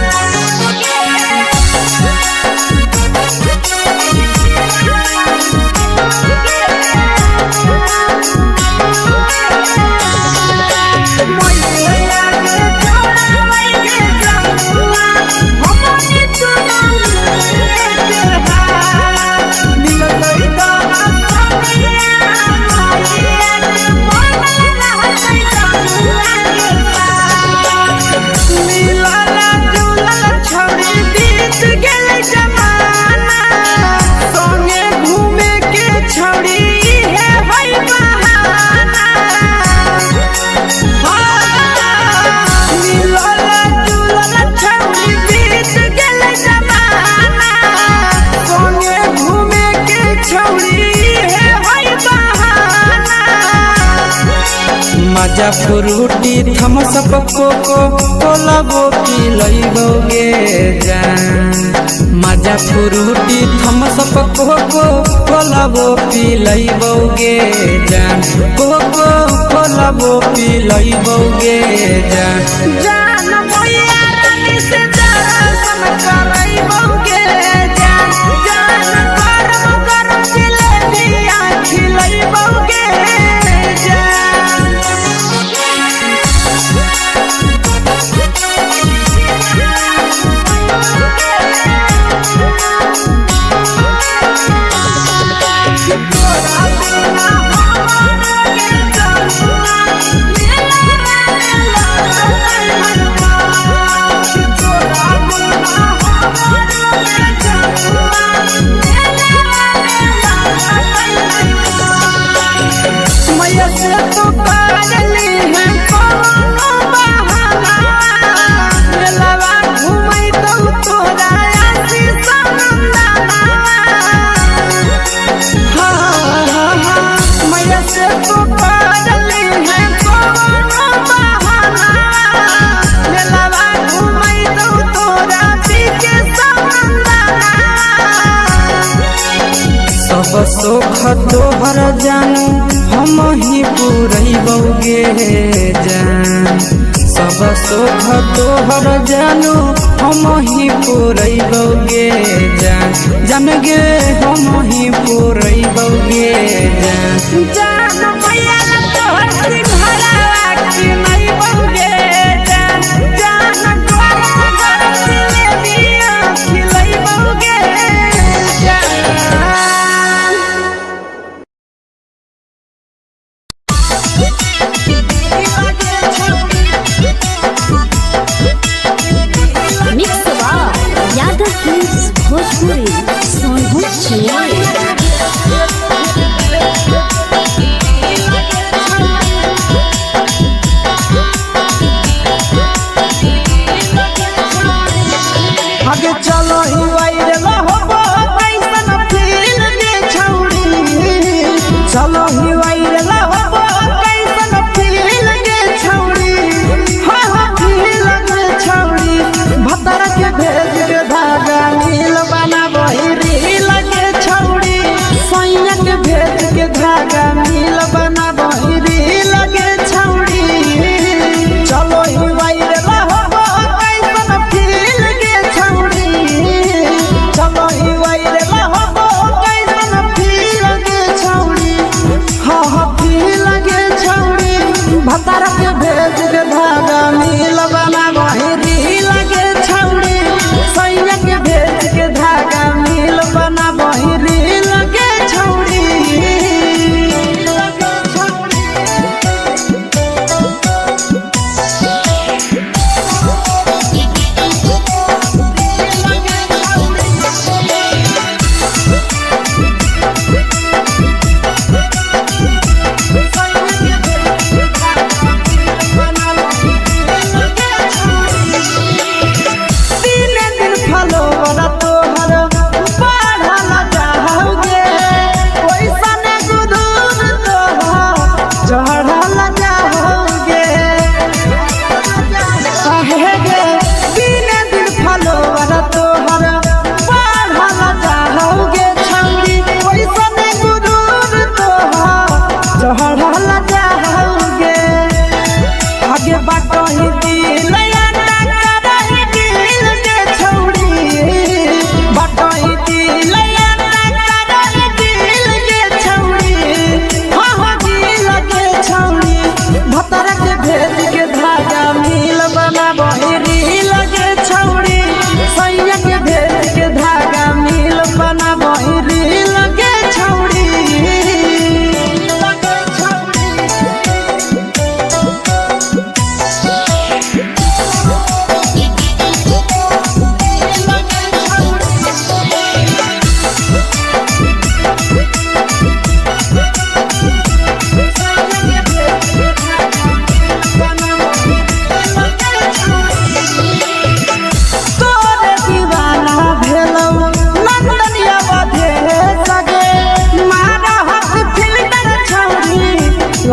मजा फ्रूटी थमसप कोको कोलाबो पिलैबो गे जान मजा फ्रूटी थमसप कोको कोलाबो पिलैबो गे जान कोको कोलाबो पिलैबो गे जान जान मोया रानी से दर्शन करैबो गे जान जान गरम गरम जिलेबिया खिलैबो गे जान सब सुख तोहर जानू हम ही पूरैबौ गे जान सब सुख तोहर जानू हम ही पूरैबौ गे जान जान गे हम ही पूरैबौ गे जान जान मैया तोहर सिंघाड़ा की नहीं बहुगे जान जान कर दिले दिया खिलई बहुगे मिक्स यादव फिल्म्स भोजपुरी सोनू चिड़िया आगे चलो ही वायरल होबो कैसन फील दे छौड़ी चलो ही वायरल होबो कैसन फील दे छौड़ी हां हां फील दे छौड़ी भतर के भेज के धागा नील बना बहिरी लगे छौड़ी सैया के भेज के धागा नील बना बहिरी लगे छौड़ी चलो ही वायरल होबो कैसन फील दे छौड़ी चलो ही वायरल होबो कैसन फील दे छौड़ी हां हां फील दे छौड़ी भतर के भेज के धागा नील बना बहिरी लगे छौड़ी सैया के भेज के धागा नील बना बहिरी लगे छौड़ी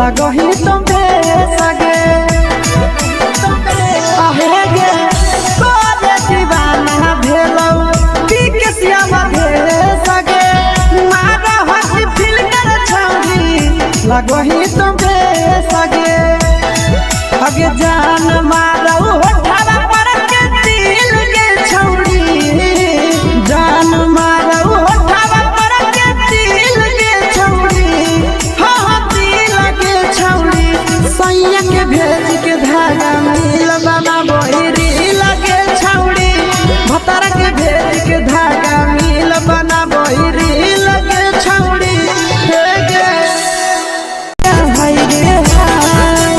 लगही तुम्हे सगे आहे गे तोरे दीवाना भेलौ बिकसिया भेले सगे मारा हसी फिल्टर छौरी लगही तुम्हे सगे अगे जान मारौ होठवा पर के दिल के छौरी जान मारौ होठवा पर के दिल के छौरी हां दिल के छौरी सैया के भेज के धागा मिल बना बहिरी लगे छौरी भतर के भेज के धागा मिल बना बहिरी लगे छौरी हे गे हाय रे हाय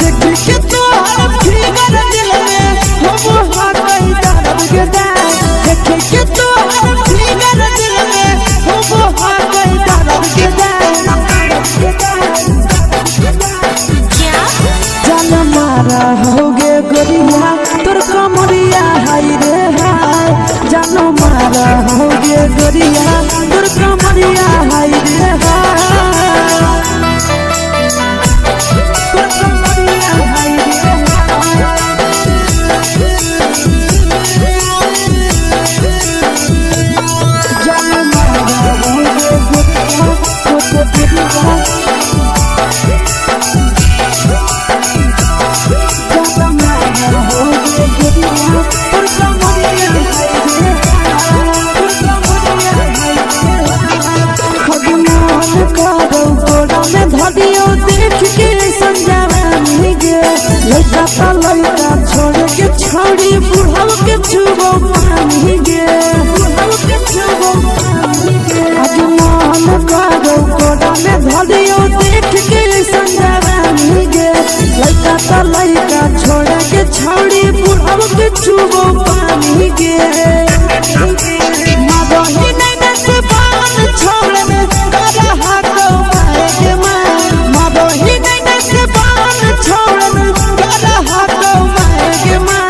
देख के तोहर फिगर दिल में हम हाथ कहीं दर्द के दाग देख के तोहर फिगर दिल में हम हाथ कहीं दर्द के दाग जान मारा होगे गोरिया तोर कमरिया हाय रे हाय जान मारा होगे गोरिया तोर कमरिया हाय रे हाय तोर कमरिया हाय रे जान मारा होगे गोरिया तोर कमरिया लड़का तो लड़का छोड़ के छोड़ी बुढ़ाव के छुबो पानी गे बुढ़ाव के छुबो पानी गे आज मन करो कोड़ा में धरियो देख के संजवानी गे लड़का तो लड़का छोड़ के छोड़ी बुढ़ाव के छुबो पानी गे मदही नहीं से बान छोड़ में करा हाथो मारे के मां मदही नहीं से बान छोड़ में करा हाथो मारे के मां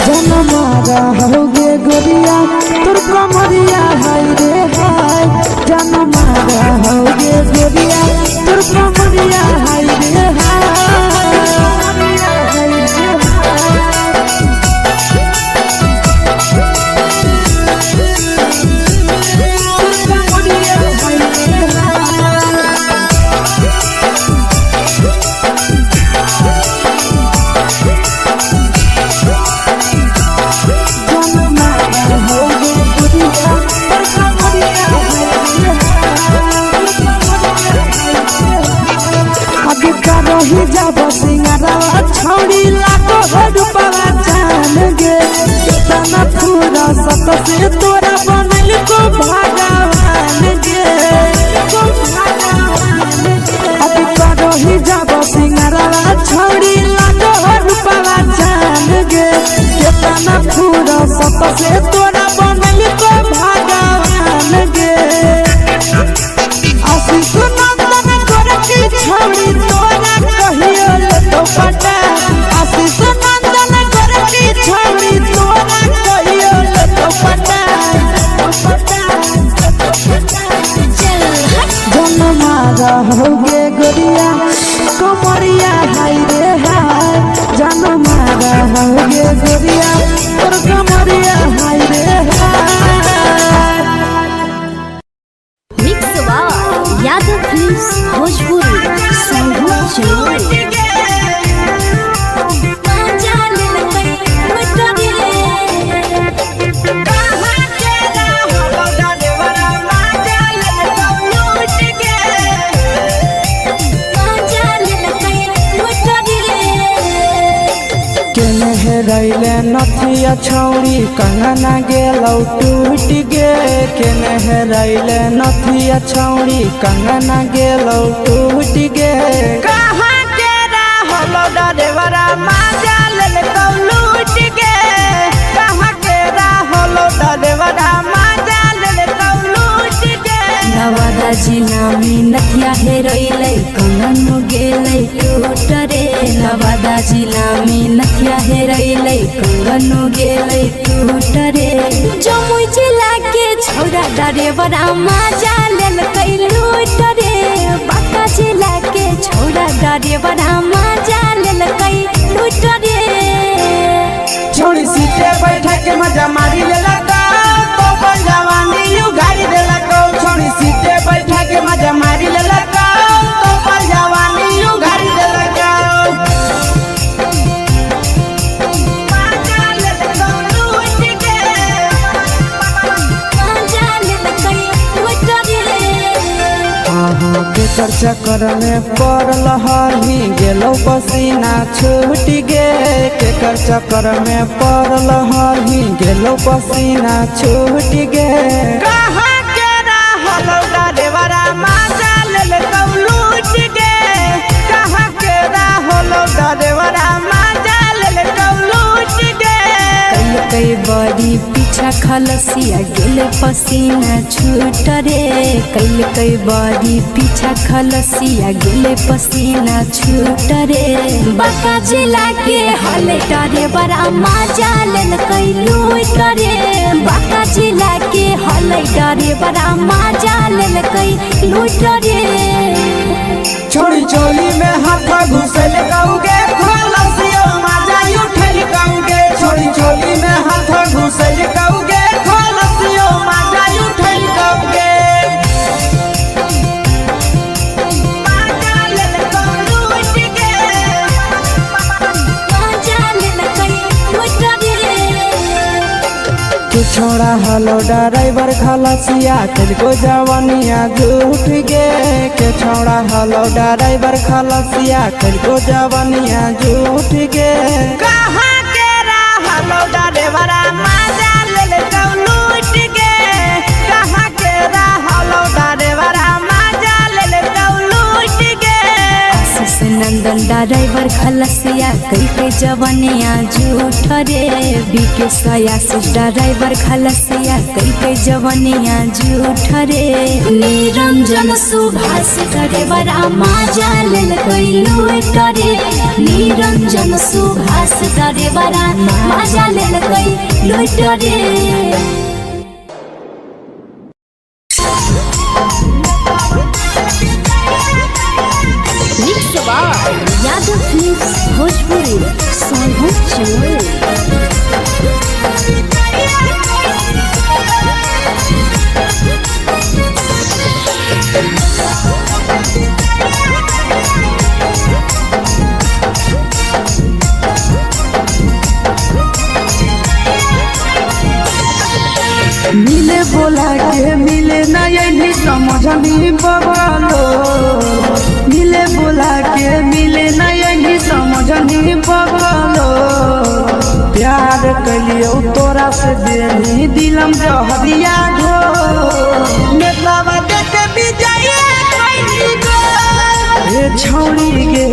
जन मारा होगे गोरिया तोर कमरिया हाय रे हाय जन मारा होगे गोरिया तोर कमरिया हाय रे हाय रही जब सिंगारा छोड़ी लाखों रुपया जान गे कितना पूरा सत से तोरा बनल को भगवान गे अभी रही जब सिंगारा छोड़ी लाखों रुपया जान गे कितना पूरा सत से तोरा बनल को भगवान गे आशीष नंदन गोरखी छोड़ी तोरा कहियो तो पटा आशीष नंदन गोरखी छोड़ी तोरा कहियो तो पटा जन मारा होगे गोरिया कमरिया हाय रे हाय जन मारा होगे गोरिया और कमरिया हाय रे हाय मिक्स यादव फिल्म्स भोजपुरी संगीत चलो रैले नथिया छौड़ी कंगना गेलौ टूट गे केने रैले नथिया छौड़ी कंगना गेलौ टूट गे कहाँ के रहलो डरेवरा माजा लेलकौ लूट गे कहाँ के रहलो डरेवरा माजा लेलकौ लूट गे नवादा जिला में नथिया हेरोइले कंगन गेलै टूट रे नवादा जिला में नथिया हेरोइले कंगन गेलै टूट रे जमुई जिला के छौड़ा डरेवरा माजा लेलकै लूट रे बांका जिला के छौड़ा डरेवरा माजा लेलकै लूट रे छोड़ी सीटे बैठा के मजा मारी लेलका तो जवानी यू गाड़ी देलका छोड़ी सीटे बैठा के मजा मारी लेलका तो जवानी यू गाड़ी देलका केकर चक्कर में पड़ल हली गेलो पसीना छूट गे केकर चक्कर में पड़ल हली गेलो पसीना छूट गे कहाँ के रहलो डरेवरा माजा लेलकौ लूट गे कहाँ के रहलो डरेवरा माजा लेलकौ लूट गे कई बड़ी पीछा खलसिया गेले पसीना छूट रे कई बड़ी पीछा खलसिया गेले पसीना छूट रे बांका जिला के हले डरे बड़ा माजा लेलकै लूट रे बांका जिला के हले डरे बड़ा माजा लेलकै लूट रे छोड़ी चोली में हाथ घुसल गौगे खलसियो माजा उठल गौगे छोड़ी चोली में हाथ घुसल गौगे खलसियो माजा उठल गौगे छोड़ा हलो ड्राइवर खलसिया तुझको जवानिया झूठ गे के छोड़ा हलो ड्राइवर खलसिया तुझको जवानिया झूठ गे कहाँ के हलो ड्राइवर मजा ले लूट गे कहाँ के हलो ड्राइवर मजा ले लूट गे नंदन ड्राइवर खलसिया कई के जवनिया झूठ रे बीके सयासिस ड्राइवर खलसिया कई के जवनिया झूठ रे निरंजन सुभाष ड्राइवर मजा लेल कई लूट रे निरंजन सुभाष ड्राइवर मजा लेल कई लूट रे यादव फिल्म्स भोजपुरी मिले बोला के मिले ना यही समझ नहीं बवालो मिले बोला के मिले ना यही समझ नहीं बवालो प्यार कलियो तोरा से देनी दिलम जहरिया घो नेतावा देख भी जाए कोई गो ए छौड़ी गे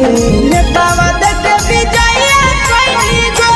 नेतावा देख भी जाए कोई गो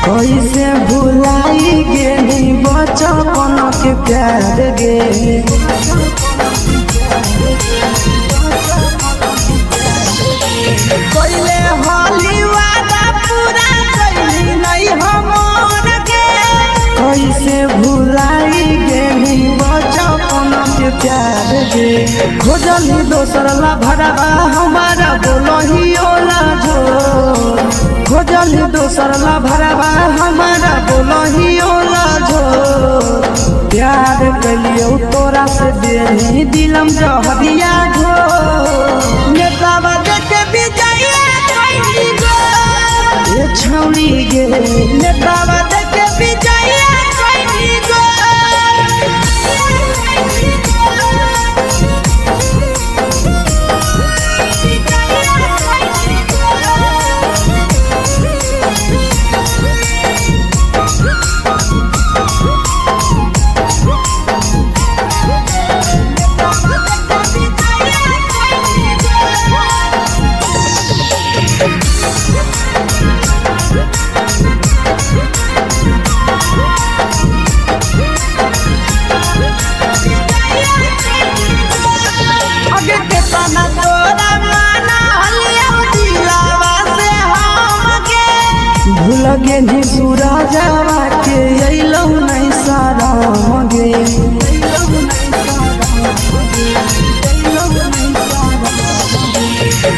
कैसे भुलाई गेली बचपन के प्यार गे कैले होली वादा पूरा कैली नहीं हमर गे कैसे भुलाई गेली बचपन के प्यार गे खोजली दोसर ला भरवा हमारा बोलही ओला जो खोजली दोसर ला भरवा हमारा बोलही ओला जो प्यार कलियो तोरा से देनी दिलम जहरिया घो नेतावा देख भी जाए कोई गो ए छौड़ी गे नेतावा देख भी जाए कोई गो लगे नी सूरजवा के अइलौ नहीं सारा गे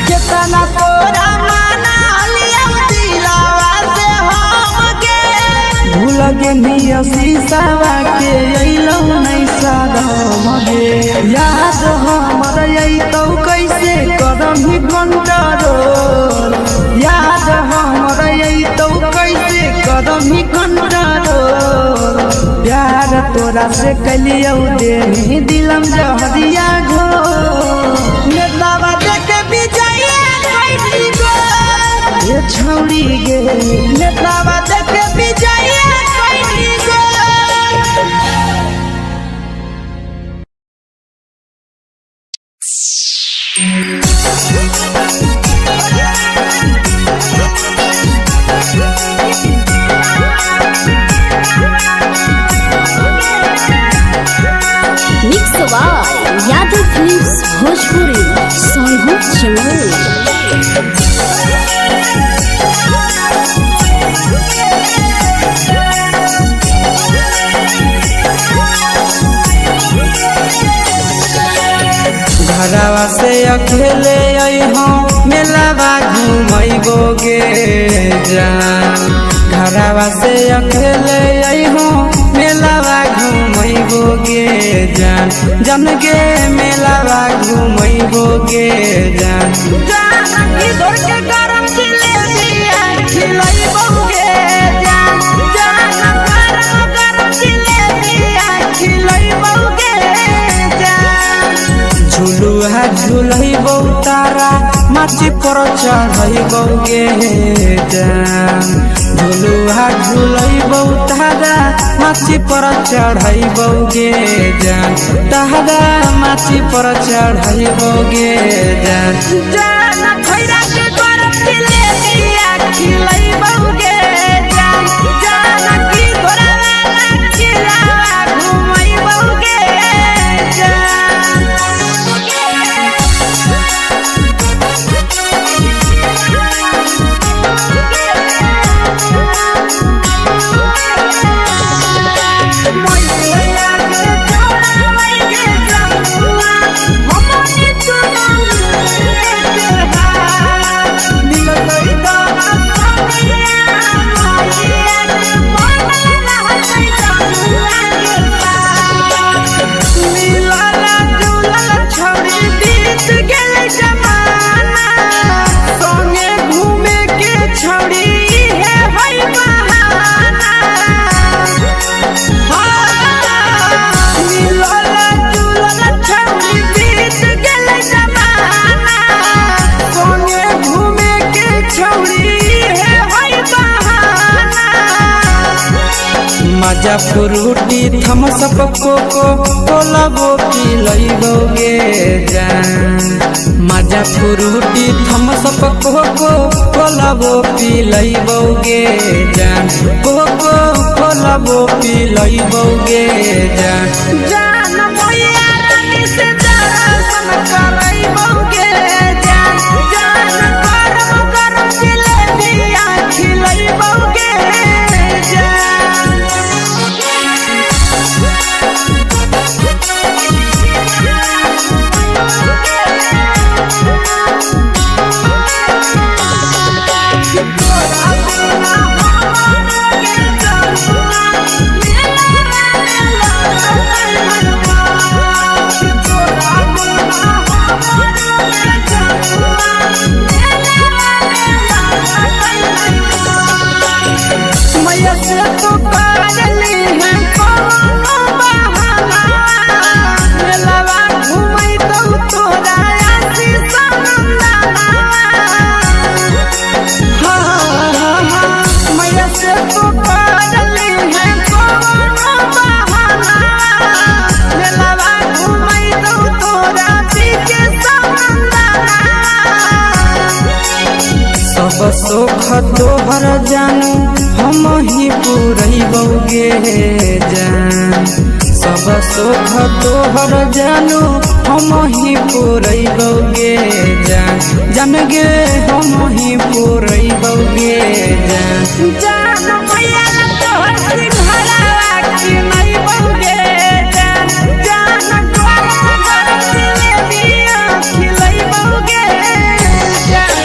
केतना तोरा माना लिया दिलावा से हम गे भूल गे नी शीशावा के अइलौ नहीं सारा गे याद हमर अइतौ कैसे करम कंट्रोल याद हमर अइतौ कैसे करम कंट्रोल प्यार तोरा से कलियो देनी दिलम जहरिया घो नेतावा देख भी जाए कोई गो ए छौड़ी गे नेतावा देख भी जाए कोई गो यादव फिल्म्स अकेले अइहो मेलावा घुमैबोगे जान घरवा से अकेले अइहो मेलावा घुमैबोगे जान जन गे मेलावा घुमैबोगे जान जान की दौड़ के गरम जिलेबिया खिलैबोगे जान जान गरम जिलेबिया खिलैबोगे जान झुलुहा झुलैबो तारा माची पर चढ़ैबोगे जान झुलुहा झुलैबो तारा माची पर चढ़ैबोगे जान तारा माची पर चढ़ैबोगे जान जान खैरा के गरम जिलेबिया खिलैबोगे जान जान की घोड़ा खिलावा घुमैबोगे मजा फ्रूटी थम्स अप कोको कोला वो पिलैबोगे जान मजा फ्रूटी थम्स अप कोको कोला वो पिलैबोगे जान कोको कोला वो पिलैबोगे जान जान भैया रानी से दर्शन करैबोगे जान जान गरम गरम जिलेबिया खिलैबोगे जान सुख तोहर जानू हम ही पुरैबोगे जान सब सुख तोहर जानू हम ही पुरैबोगे जान जन गे हम ही पुरैबोगे जान जान भैया तोहर सिंघाड़ा खिलैबोगे जान जान गरम गरम जिलेबिया खिलैबोगे जान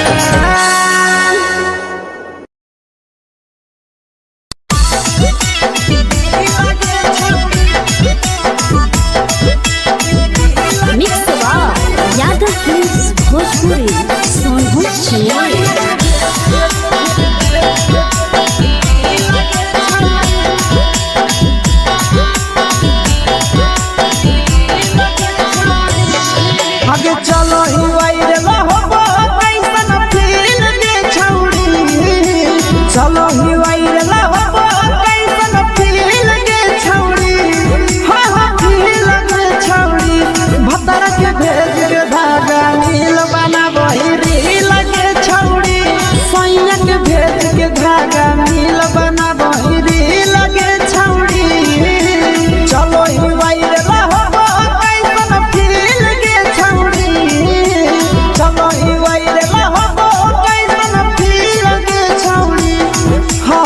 भोजपुरी सोनू आगे चलो ही वायरल होबो कैसन फील दे छौड़ी चलो ही वायरल होबो कैसन फील दे छौड़ी हा हा फील दे छौड़ी भतर के भेज के धागा नील बनाबो रील के छौड़ी सैया के भेज के धागा नील बनाबो रील के छौड़ी चलो ही वायरल होबो कैसन फील के छौड़ी चलो ही वायरल होबो कैसन फील के छौड़ी हा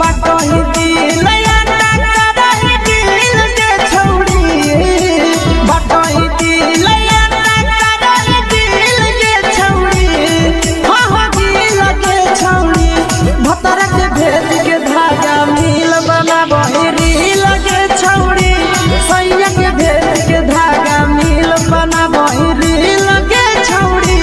बाटही दिल अंडा करही दिल के छौड़ी बाटही दिल अंडा करही दिल के छौड़ी हाँ दिल के छौड़ी भतर के भेज के धागा मिल बना बहिरी लगे छौड़ी सैया के भेज के धागा मिल बना बहिरी लगे छौड़ी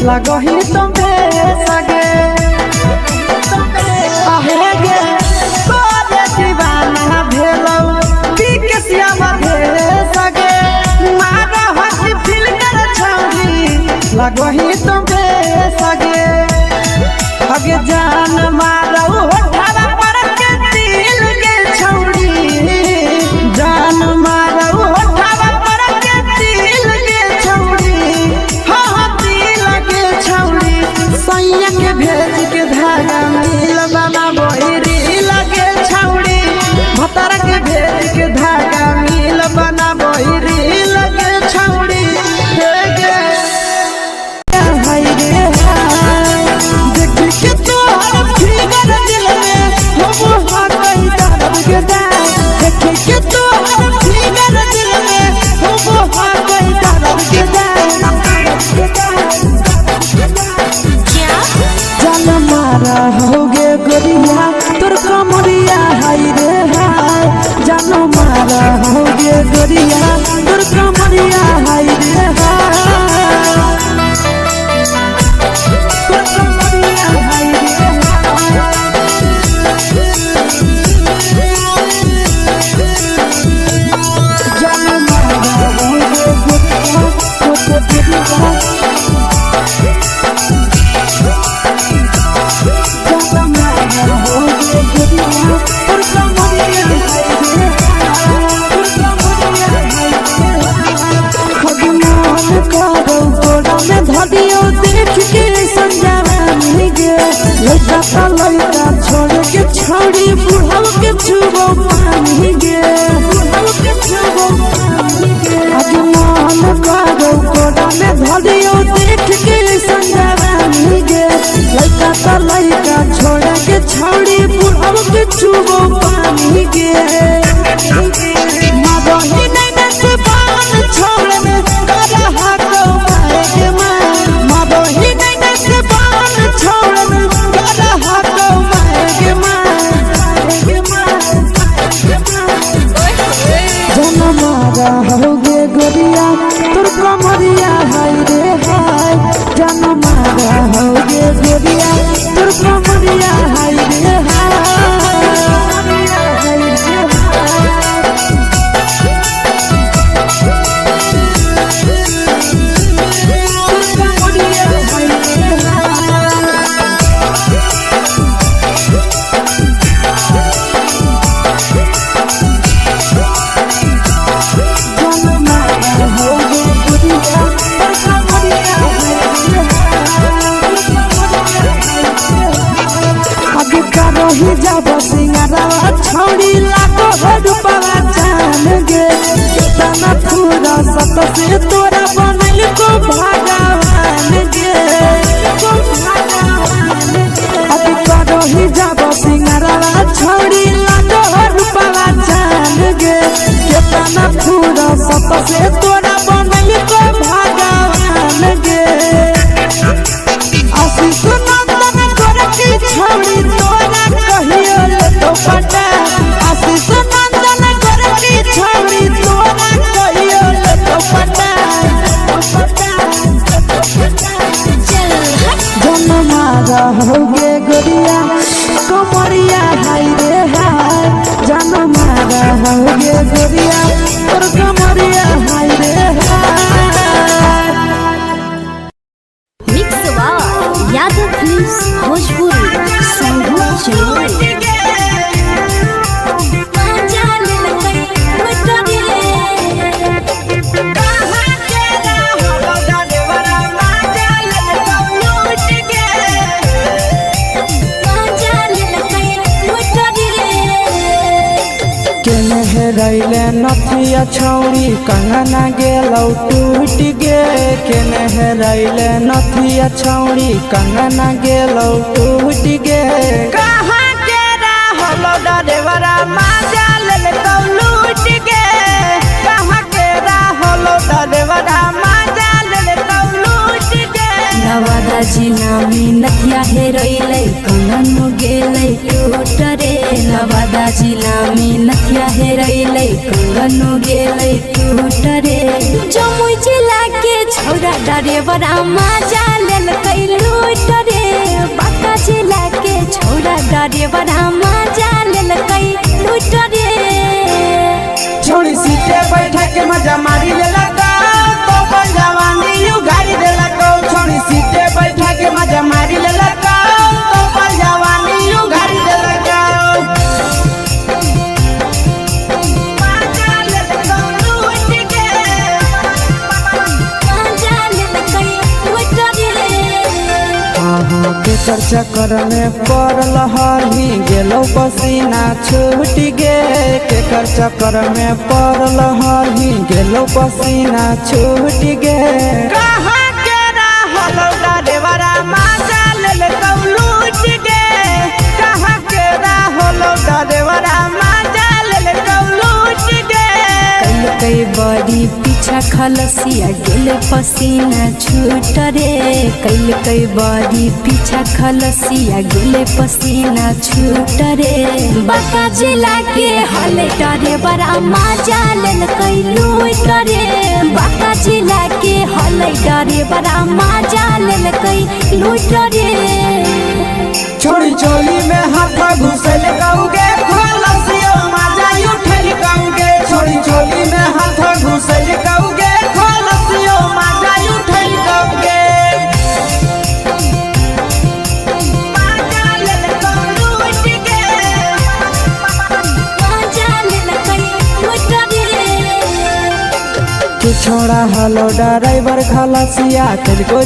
लगही तुम्हे सगे आहे गे तोरे दीवाना भेलौ बिकसिया भे सगे मारा हसी फिल्टर छौरी लगही तुम्हे सगे अगे जान मारौ होठवा पर के दिल के छौरी जान मारौ होठवा पर के दिल के छौरी सैया के भेज के धागा मिल बना बहिरी लगे छौड़ी भतर के भेज के धागा मिल बना बहिरी लगे छौड़ी हे गे हाय रे देख के तोहर फिगर दिल में हम हाथ दर्द के देख के तोहर फिगर दिल में हम हाथ दर्द के मारा होगे गोरिया तोर कमरिया हाय रे हाय जानो मारा होगे गोरिया तोर कमरिया हाय रे हाय तोर कमरिया हाय रे जानो मारा होगे गोरिया तोर कमरिया धदियो देख के संजावानी गे लइका लइका छोड़ के छौड़ी बुढ़ाव के छुबो पानी गे बुढ़ाव के छुबो पानी गे आज मन करो कोड़ा में धदियो देख के संजावानी गे लइका लइका छोड़ के छौड़ी बुढ़ाव के छुबो पानी गे मादही नहीं नस पान छोड़ में करा हाथो मारे के मादही नहीं नस पान छोड़ में करा हाथो मारे के जन मारा होगे गोरिया तोर कमरिया हाय रे हाय जन मारा होगे गोरिया तोर कमरिया हाय रे ही जब सिंगारा छौड़ी लागो रूपवा जान गे कितना पूरा सत से तोरा बनल को भगवान गे अभी करो ही जब सिंगारा छौड़ी लागो रूपवा जान गे कितना पूरा सत से तोरा बनल को भगवान गे आशीष नंदन करके छौड़ी तोरा कहियो ले तो पटा आशीष नंदन करके छौड़ी तोरा कहियो ले तो पटा जन मारा होगे गोरिया कमरिया हाय रे हाय जन मारा होगे गोरिया और कमरिया हाय रे हाय मिक्स यादव फिल्म्स भोजपुरी। रैले नथिया छौरी कंगना गेलौ टूट गे केने रैले नथिया छौरी कंगना गेलौ टूट गे कहाँ के रहलो डरेवरा माजा लेलकौ लूट गे कहाँ के रहलो डरेवरा माजा लेलकौ लूट गे नवादा जिला में नथिया हेरैलै कंगन गेलै टूट रे नवादा जिला में नथिया हेरैलै कंगन गेलै टूट रे जमुई जिला के छौरा डरेवरा माजा लेलकै लूट रे बांका जिला के छौरा डरेवरा माजा लेलकै लूट रे छोड़ी सीटे बैठा के मजा मारी लेलकौ तो जवानी यू गाड़ी देलकौ छोड़ी सीटे बैठा के मजा मारी लेलकौ तो जवानी यू गाड़ी देलकौ केकर चक्कर में पड़ल हही गेलौ पसीना छूट गे केकर चक्कर में पड़ल हही गेलौ पसीना छूट गे कहाँ के रहलो डरेवरा माजा लेलकौ लूट गे कहाँ के रहलो डरेवरा माजा लेलकौ लूट गे कई बड़ी पीछा खलसिया गेले पसीना छूट रे कई बड़ी पीछा खलसिया गेले पसीना छूट रे बांका जिला के हले डरे बड़ा माजा लेलकै लूट रे बांका जिला के हले डरे बड़ा माजा लेलकै लूट रे छोड़ी चोली में हाथ घुसल गौगे खलसियो माजा उठल गौगे छोड़ी चोली में हाथ घुसल गौगे खलसियो माजा उठल गौगे माजा लेलकै लूट गे माजा लेलकै लूट रे तू छोड़ा हलो ड्राइवर खलसिया तेरे को